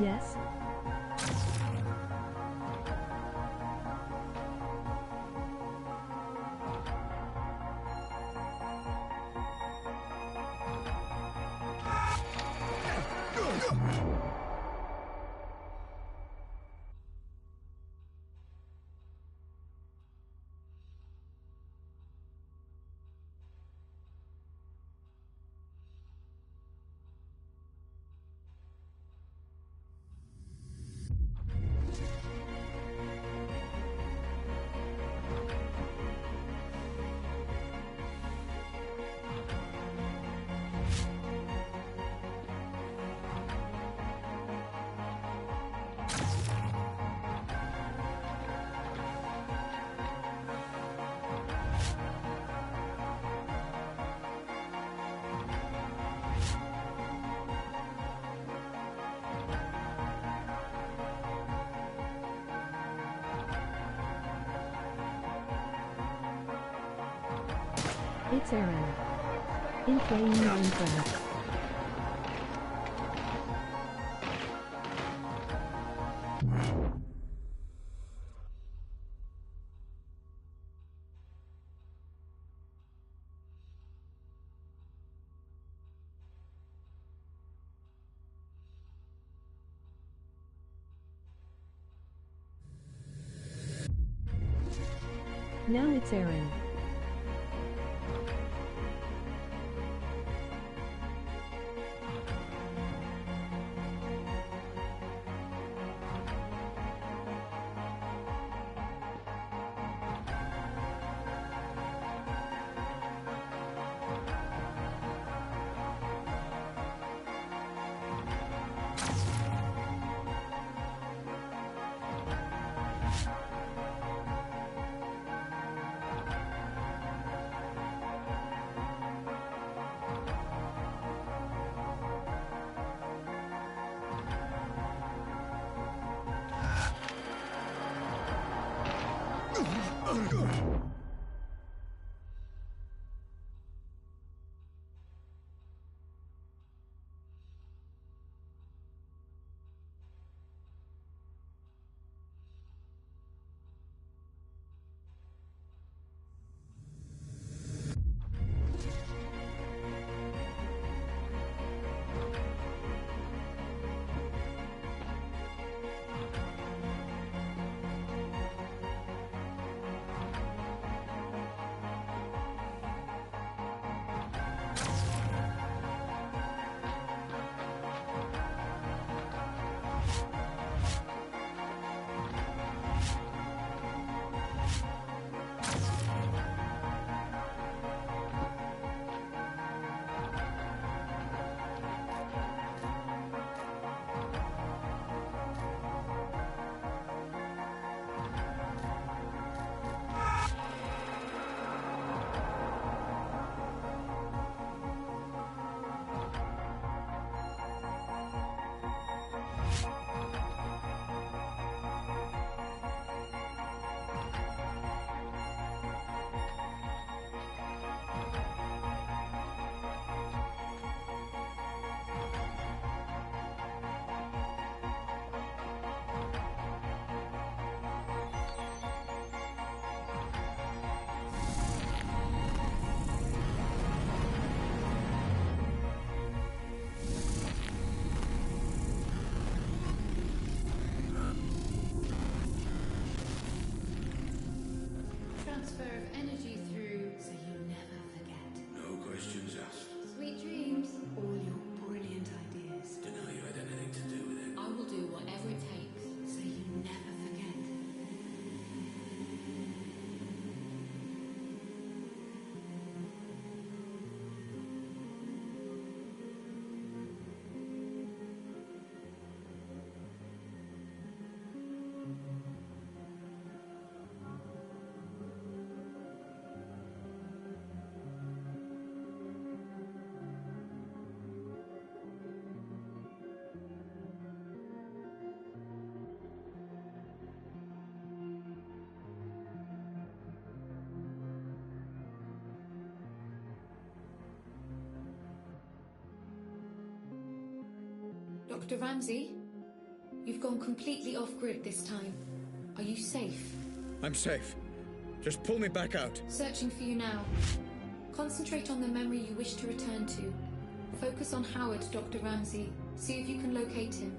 Yes? It's Aaron. In playing Minecraft. Now it's Aaron. Transfer of energy through so you never forget. No questions asked. Sweet dreams. All your brilliant ideas. Didn't know you had anything to do with it. I will do whatever it takes. So you never forget. Dr. Ramsey, you've gone completely off-grid this time. Are you safe? I'm safe. Just pull me back out. Searching for you now. Concentrate on the memory you wish to return to. Focus on Howard, Dr. Ramsey. See if you can locate him.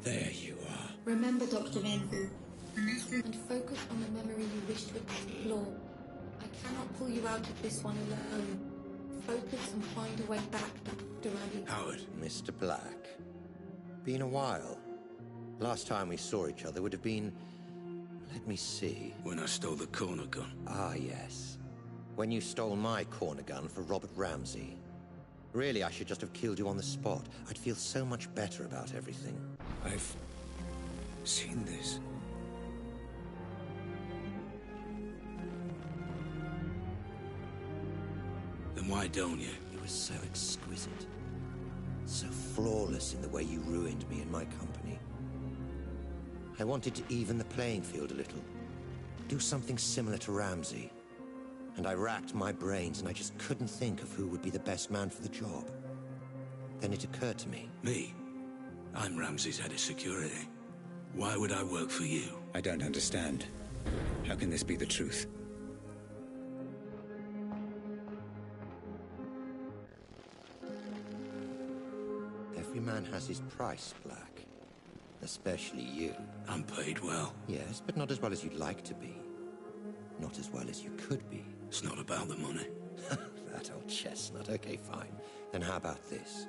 There you are. Remember, Dr. Ramsey, and focus on the memory you wish to explore. I cannot pull you out of this one alone. Focus and find a way back, Dr. Ramsey. Howard. Mr. Black. Been a while. Last time we saw each other would have been... Let me see. When I stole the corner gun. Ah, yes. When you stole my corner gun for Robert Ramsey. Really, I should just have killed you on the spot. I'd feel so much better about everything. I've seen this. Then why don't you? You were so exquisite. So flawless in the way you ruined me and my company. I wanted to even the playing field a little. Do something similar to Ramsey. And I racked my brains and I just couldn't think of who would be the best man for the job. Then it occurred to me. Me? I'm Ramsey's head of security. Why would I work for you? I don't understand. How can this be the truth? Every man has his price, Black. Especially you. I'm paid well. Yes, but not as well as you'd like to be. Not as well as you could be. It's not about the money. That old chestnut. Okay, fine. Then how about this?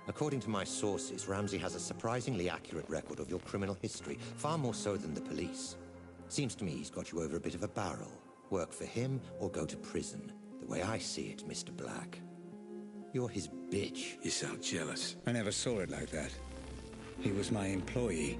According to my sources, Ramsey has a surprisingly accurate record of your criminal history, far more so than the police. Seems to me he's got you over a bit of a barrel. Work for him or go to prison. The way I see it, Mr. Black. You're his bitch. You sound jealous. I never saw it like that. He was my employee.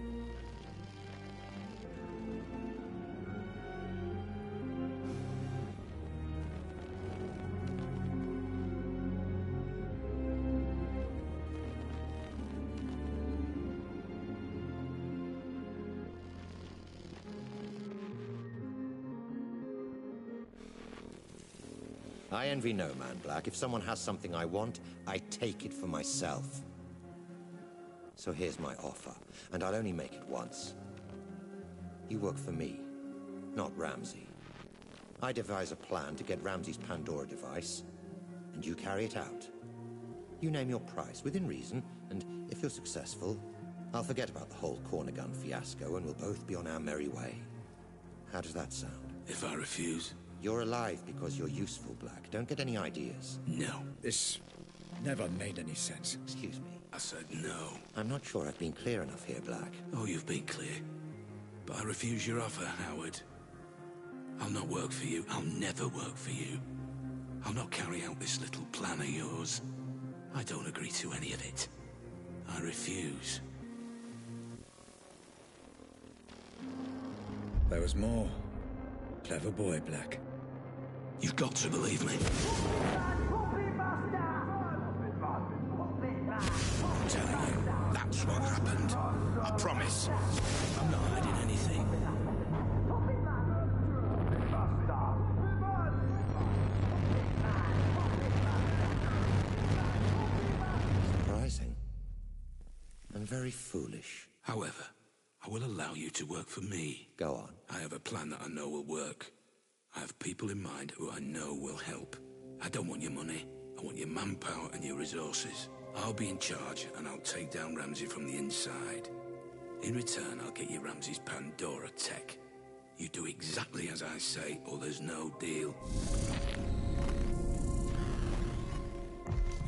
I envy no man, Black. If someone has something I want, I take it for myself. So here's my offer, and I'll only make it once. You work for me, not Ramsey. I devise a plan to get Ramsey's Pandora device, and you carry it out. You name your price, within reason, and if you're successful, I'll forget about the whole corner gun fiasco, and we'll both be on our merry way. How does that sound? If I refuse? You're alive because you're useful, Black. Don't get any ideas. No. This never made any sense. Excuse me. I said no. I'm not sure I've been clear enough here, Black. Oh, you've been clear. But I refuse your offer, Howard. I'll not work for you. I'll never work for you. I'll not carry out this little plan of yours. I don't agree to any of it. I refuse. There was more. Clever boy, Black. You've got to believe me. I'm telling you, that's what happened. I promise. I'm not hiding anything. Surprising. And very foolish. However, I will allow you to work for me. Go on. I have a plan that I know will work. I have people in mind who I know will help. I don't want your money. I want your manpower and your resources. I'll be in charge, and I'll take down Ramsey from the inside. In return, I'll get you Ramsey's Pandora tech. You do exactly as I say, or there's no deal.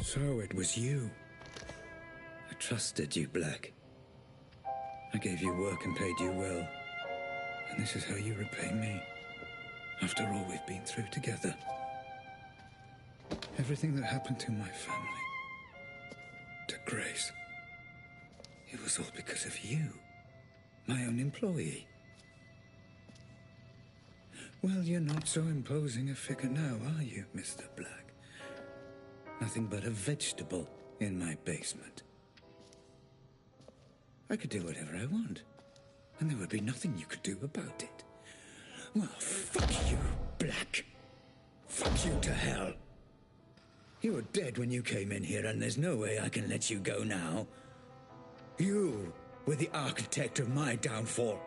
So it was you. I trusted you, Black. I gave you work and paid you well. And this is how you repay me. After all we've been through together. Everything that happened to my family. To Grace. It was all because of you. My own employee. Well, you're not so imposing a figure now, are you, Mr. Black? Nothing but a vegetable in my basement. I could do whatever I want, and there would be nothing you could do about it. Well, fuck you, Black. Fuck you to hell. You were dead when you came in here, and there's no way I can let you go now. You were the architect of my downfall.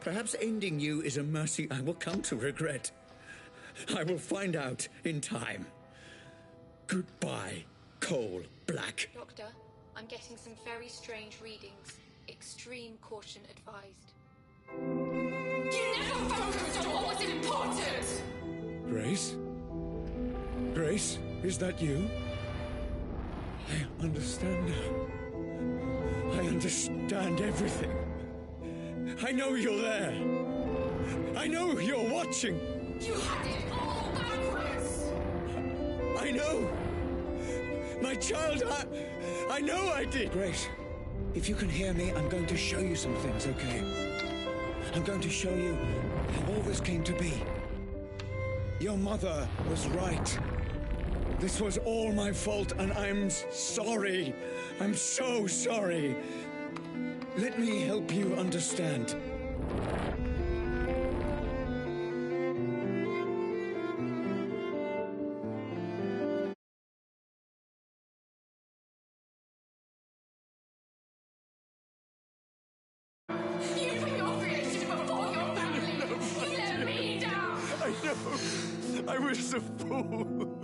Perhaps ending you is a mercy I will come to regret. I will find out in time. Goodbye, Cole Black. Doctor, I'm getting some very strange readings. Extreme caution advised. You never focused on what was important! Grace? Grace, is that you? I understand now. I understand everything. I know you're there. I know you're watching. You had it all backwards! I know. My child, I know I did. Grace, if you can hear me, I'm going to show you some things, okay? I'm going to show you how all this came to be. Your mother was right. This was all my fault, and I'm sorry. I'm so sorry. Let me help you understand. You put your creation before your family! You let me down! I know. I was a fool.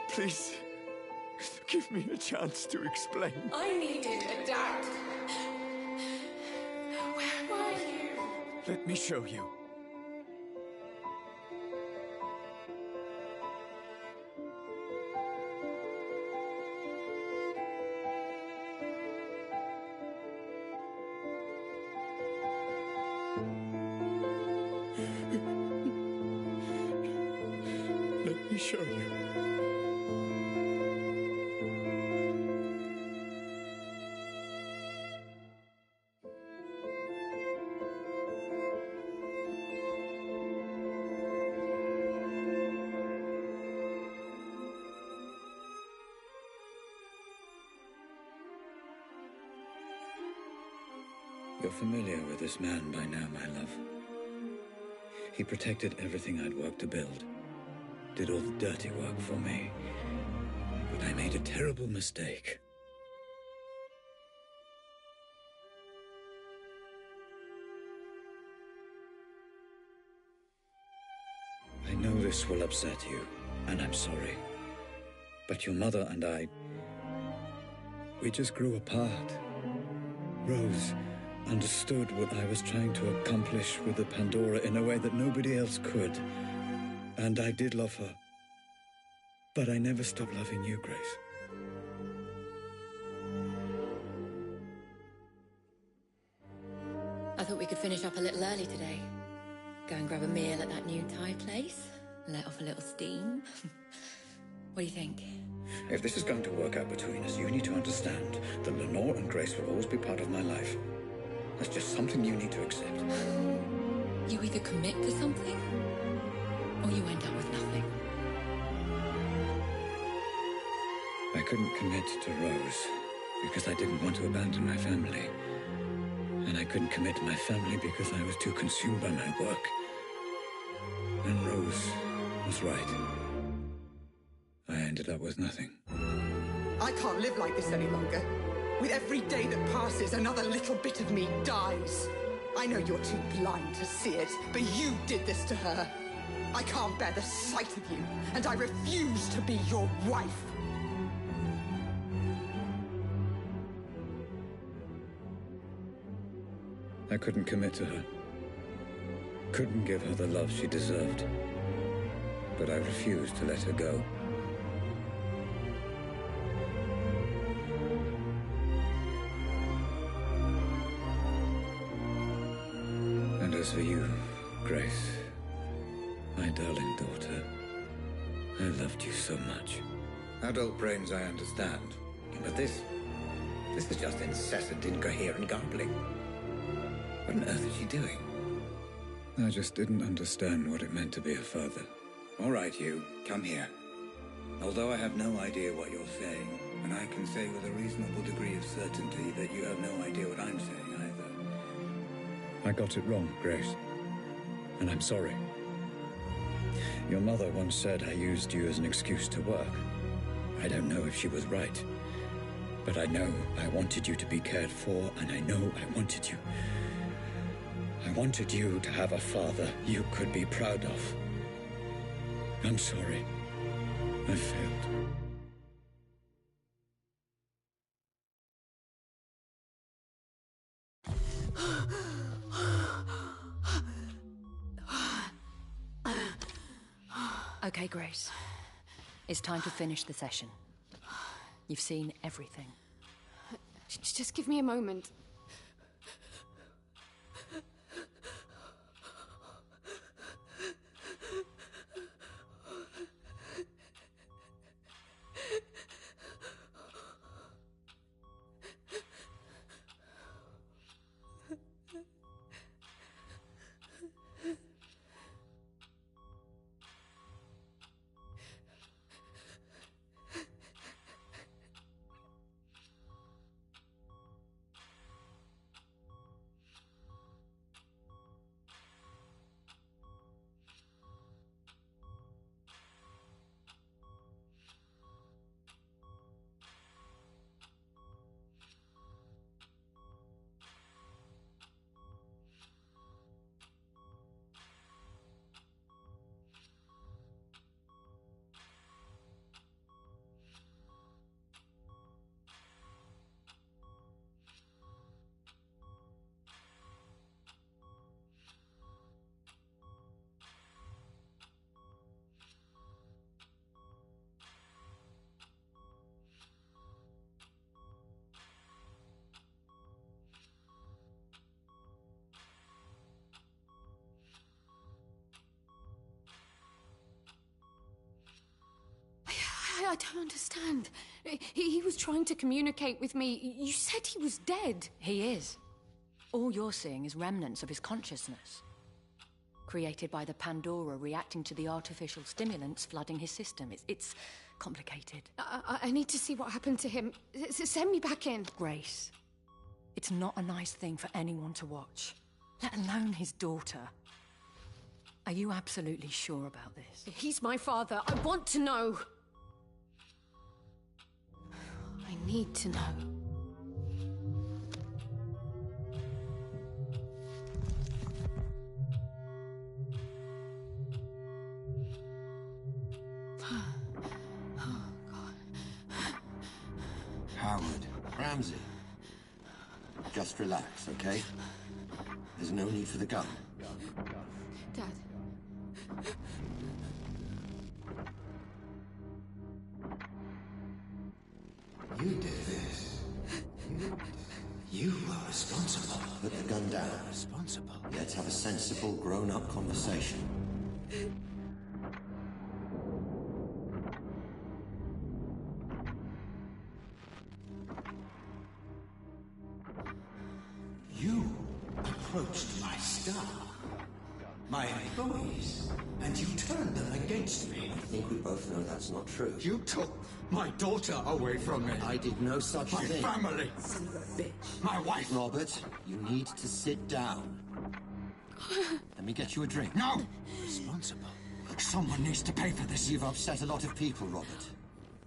Please, give me a chance to explain. I needed a dad. Where were you? Let me show you. Let me show you. You're familiar with this man by now, my love. He protected everything I'd worked to build. Did all the dirty work for me. But I made a terrible mistake. I know this will upset you, and I'm sorry. But your mother and I, we just grew apart. Rose understood what I was trying to accomplish with the Pandora in a way that nobody else could. And I did love her. But I never stopped loving you, Grace. I thought we could finish up a little early today. Go and grab a meal at that new Thai place. Let off a little steam. What do you think? If this is going to work out between us, you need to understand that Lenore and Grace will always be part of my life. That's just something you need to accept. You either commit to something, or you end up with nothing. I couldn't commit to Rose because I didn't want to abandon my family. And I couldn't commit to my family because I was too consumed by my work. And Rose was right. I ended up with nothing. I can't live like this any longer. With every day that passes, another little bit of me dies. I know you're too blind to see it, but you did this to her. I can't bear the sight of you, and I refuse to be your wife. I couldn't commit to her. Couldn't give her the love she deserved. But I refused to let her go. And as for you, Grace, my darling daughter, I loved you so much. Adult brains I understand, but this is just incessant, incoherent garbling. What on earth is she doing? I just didn't understand what it meant to be a father. All right, you, come here. Although I have no idea what you're saying, and I can say with a reasonable degree of certainty that you have no idea what I'm saying either. I got it wrong, Grace. And I'm sorry. Your mother once said I used you as an excuse to work. I don't know if she was right. But I know I wanted you to be cared for, and I know I wanted you. I wanted you to have a father you could be proud of. I'm sorry. I failed. Okay, Grace. It's time to finish the session. You've seen everything. Just give me a moment. I don't understand. He was trying to communicate with me. You said he was dead. He is. All you're seeing is remnants of his consciousness, created by the Pandora reacting to the artificial stimulants flooding his system. It's complicated. I need to see what happened to him. Send me back in. Grace, it's not a nice thing for anyone to watch, let alone his daughter. Are you absolutely sure about this? He's my father. I want to know. I need to know. Howard. Ramsey. Just relax, okay? There's no need for the gun. Dad. You did this. You were responsible. Put the gun down. Responsible? Let's have a sensible, grown-up conversation. You approached my staff, my employees, and you turned them against me. I think we both know that's not true. You took my daughter away from me. I did no such thing. My family. Son of a bitch. My wife. Robert, you need to sit down. Let me get you a drink. No! Responsible. Someone needs to pay for this. You've upset a lot of people, Robert.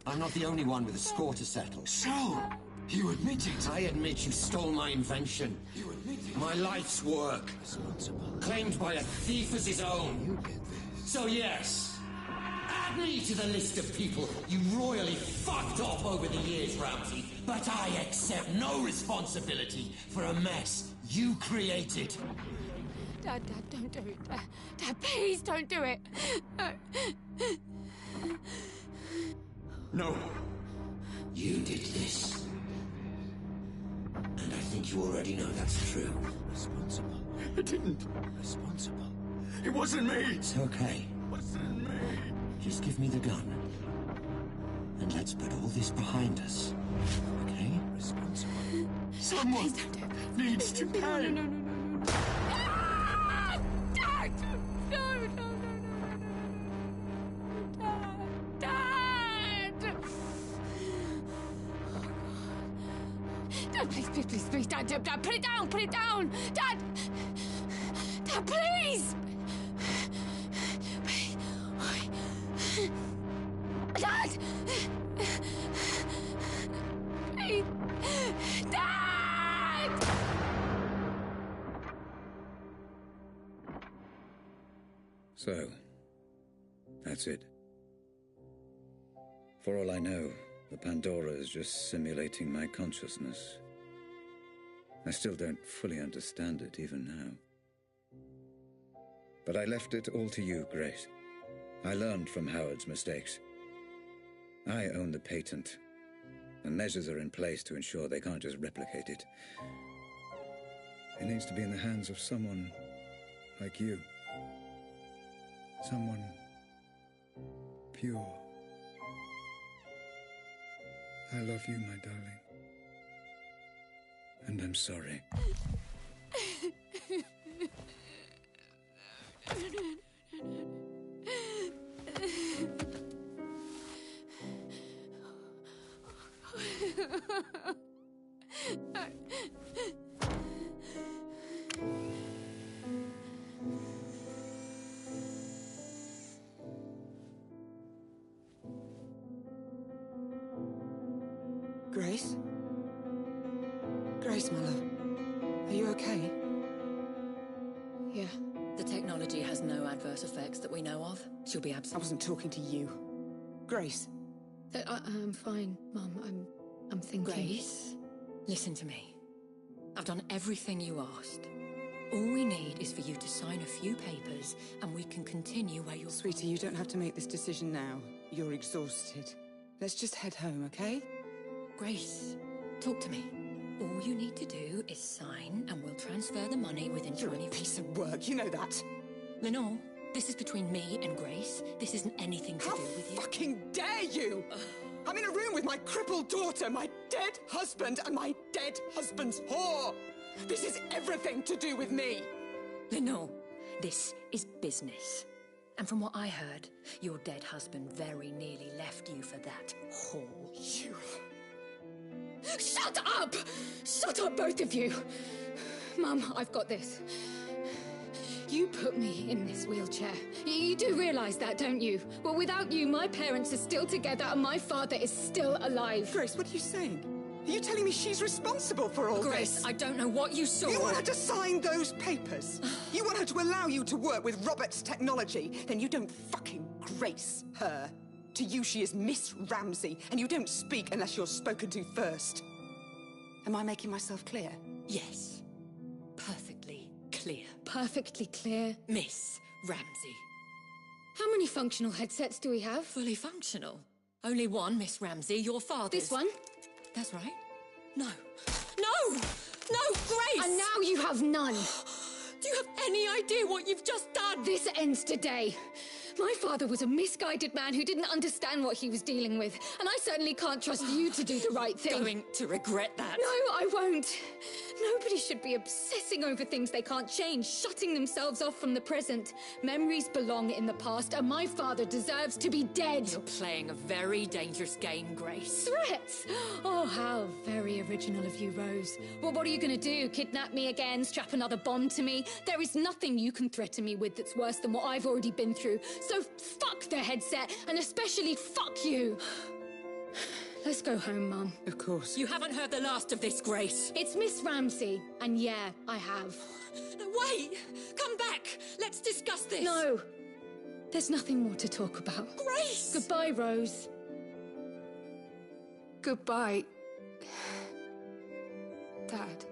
I'm not the only one with a score to settle. So, you admit it? I admit you stole my invention. You admit it? My life's work. Responsible. Claimed by a thief as his own. You did this. So yes, add me to the list of people you royally fucked off over the years, Ramsey. But I accept no responsibility for a mess you created. Dad, don't do it. Dad, please don't do it. No. You did this. And I think you already know that's true. Responsible. I didn't. Responsible. It wasn't me. It's okay. It wasn't me. Just give me the gun. And let's put all this behind us. Okay? Responsible. Someone needs to pay. No. Dad! No. Dad! Dad, please, Dad, put it down! Dad, please! Dad! Please! Dad! So, that's it. For all I know, the Pandora is just simulating my consciousness. I still don't fully understand it, even now. But I left it all to you, Grace. I learned from Howard's mistakes. I own the patent, and measures are in place to ensure they can't just replicate it. It needs to be in the hands of someone like you. Someone pure. I love you, my darling. And I'm sorry. Grace? Grace, my love. Are you okay? Yeah. The technology has no adverse effects that we know of. She'll be absent. I wasn't talking to you. Grace. I'm fine, Mum. I'm thinking. Grace, listen to me. I've done everything you asked. All we need is for you to sign a few papers, and we can continue where you're... Sweetie, you don't have to make this decision now. You're exhausted. Let's just head home, okay? Grace, talk to me. All you need to do is sign, and we'll transfer the money within 24 hours. You're a piece of work, you know that. Lenore, This is between me and Grace. This isn't anything to do with you. How fucking dare you! I'm in a room with my crippled daughter, my dead husband, and my dead husband's whore! This is everything to do with me! Lenore, this is business. And from what I heard, your dead husband very nearly left you for that whore. You... Shut up! Shut up, both of you! Mum, I've got this. You put me in this wheelchair. You do realise that, don't you? Well, without you, my parents are still together and my father is still alive. Grace, what are you saying? Are you telling me she's responsible for all Grace, this? I don't know what you saw. You want her to sign those papers? You want her to allow you to work with Robert's technology? Then you don't fucking grace her. To you, she is Miss Ramsey, and you don't speak unless you're spoken to first. Am I making myself clear? Yes. Perfectly clear. Perfectly clear. Miss Ramsey. How many functional headsets do we have? Fully functional. Only one, Miss Ramsey, your father's. This one? That's right. No. No! No, Grace! And now you have none. Do you have any idea what you've just done? This ends today. My father was a misguided man who didn't understand what he was dealing with, and I certainly can't trust you to do the right thing. Going to regret that. No, I won't. Nobody should be obsessing over things they can't change, shutting themselves off from the present. Memories belong in the past, and my father deserves to be dead. You're playing a very dangerous game, Grace. Threats? Oh, how very original of you, Rose. Well, what are you going to do? Kidnap me again? Strap another bomb to me? There is nothing you can threaten me with that's worse than what I've already been through. So fuck the headset, and especially fuck you. Let's go home, Mum. Of course. You haven't heard the last of this, Grace. It's Miss Ramsey, and yeah, I have. No, wait! Come back! Let's discuss this! No! There's nothing more to talk about. Grace! Goodbye, Rose. Goodbye, Dad.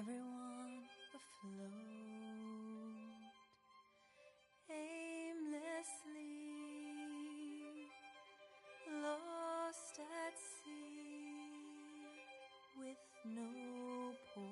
everyone afloat, aimlessly lost at sea with no port.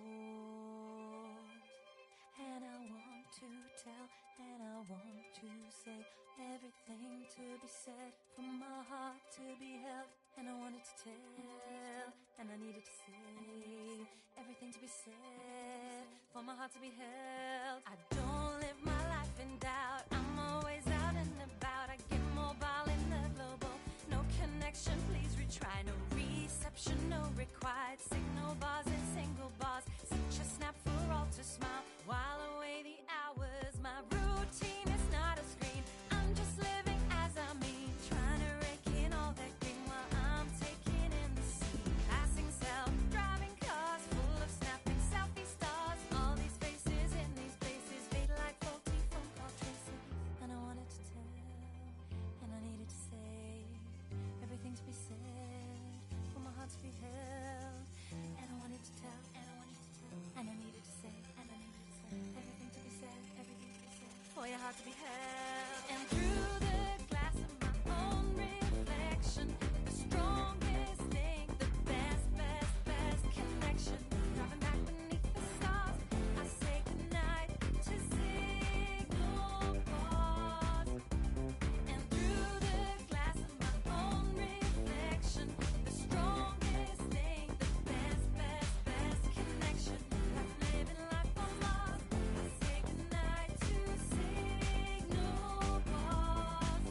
And I want to tell, and I want to say everything to be said, from my heart to be held. And I wanted to tell, and I needed to say everything to be said, for my heart to be held. I don't live my life in doubt, I'm always out and about. I get mobile in the global, no connection, please retry. No reception, no required signal bars and single bars. Such a snap for all to smile while away the hours. My routine is not a screen, I'm just living as I mean, trying to rake in all that green while I'm taking in the scene. Passing self-driving cars full of snapping selfie stars. All these faces in these places fade like faulty phone call traces. And I wanted to tell, and I needed to say everything to be said, for my heart to be held. And I wanted to tell, and I wanted to tell, and I needed to say, and I needed to say everything to be said, everything to be said, for your heart to be held. And through the glass of my own reflection, the strongest thing, the best connection. Driving back beneath the stars, I say goodnight to signal bars. And through the glass of my own reflection, the strongest thing, the best connection. Like living life on Mars, I say goodnight to signal bars.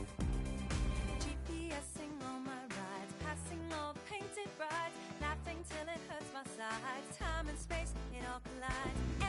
GPSing all my rides, passing all the painted brides, laughing till it hurts my sides. Time and space, it all collides.